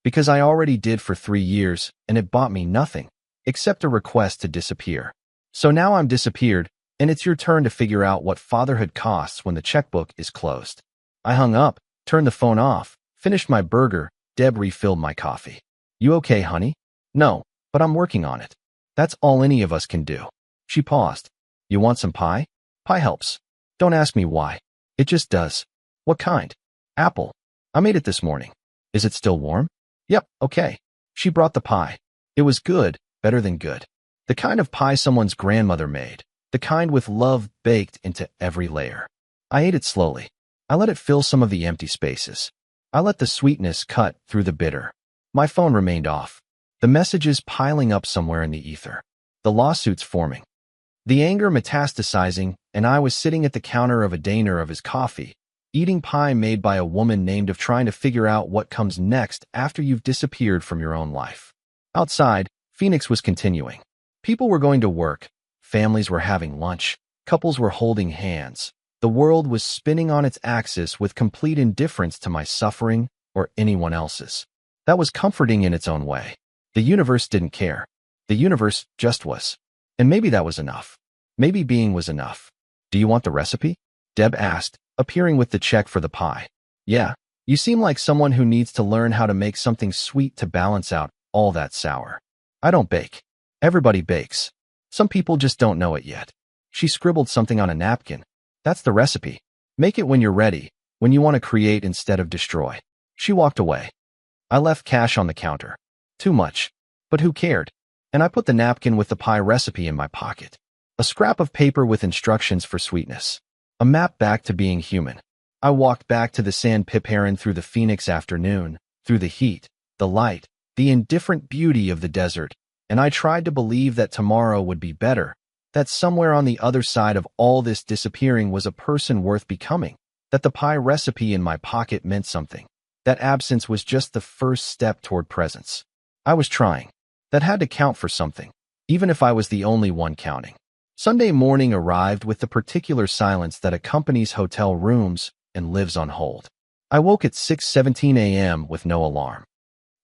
Because I already did for 3 years, and it bought me nothing, except a request to disappear. So now I'm disappeared, and it's your turn to figure out what fatherhood costs when the checkbook is closed. I hung up, turned the phone off, finished my burger. Deb refilled my coffee. You okay, honey? No, but I'm working on it. That's all any of us can do. She paused. You want some pie? Pie helps. Don't ask me why. It just does. What kind? Apple. I made it this morning. Is it still warm? Yep, okay. She brought the pie. It was good, better than good. The kind of pie someone's grandmother made. The kind with love baked into every layer. I ate it slowly. I let it fill some of the empty spaces. I let the sweetness cut through the bitter. My phone remained off. The messages piling up somewhere in the ether. The lawsuits forming. The anger metastasizing, and I was sitting at the counter of a diner of his coffee, eating pie made by a woman named of trying to figure out what comes next after you've disappeared from your own life. Outside, Phoenix was continuing. People were going to work. Families were having lunch. Couples were holding hands. The world was spinning on its axis with complete indifference to my suffering or anyone else's. That was comforting in its own way. The universe didn't care. The universe just was. And maybe that was enough. Maybe being was enough. Do you want the recipe? Deb asked, appearing with the check for the pie. Yeah, you seem like someone who needs to learn how to make something sweet to balance out all that sour. I don't bake. Everybody bakes. Some people just don't know it yet. She scribbled something on a napkin. That's the recipe. Make it when you're ready, when you want to create instead of destroy. She walked away. I left cash on the counter. Too much. But who cared? And I put the napkin with the pie recipe in my pocket. A scrap of paper with instructions for sweetness. A map back to being human. I walked back to the San Piperon through the Phoenix afternoon, through the heat, the light, the indifferent beauty of the desert, and I tried to believe that tomorrow would be better, that somewhere on the other side of all this disappearing was a person worth becoming, that the pie recipe in my pocket meant something. That absence was just the first step toward presence. I was trying. That had to count for something, even if I was the only one counting. Sunday morning arrived with the particular silence that accompanies hotel rooms and lives on hold. I woke at 6:17 a.m. with no alarm.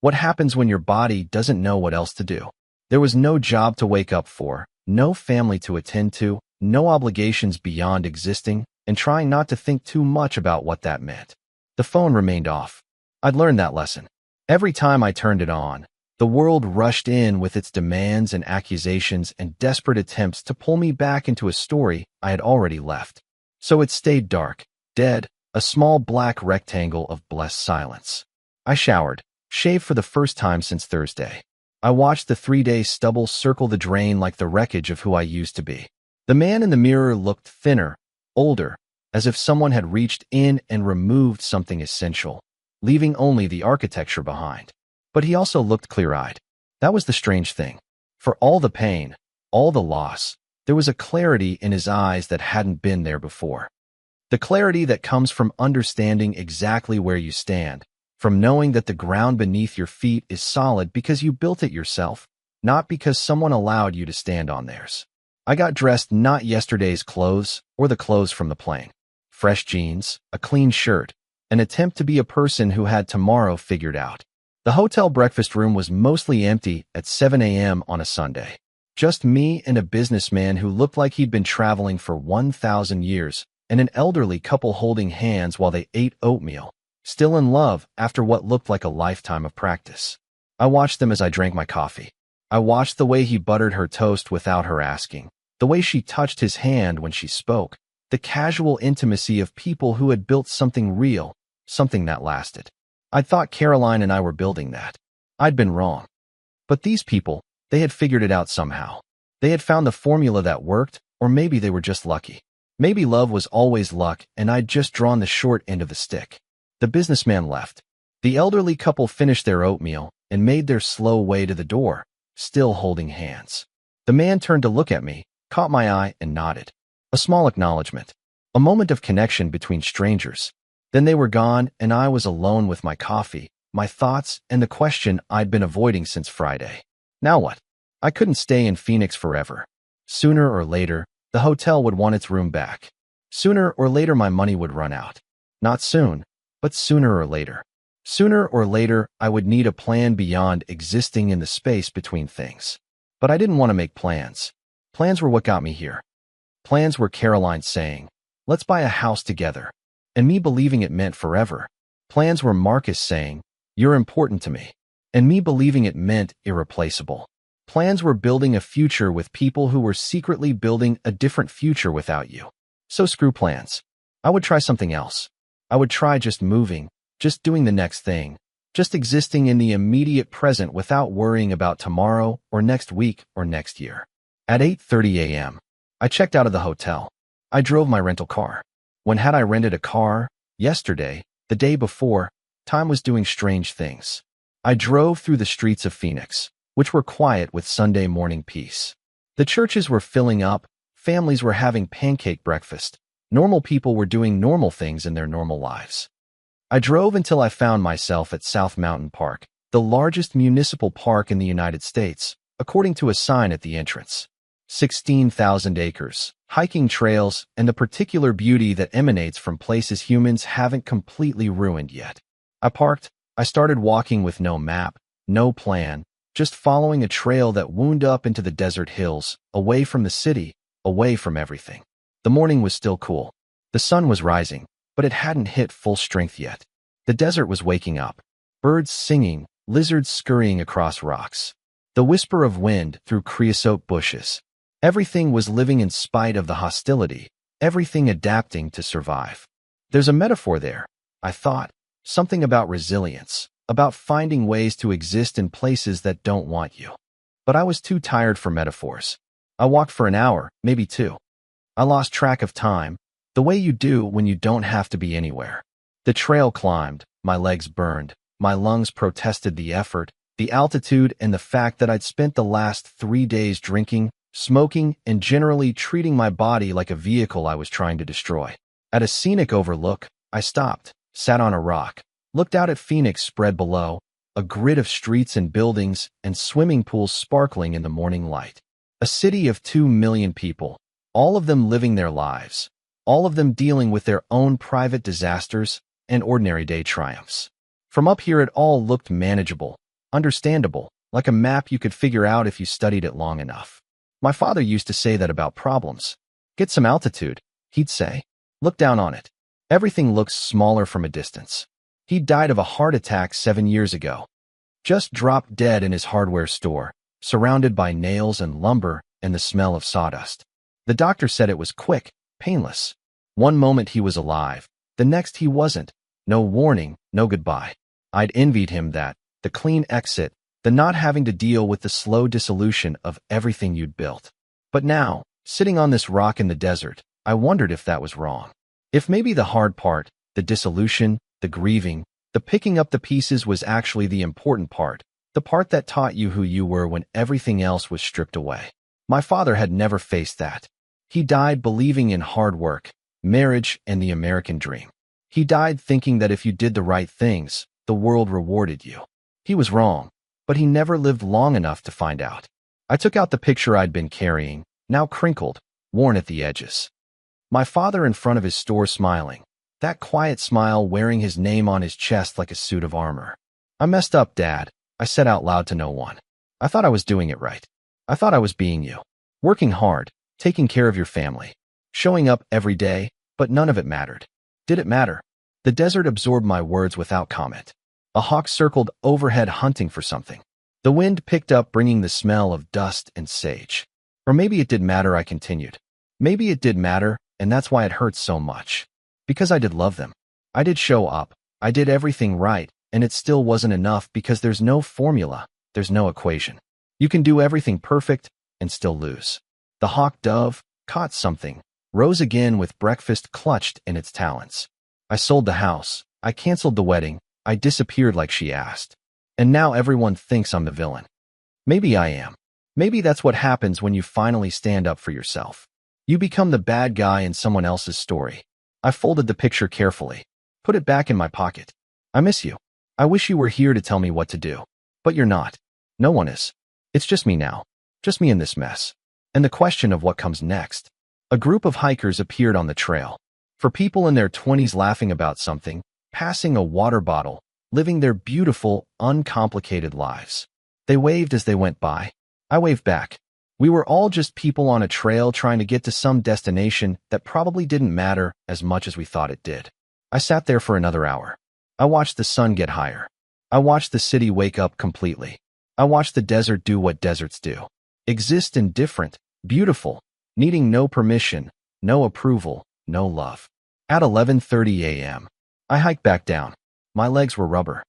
What happens when your body doesn't know what else to do? There was no job to wake up for, no family to attend to, no obligations beyond existing, and trying not to think too much about what that meant. The phone remained off. I'd learned that lesson. Every time I turned it on, the world rushed in with its demands and accusations and desperate attempts to pull me back into a story I had already left. So it stayed dark, dead, a small black rectangle of blessed silence. I showered, shaved for the first time since Thursday. I watched the 3-day stubble circle the drain like the wreckage of who I used to be. The man in the mirror looked thinner, older, as if someone had reached in and removed something essential, leaving only the architecture behind. But he also looked clear-eyed. That was the strange thing. For all the pain, all the loss, there was a clarity in his eyes that hadn't been there before. The clarity that comes from understanding exactly where you stand, from knowing that the ground beneath your feet is solid because you built it yourself, not because someone allowed you to stand on theirs. I got dressed not yesterday's clothes or the clothes from the plane. Fresh jeans, a clean shirt, an attempt to be a person who had tomorrow figured out. The hotel breakfast room was mostly empty at 7 a.m. on a Sunday. Just me and a businessman who looked like he'd been traveling for 1,000 years, and an elderly couple holding hands while they ate oatmeal, still in love after what looked like a lifetime of practice. I watched them as I drank my coffee. I watched the way he buttered her toast without her asking, the way she touched his hand when she spoke, the casual intimacy of people who had built something real, something that lasted. I thought Caroline and I were building that. I'd been wrong. But these people, they had figured it out somehow. They had found the formula that worked, or maybe they were just lucky. Maybe love was always luck, and I'd just drawn the short end of the stick. The businessman left. The elderly couple finished their oatmeal and made their slow way to the door, still holding hands. The man turned to look at me, caught my eye, and nodded. A small acknowledgement. A moment of connection between strangers. Then they were gone, and I was alone with my coffee, my thoughts, and the question I'd been avoiding since Friday. Now what? I couldn't stay in Phoenix forever. Sooner or later, the hotel would want its room back. Sooner or later, my money would run out. Not soon, but sooner or later. Sooner or later, I would need a plan beyond existing in the space between things. But I didn't want to make plans. Plans were what got me here. Plans were Caroline saying, "Let's buy a house together," and me believing it meant forever. Plans were Marcus saying, "You're important to me," and me believing it meant irreplaceable. Plans were building a future with people who were secretly building a different future without you. So screw plans. I would try something else. I would try just moving, just doing the next thing, just existing in the immediate present without worrying about tomorrow or next week or next year. At 8:30 a.m., I checked out of the hotel. I drove my rental car. When had I rented a car? Yesterday, the day before, time was doing strange things. I drove through the streets of Phoenix, which were quiet with Sunday morning peace. The churches were filling up, families were having pancake breakfast, normal people were doing normal things in their normal lives. I drove until I found myself at South Mountain Park, the largest municipal park in the United States, according to a sign at the entrance. 16,000 acres, hiking trails, and the particular beauty that emanates from places humans haven't completely ruined yet. I parked. I started walking with no map, no plan, just following a trail that wound up into the desert hills, away from the city, away from everything. The morning was still cool. The sun was rising, but it hadn't hit full strength yet. The desert was waking up. Birds singing, lizards scurrying across rocks. The whisper of wind through creosote bushes. Everything was living in spite of the hostility, everything adapting to survive. There's a metaphor there, I thought, something about resilience, about finding ways to exist in places that don't want you. But I was too tired for metaphors. I walked for an hour, maybe two. I lost track of time, the way you do when you don't have to be anywhere. The trail climbed, my legs burned, my lungs protested the effort, the altitude, and the fact that I'd spent the last 3 days drinking, smoking, and generally treating my body like a vehicle I was trying to destroy. At a scenic overlook, I stopped, sat on a rock, looked out at Phoenix spread below, a grid of streets and buildings and swimming pools sparkling in the morning light. A city of 2 million people, all of them living their lives, all of them dealing with their own private disasters and ordinary day triumphs. From up here, it all looked manageable, understandable, like a map you could figure out if you studied it long enough. My father used to say that about problems. Get some altitude, he'd say. Look down on it. Everything looks smaller from a distance. He died of a heart attack 7 years ago. Just dropped dead in his hardware store, surrounded by nails and lumber and the smell of sawdust. The doctor said it was quick, painless. One moment he was alive, the next he wasn't. No warning, no goodbye. I'd envied him that, the clean exit, the not having to deal with the slow dissolution of everything you'd built. But now, sitting on this rock in the desert, I wondered if that was wrong. If maybe the hard part, the dissolution, the grieving, the picking up the pieces was actually the important part, the part that taught you who you were when everything else was stripped away. My father had never faced that. He died believing in hard work, marriage, and the American dream. He died thinking that if you did the right things, the world rewarded you. He was wrong, but he never lived long enough to find out. I took out the picture I'd been carrying, now crinkled, worn at the edges. My father in front of his store smiling, that quiet smile wearing his name on his chest like a suit of armor. I messed up, Dad, I said out loud to no one. I thought I was doing it right. I thought I was being you. Working hard, taking care of your family, showing up every day, but none of it mattered. Did it matter? The desert absorbed my words without comment. A hawk circled overhead hunting for something. The wind picked up, bringing the smell of dust and sage. Or maybe it did matter, I continued. Maybe it did matter, and that's why it hurts so much. Because I did love them. I did show up. I did everything right, and it still wasn't enough because there's no formula, there's no equation. You can do everything perfect and still lose. The hawk dove caught something, rose again with breakfast clutched in its talons. I sold the house. I canceled the wedding. I disappeared like she asked. And now everyone thinks I'm the villain. Maybe I am. Maybe that's what happens when you finally stand up for yourself. You become the bad guy in someone else's story. I folded the picture carefully, put it back in my pocket. I miss you. I wish you were here to tell me what to do. But you're not. No one is. It's just me now. Just me in this mess. And the question of what comes next. A group of hikers appeared on the trail. For people in their 20s laughing about something, passing a water bottle, living their beautiful, uncomplicated lives. They waved as they went by. I waved back. We were all just people on a trail trying to get to some destination that probably didn't matter as much as we thought it did. I sat there for another hour. I watched the sun get higher. I watched the city wake up completely. I watched the desert do what deserts do. Exist indifferent, beautiful, needing no permission, no approval, no love. At 11:30 a.m., I hiked back down. My legs were rubber.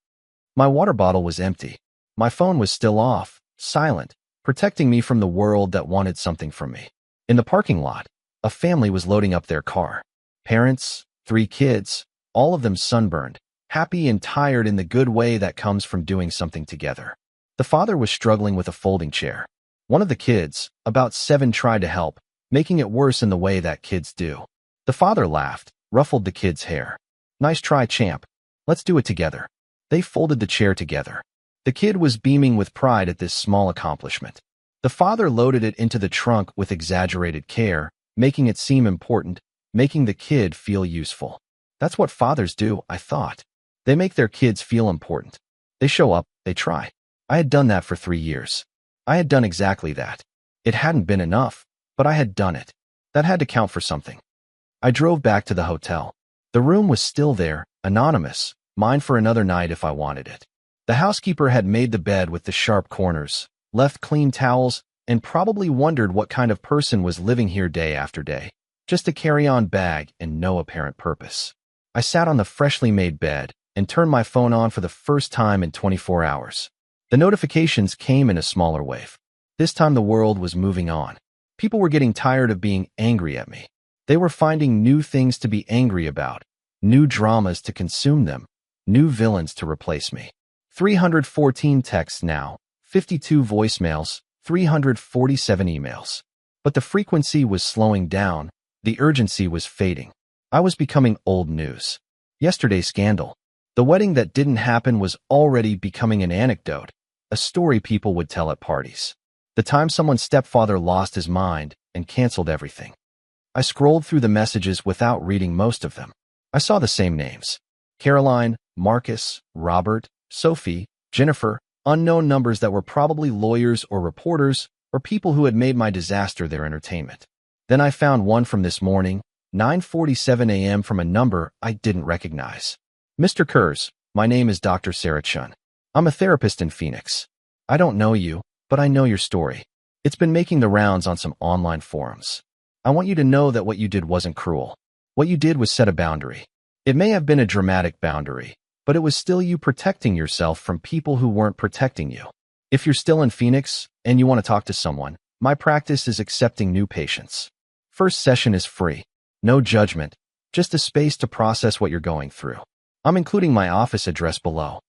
My water bottle was empty. My phone was still off, silent, protecting me from the world that wanted something from me. In the parking lot, a family was loading up their car. Parents, 3 kids, all of them sunburned, happy and tired in the good way that comes from doing something together. The father was struggling with a folding chair. One of the kids, about 7, tried to help, making it worse in the way that kids do. The father laughed, ruffled the kid's hair. Nice try, champ. Let's do it together. They folded the chair together. The kid was beaming with pride at this small accomplishment. The father loaded it into the trunk with exaggerated care, making it seem important, making the kid feel useful. That's what fathers do, I thought. They make their kids feel important. They show up, they try. I had done that for 3 years. I had done exactly that. It hadn't been enough, but I had done it. That had to count for something. I drove back to the hotel. The room was still there, anonymous, mine for another night if I wanted it. The housekeeper had made the bed with the sharp corners, left clean towels, and probably wondered what kind of person was living here day after day. Just a carry-on bag and no apparent purpose. I sat on the freshly made bed and turned my phone on for the first time in 24 hours. The notifications came in a smaller wave. This time the world was moving on. People were getting tired of being angry at me. They were finding new things to be angry about, new dramas to consume them, new villains to replace me. 314 texts now, 52 voicemails, 347 emails. But the frequency was slowing down, the urgency was fading. I was becoming old news. Yesterday's scandal. The wedding that didn't happen was already becoming an anecdote, a story people would tell at parties. The time someone's stepfather lost his mind and canceled everything. I scrolled through the messages without reading most of them. I saw the same names. Caroline, Marcus, Robert, Sophie, Jennifer, unknown numbers that were probably lawyers or reporters or people who had made my disaster their entertainment. Then I found one from this morning, 9:47 a.m. from a number I didn't recognize. Mr. Kurz, my name is Dr. Sarah Chun. I'm a therapist in Phoenix. I don't know you, but I know your story. It's been making the rounds on some online forums. I want you to know that what you did wasn't cruel. What you did was set a boundary. It may have been a dramatic boundary, but it was still you protecting yourself from people who weren't protecting you. If you're still in Phoenix and you want to talk to someone, my practice is accepting new patients. First session is free. No judgment, just a space to process what you're going through. I'm including my office address below.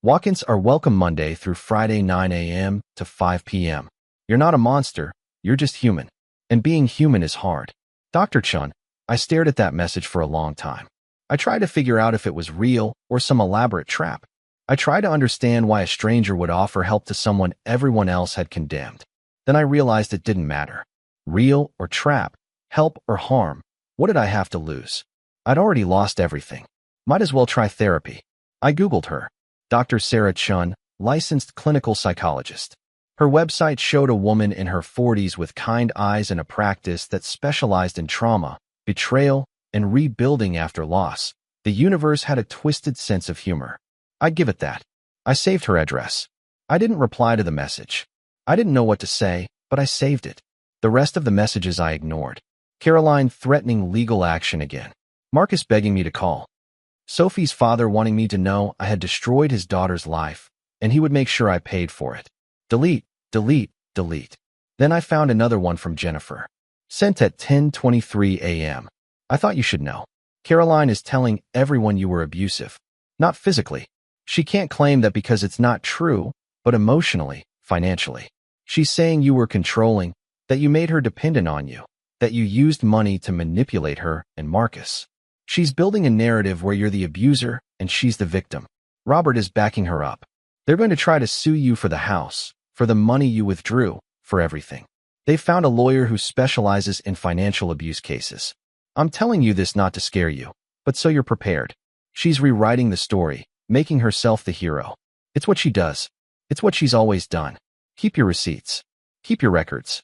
Walk-ins are welcome Monday through Friday 9 a.m. to 5 p.m. You're not a monster, you're just human. And being human is hard. Dr. Chun, I stared at that message for a long time. I tried to figure out if it was real or some elaborate trap. I tried to understand why a stranger would offer help to someone everyone else had condemned. Then I realized it didn't matter. Real or trap, help or harm, what did I have to lose? I'd already lost everything. Might as well try therapy. I Googled her. Dr. Sarah Chun, licensed clinical psychologist. Her website showed a woman in her 40s with kind eyes and a practice that specialized in trauma, betrayal, and rebuilding after loss. The universe had a twisted sense of humor. I'd give it that. I saved her address. I didn't reply to the message. I didn't know what to say, but I saved it. The rest of the messages I ignored. Caroline threatening legal action again. Marcus begging me to call. Sophie's father wanting me to know I had destroyed his daughter's life, and he would make sure I paid for it. Delete, delete, delete. Then I found another one from Jennifer. Sent at 10:23 a.m. I thought you should know. Caroline is telling everyone you were abusive. Not physically. She can't claim that because it's not true, but emotionally, financially. She's saying you were controlling, that you made her dependent on you, that you used money to manipulate her and Marcus. She's building a narrative where you're the abuser and she's the victim. Robert is backing her up. They're going to try to sue you for the house, for the money you withdrew, for everything. They found a lawyer who specializes in financial abuse cases. I'm telling you this not to scare you, but so you're prepared. She's rewriting the story, making herself the hero. It's what she does. It's what she's always done. Keep your receipts. Keep your records.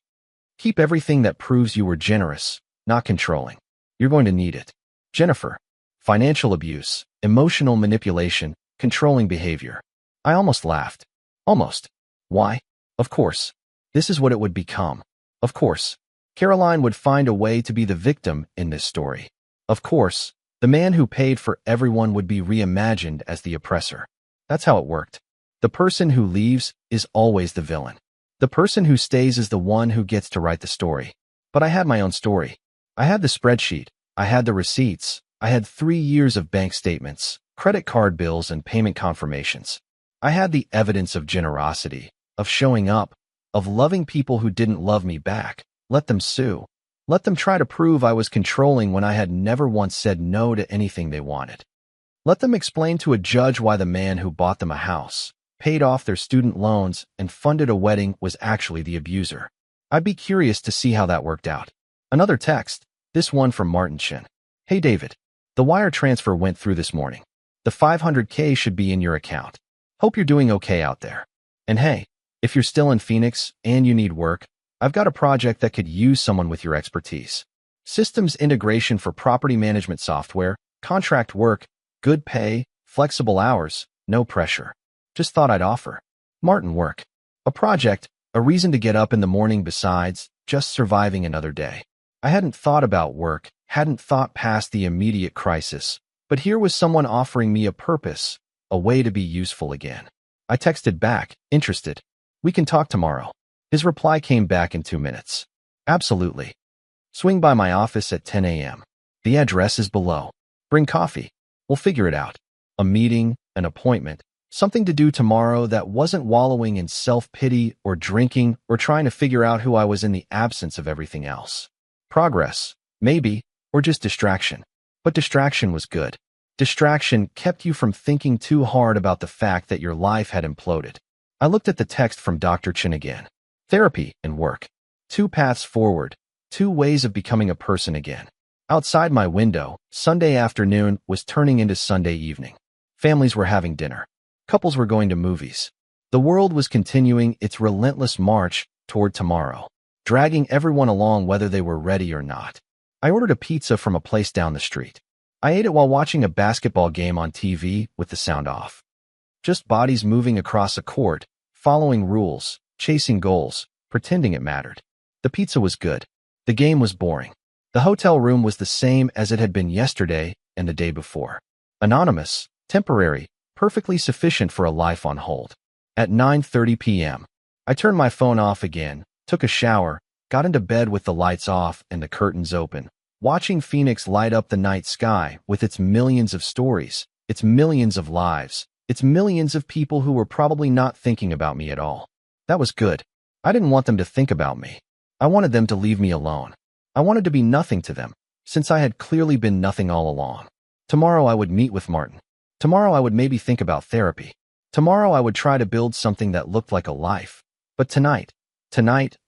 Keep everything that proves you were generous, not controlling. You're going to need it. Jennifer. Financial abuse, emotional manipulation, controlling behavior. I almost laughed. Almost. Why? Of course. This is what it would become. Of course. Caroline would find a way to be the victim in this story. Of course, the man who paid for everyone would be reimagined as the oppressor. That's how it worked. The person who leaves is always the villain. The person who stays is the one who gets to write the story. But I had my own story. I had the spreadsheet. I had the receipts. I had 3 years of bank statements, credit card bills, and payment confirmations. I had the evidence of generosity, of showing up, of loving people who didn't love me back. Let them sue. Let them try to prove I was controlling when I had never once said no to anything they wanted. Let them explain to a judge why the man who bought them a house, paid off their student loans, and funded a wedding was actually the abuser. I'd be curious to see how that worked out. Another text, this one from Martin Chin. Hey David, the wire transfer went through this morning. The $500K should be in your account. Hope you're doing okay out there. And hey, if you're still in Phoenix and you need work, I've got a project that could use someone with your expertise. Systems integration for property management software, contract work, good pay, flexible hours, no pressure. Just thought I'd offer. Martin work. A project, a reason to get up in the morning besides just surviving another day. I hadn't thought about work, hadn't thought past the immediate crisis, but here was someone offering me a purpose, a way to be useful again. I texted back, interested. We can talk tomorrow. His reply came back in 2 minutes. Absolutely. Swing by my office at 10 a.m. The address is below. Bring coffee. We'll figure it out. A meeting, an appointment, something to do tomorrow that wasn't wallowing in self-pity or drinking or trying to figure out who I was in the absence of everything else. Progress, maybe, or just distraction. But distraction was good. Distraction kept you from thinking too hard about the fact that your life had imploded. I looked at the text from Dr. Chin again. Therapy and work. 2 paths forward. Two ways of becoming a person again. Outside my window, Sunday afternoon was turning into Sunday evening. Families were having dinner. Couples were going to movies. The world was continuing its relentless march toward tomorrow, dragging everyone along whether they were ready or not. I ordered a pizza from a place down the street. I ate it while watching a basketball game on TV with the sound off. Just bodies moving across a court, following rules, chasing goals, pretending it mattered. The pizza was good. The game was boring. The hotel room was the same as it had been yesterday and the day before. Anonymous, temporary, perfectly sufficient for a life on hold. At 9:30 p.m., I turned my phone off again, took a shower, got into bed with the lights off and the curtains open, watching Phoenix light up the night sky with its millions of stories, its millions of lives, its millions of people who were probably not thinking about me at all. That was good. I didn't want them to think about me. I wanted them to leave me alone. I wanted to be nothing to them, since I had clearly been nothing all along. Tomorrow I would meet with Martin. Tomorrow I would maybe think about therapy. Tomorrow I would try to build something that looked like a life. But tonight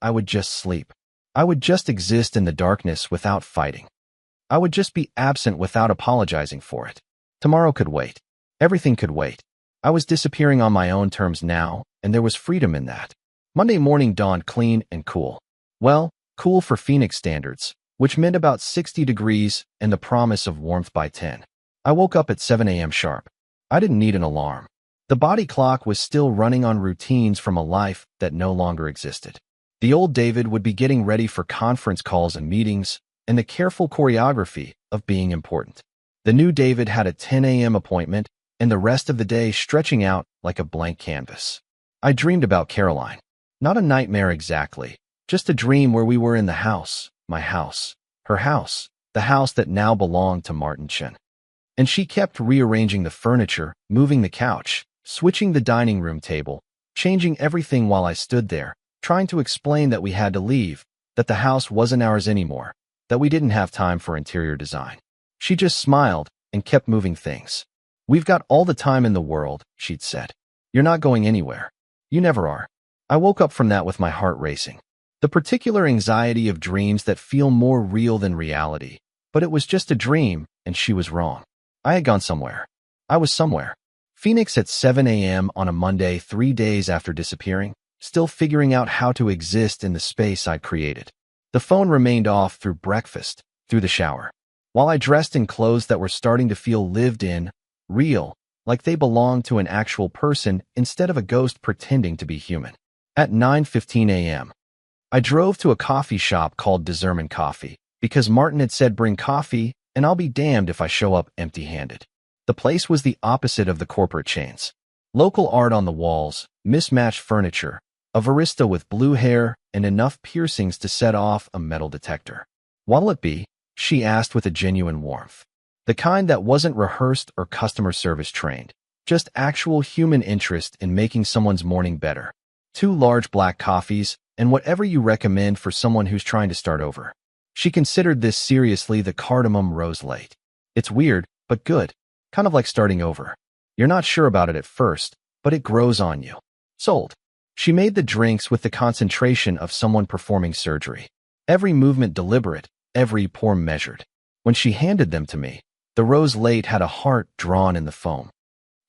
I would just sleep. I would just exist in the darkness without fighting. I would just be absent without apologizing for it. Tomorrow could wait. Everything could wait. I was disappearing on my own terms now, and there was freedom in that. Monday morning dawned clean and cool. Well, cool for Phoenix standards, which meant about 60 degrees and the promise of warmth by 10. I woke up at 7 a.m. sharp. I didn't need an alarm. The body clock was still running on routines from a life that no longer existed. The old David would be getting ready for conference calls and meetings, and the careful choreography of being important. The new David had a 10 a.m. appointment, and the rest of the day stretching out like a blank canvas. I dreamed about Caroline. Not a nightmare exactly, just a dream where we were in the house, my house, her house, the house that now belonged to Martin Chen. And she kept rearranging the furniture, moving the couch, switching the dining room table, changing everything while I stood there, trying to explain that we had to leave, that the house wasn't ours anymore, that we didn't have time for interior design. She just smiled and kept moving things. "We've got all the time in the world," she'd said. "You're not going anywhere. You never are." I woke up from that with my heart racing. The particular anxiety of dreams that feel more real than reality. But it was just a dream, and she was wrong. I had gone somewhere. I was somewhere. Phoenix at 7 a.m. on a Monday 3 days after disappearing, still figuring out how to exist in the space I'd created. The phone remained off through breakfast, through the shower. While I dressed in clothes that were starting to feel lived in, real, like they belonged to an actual person instead of a ghost pretending to be human. At 9:15 a.m., I drove to a coffee shop called Deserman Coffee, because Martin had said bring coffee, and I'll be damned if I show up empty-handed. The place was the opposite of the corporate chains. Local art on the walls, mismatched furniture, a barista with blue hair, and enough piercings to set off a metal detector. "What'll it be?" she asked with a genuine warmth. The kind that wasn't rehearsed or customer service trained, just actual human interest in making someone's morning better. 2 large black coffees, and whatever you recommend for someone who's trying to start over. She considered this seriously. The cardamom rose late. "It's weird, but good. Kind of like starting over. You're not sure about it at first, but it grows on you." Sold. She made the drinks with the concentration of someone performing surgery. Every movement deliberate, every pour measured. When she handed them to me, the rose late had a heart drawn in the foam.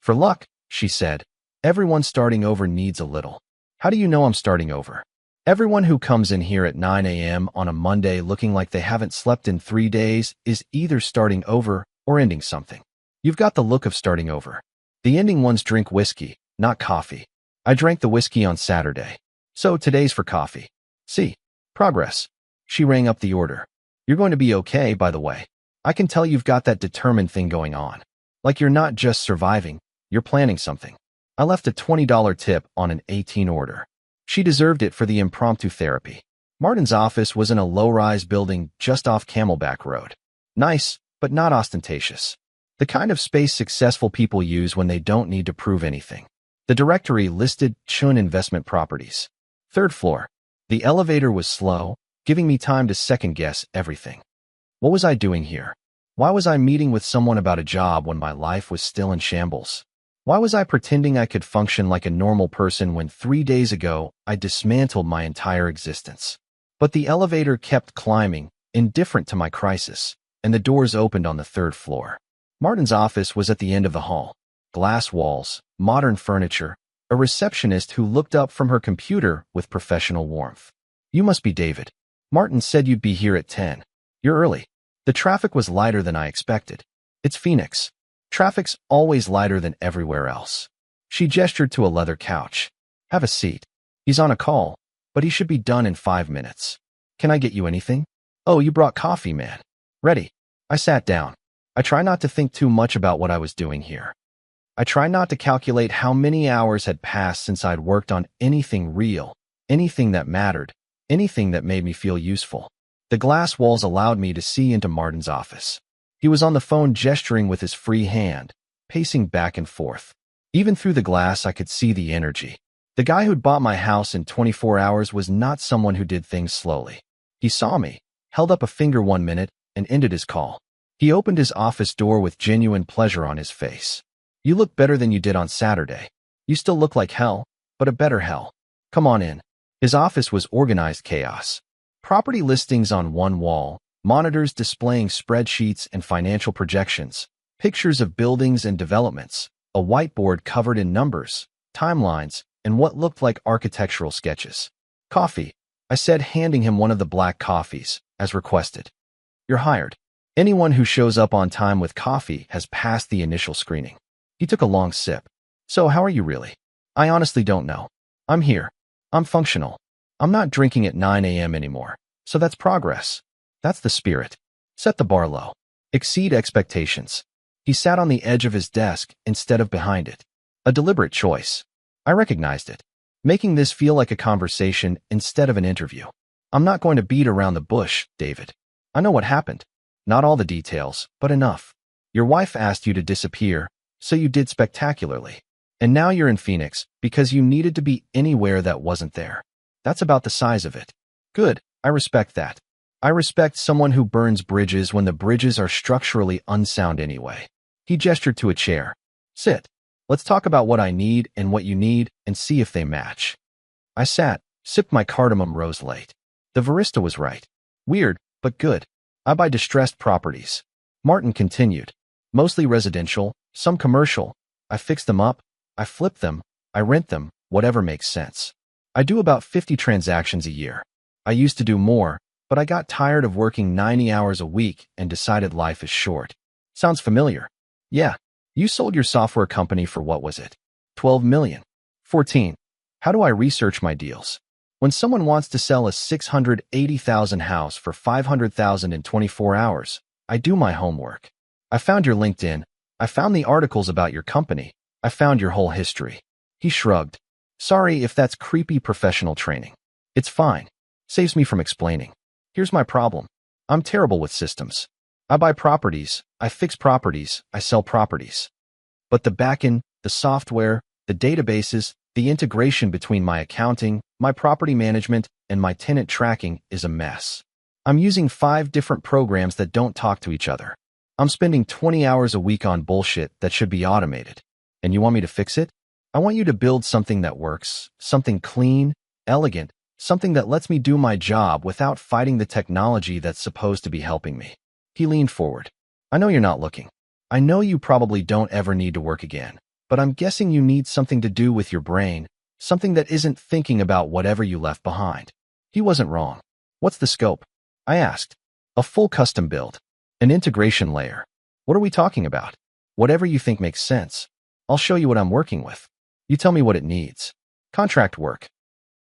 "For luck," she said. "Everyone starting over needs a little." "How do you know I'm starting over?" Everyone who comes in here at 9 a.m. on a Monday looking like they haven't slept in 3 days is either starting over or ending something. You've got the look of starting over. The ending ones drink whiskey, not coffee. I drank the whiskey on Saturday. So today's for coffee. See? Progress. She rang up the order. "You're going to be okay, by the way. I can tell you've got that determined thing going on. Like you're not just surviving, you're planning something." I left a $20 tip on an 18 order. She deserved it for the impromptu therapy. Martin's office was in a low-rise building just off Camelback Road. Nice, but not ostentatious. The kind of space successful people use when they don't need to prove anything. The directory listed Chun Investment Properties. 3rd floor. The elevator was slow, giving me time to second-guess everything. What was I doing here? Why was I meeting with someone about a job when my life was still in shambles? Why was I pretending I could function like a normal person when 3 days ago I dismantled my entire existence? But the elevator kept climbing, indifferent to my crisis, and the doors opened on the third floor. Martin's office was at the end of the hall. Glass walls, modern furniture, a receptionist who looked up from her computer with professional warmth. "You must be David. Martin said you'd be here at 10. You're early." The traffic was lighter than I expected. It's Phoenix. Traffic's always lighter than everywhere else. She gestured to a leather couch. "Have a seat. He's on a call, but he should be done in 5 minutes. Can I get you anything?" "Oh, you brought coffee, man." "Ready." I sat down. I try not to think too much about what I was doing here. I try not to calculate how many hours had passed since I'd worked on anything real, anything that mattered, anything that made me feel useful. The glass walls allowed me to see into Martin's office. He was on the phone gesturing with his free hand, pacing back and forth. Even through the glass, I could see the energy. The guy who'd bought my house in 24 hours was not someone who did things slowly. He saw me, held up a finger 1 minute, and ended his call. He opened his office door with genuine pleasure on his face. "You look better than you did on Saturday. You still look like hell, but a better hell. Come on in." His office was organized chaos. Property listings on one wall, monitors displaying spreadsheets and financial projections, pictures of buildings and developments, a whiteboard covered in numbers, timelines, and what looked like architectural sketches. "Coffee," I said, handing him one of the black coffees, as requested. "You're hired. Anyone who shows up on time with coffee has passed the initial screening." He took a long sip. "So how are you really?" "I honestly don't know. I'm here. I'm functional. I'm not drinking at 9 a.m. anymore, so that's progress. That's the spirit. Set the bar low. Exceed expectations." He sat on the edge of his desk instead of behind it. A deliberate choice. I recognized it. Making this feel like a conversation instead of an interview. "I'm not going to beat around the bush, David. I know what happened. Not all the details, but enough. Your wife asked you to disappear, so you did spectacularly. And now you're in Phoenix because you needed to be anywhere that wasn't there. That's about the size of it. Good, I respect that. I respect someone who burns bridges when the bridges are structurally unsound anyway." He gestured to a chair. "Sit. Let's talk about what I need and what you need and see if they match." I sat, sipped my cardamom rose late. The barista was right. Weird, but good. I buy distressed properties. Martin continued. Mostly residential, some commercial. I fix them up. I flip them. I rent them, whatever makes sense. I do about 50 transactions a year. I used to do more, but I got tired of working 90 hours a week and decided life is short. Sounds familiar. Yeah. You sold your software company for what was it? 12 million. 14. How do I research my deals? When someone wants to sell a 680,000 house for 500,000 in 24 hours, I do my homework. I found your LinkedIn. I found the articles about your company. I found your whole history. He shrugged. Sorry if that's creepy professional training. It's fine. Saves me from explaining. Here's my problem. I'm terrible with systems. I buy properties, I fix properties, I sell properties. But the backend, the software, the databases, the integration between my accounting, my property management, and my tenant tracking is a mess. I'm using 5 different programs that don't talk to each other. I'm spending 20 hours a week on bullshit that should be automated. And you want me to fix it? I want you to build something that works, something clean, elegant, something that lets me do my job without fighting the technology that's supposed to be helping me. He leaned forward. I know you're not looking. I know you probably don't ever need to work again, but I'm guessing you need something to do with your brain, something that isn't thinking about whatever you left behind. He wasn't wrong. What's the scope? I asked. A full custom build. An integration layer. What are we talking about? Whatever you think makes sense. I'll show you what I'm working with. You tell me what it needs. Contract work.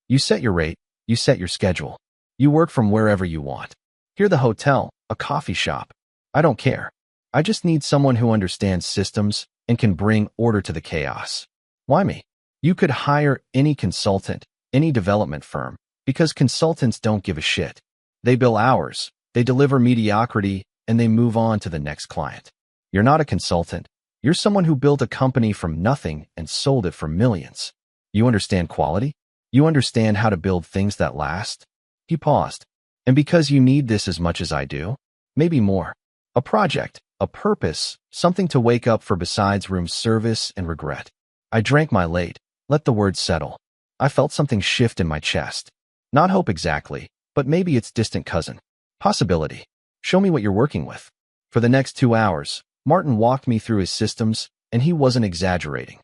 You set your rate. You set your schedule. You work from wherever you want. Here the hotel, a coffee shop. I don't care. I just need someone who understands systems and can bring order to the chaos. Why me? You could hire any consultant, any development firm, because consultants don't give a shit. They bill hours, they deliver mediocrity, and they move on to the next client. You're not a consultant. You're someone who built a company from nothing and sold it for millions. You understand quality? You understand how to build things that last? He paused. And because you need this as much as I do, maybe more. A project, a purpose, something to wake up for besides room service and regret. I drank my late, let the words settle. I felt something shift in my chest. Not hope exactly, But maybe it's distant cousin. Possibility. Show me what you're working with. For the next 2 hours, Martin walked me through his systems, and he wasn't exaggerating.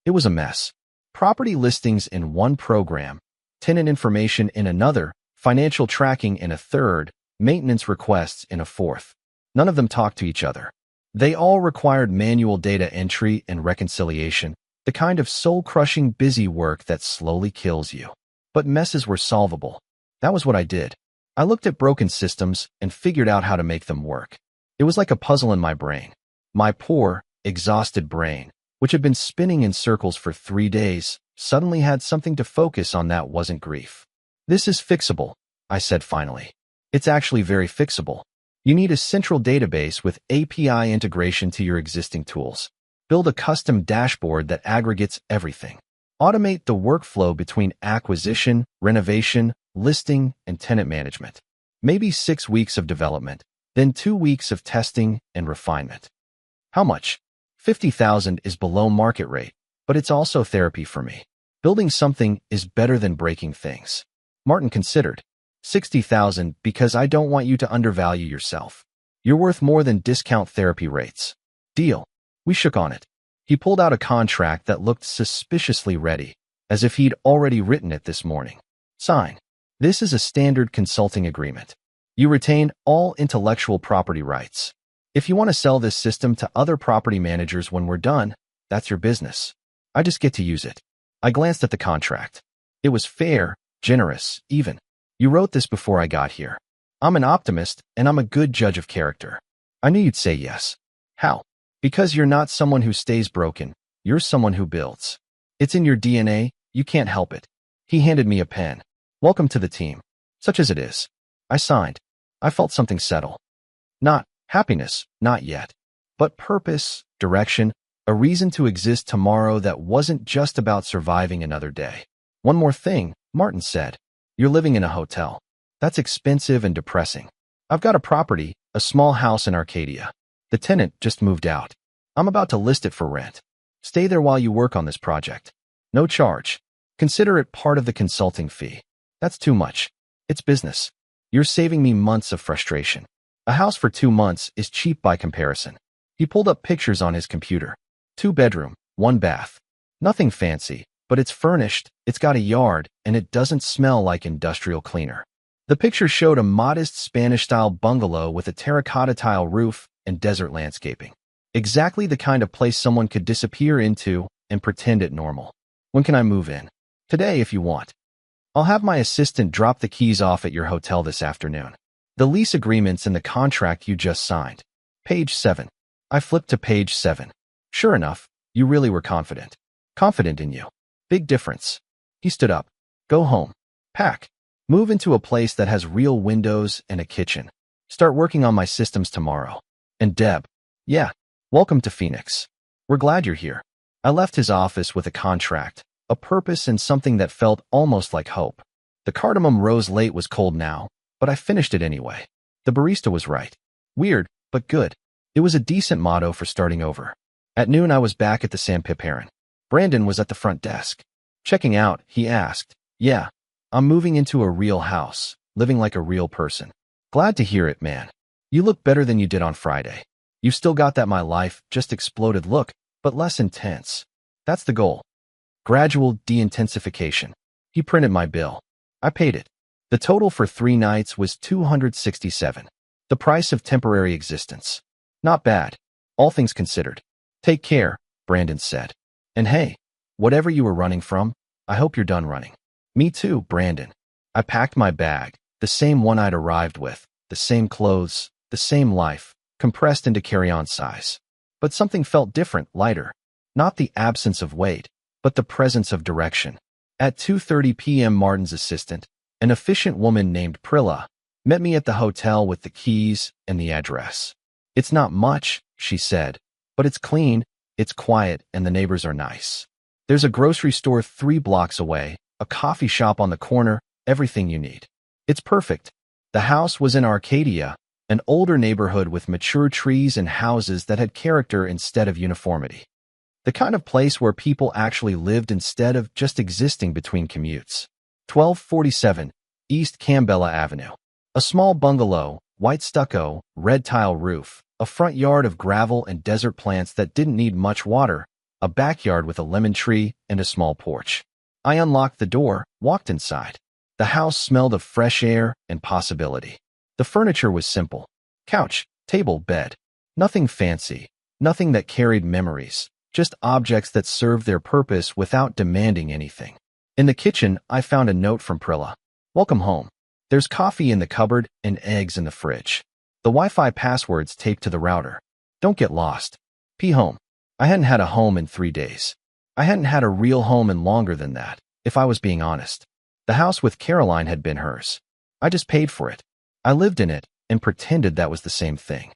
It was a mess. Property listings in one program, tenant information in another, financial tracking in a third, maintenance requests in a fourth. None of them talked to each other. They all required manual data entry and reconciliation, the kind of soul-crushing busy work that slowly kills you. But messes were solvable. That was what I did. I looked at broken systems and figured out how to make them work. It was like a puzzle in my brain. My poor, exhausted brain, which had been spinning in circles for 3 days, suddenly had something to focus on that wasn't grief. This is fixable, I said finally. It's actually very fixable. You need a central database with API integration to your existing tools. Build a custom dashboard that aggregates everything. Automate the workflow between acquisition, renovation, listing, and tenant management. Maybe 6 weeks of development, then 2 weeks of testing and refinement. How much? $50,000 is below market rate, but it's also therapy for me. Building something is better than breaking things. Martin considered. $60,000 because I don't want you to undervalue yourself. You're worth more than discount therapy rates. Deal. We shook on it. He pulled out a contract that looked suspiciously ready, as if he'd already written it this morning. Sign. This is a standard consulting agreement. You retain all intellectual property rights. If you want to sell this system to other property managers when we're done, that's your business. I just get to use it. I glanced at the contract. It was fair, generous, even. You wrote this before I got here. I'm an optimist, and I'm a good judge of character. I knew you'd say yes. How? Because you're not someone who stays broken. You're someone who builds. It's in your DNA. You can't help it. He handed me a pen. Welcome to the team. Such as it is. I signed. I felt something settle. Not happiness, not yet. But purpose, direction, a reason to exist tomorrow that wasn't just about surviving another day. One more thing, Martin said. You're living in a hotel. That's expensive and depressing. I've got a property, a small house in Arcadia. The tenant just moved out. I'm about to list it for rent. Stay there while you work on this project. No charge. Consider it part of the consulting fee. That's too much. It's business. You're saving me months of frustration. A house for 2 months is cheap by comparison. He pulled up pictures on his computer. 2-bedroom, 1 bath. Nothing fancy, but it's furnished, it's got a yard, and it doesn't smell like industrial cleaner. The picture showed a modest Spanish-style bungalow with a terracotta tile roof and desert landscaping. Exactly the kind of place someone could disappear into and pretend it normal. When can I move in? Today if you want. I'll have my assistant drop the keys off at your hotel this afternoon. The lease agreement's in the contract you just signed. Page 7. I flipped to page 7. Sure enough, you really were confident. Confident in you. Big difference. He stood up. Go home. Pack. Move into a place that has real windows and a kitchen. Start working on my systems tomorrow. And Deb. Yeah. Welcome to Phoenix. We're glad you're here. I left his office with a contract, a purpose, and something that felt almost like hope. The cardamom rose late was cold now, but I finished it anyway. The barista was right. Weird, but good. It was a decent motto for starting over. At noon, I was back at the San Piperon. Brandon was at the front desk. Checking out, he asked, Yeah, I'm moving into a real house, living like a real person. Glad to hear it, man. You look better than you did on Friday. You've still got that my life just exploded look, but less intense. That's the goal. Gradual de-intensification. He printed my bill. I paid it. The total for 3 nights was $267. The price of temporary existence. Not bad, all things considered. Take care, Brandon said. And hey, whatever you were running from, I hope you're done running. Me too, Brandon. I packed my bag, the same one I'd arrived with, the same clothes, the same life, compressed into carry-on size. But something felt different, lighter. Not the absence of weight, but the presence of direction. At 2:30 p.m., Martin's assistant, an efficient woman named Prilla, met me at the hotel with the keys and the address. It's not much, she said, but it's clean, it's quiet, and the neighbors are nice. There's a grocery store 3 blocks away, a coffee shop on the corner, everything you need. It's perfect. The house was in Arcadia, an older neighborhood with mature trees and houses that had character instead of uniformity. The kind of place where people actually lived instead of just existing between commutes. 1247, East Cambella Avenue. A small bungalow, white stucco, red tile roof, a front yard of gravel and desert plants that didn't need much water, a backyard with a lemon tree and a small porch. I unlocked the door, walked inside. The house smelled of fresh air and possibility. The furniture was simple. Couch, table, bed. Nothing fancy, nothing that carried memories, just objects that served their purpose without demanding anything. In the kitchen, I found a note from Prilla. Welcome home. There's coffee in the cupboard and eggs in the fridge. The Wi-Fi password's taped to the router. Don't get lost. P. Home. I hadn't had a home in 3 days. I hadn't had a real home in longer than that, if I was being honest. The house with Caroline had been hers. I just paid for it. I lived in it and pretended that was the same thing.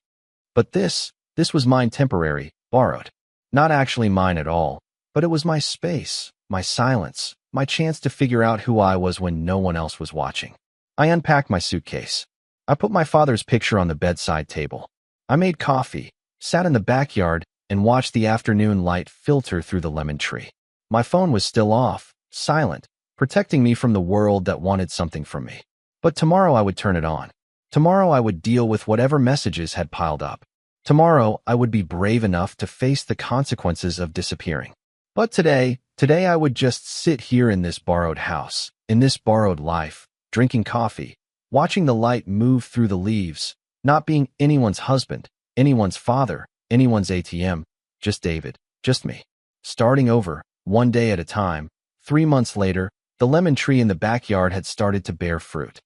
But this was mine temporary, borrowed. Not actually mine at all, but it was my space, my silence, my chance to figure out who I was when no one else was watching. I unpacked my suitcase. I put my father's picture on the bedside table. I made coffee, sat in the backyard, and watched the afternoon light filter through the lemon tree. My phone was still off, silent, protecting me from the world that wanted something from me. But tomorrow I would turn it on. Tomorrow I would deal with whatever messages had piled up. Tomorrow I would be brave enough to face the consequences of disappearing. But today I would just sit here in this borrowed house, in this borrowed life, drinking coffee, watching the light move through the leaves, not being anyone's husband, anyone's father, anyone's ATM, just David, just me. Starting over, one day at a time. 3 months later, the lemon tree in the backyard had started to bear fruit.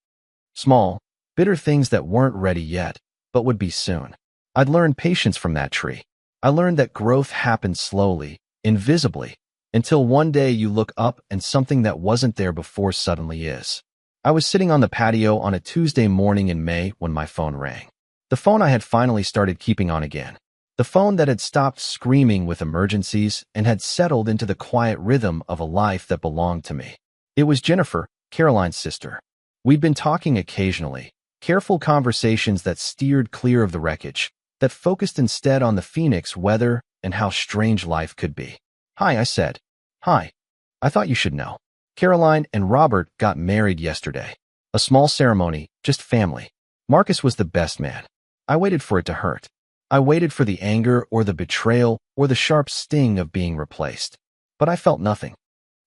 Small, bitter things that weren't ready yet, but would be soon. I'd learned patience from that tree. I learned that growth happened slowly, invisibly, until one day you look up and something that wasn't there before suddenly is. I was sitting on the patio on a Tuesday morning in May when my phone rang. The phone I had finally started keeping on again. The phone that had stopped screaming with emergencies and had settled into the quiet rhythm of a life that belonged to me. It was Jennifer, Caroline's sister. We'd been talking occasionally, careful conversations that steered clear of the wreckage, that focused instead on the Phoenix weather and how strange life could be. Hi, I said. Hi. I thought you should know. Caroline and Robert got married yesterday. A small ceremony, just family. Marcus was the best man. I waited for it to hurt. I waited for the anger or the betrayal or the sharp sting of being replaced. But I felt nothing.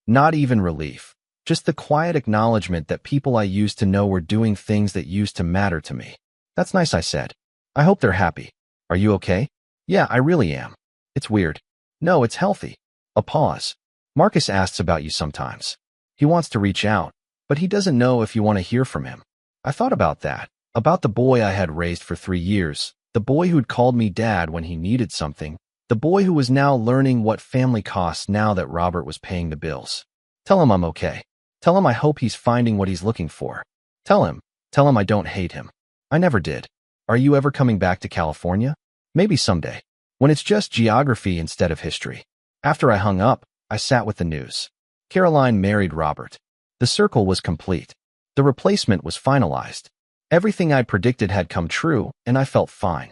Not even relief. Just the quiet acknowledgement that people I used to know were doing things that used to matter to me. That's nice, I said. I hope they're happy. Are you okay? Yeah, I really am. It's weird. No, it's healthy. A pause. Marcus asks about you sometimes. He wants to reach out, but he doesn't know if you want to hear from him. I thought about that. About the boy I had raised for 3 years. The boy who'd called me dad when he needed something. The boy who was now learning what family costs now that Robert was paying the bills. Tell him I'm okay. Tell him I hope he's finding what he's looking for. Tell him I don't hate him. I never did. Are you ever coming back to California? Maybe someday. When it's just geography instead of history. After I hung up, I sat with the news. Caroline married Robert. The circle was complete. The replacement was finalized. Everything I predicted had come true, and I felt fine.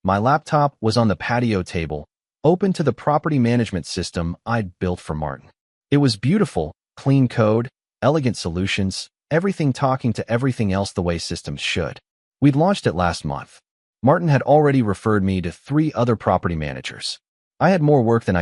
My laptop was on the patio table, open to the property management system I'd built for Martin. It was beautiful, clean code, elegant solutions, everything talking to everything else the way systems should. We'd launched it last month. Martin had already referred me to 3 other property managers. I had more work than I could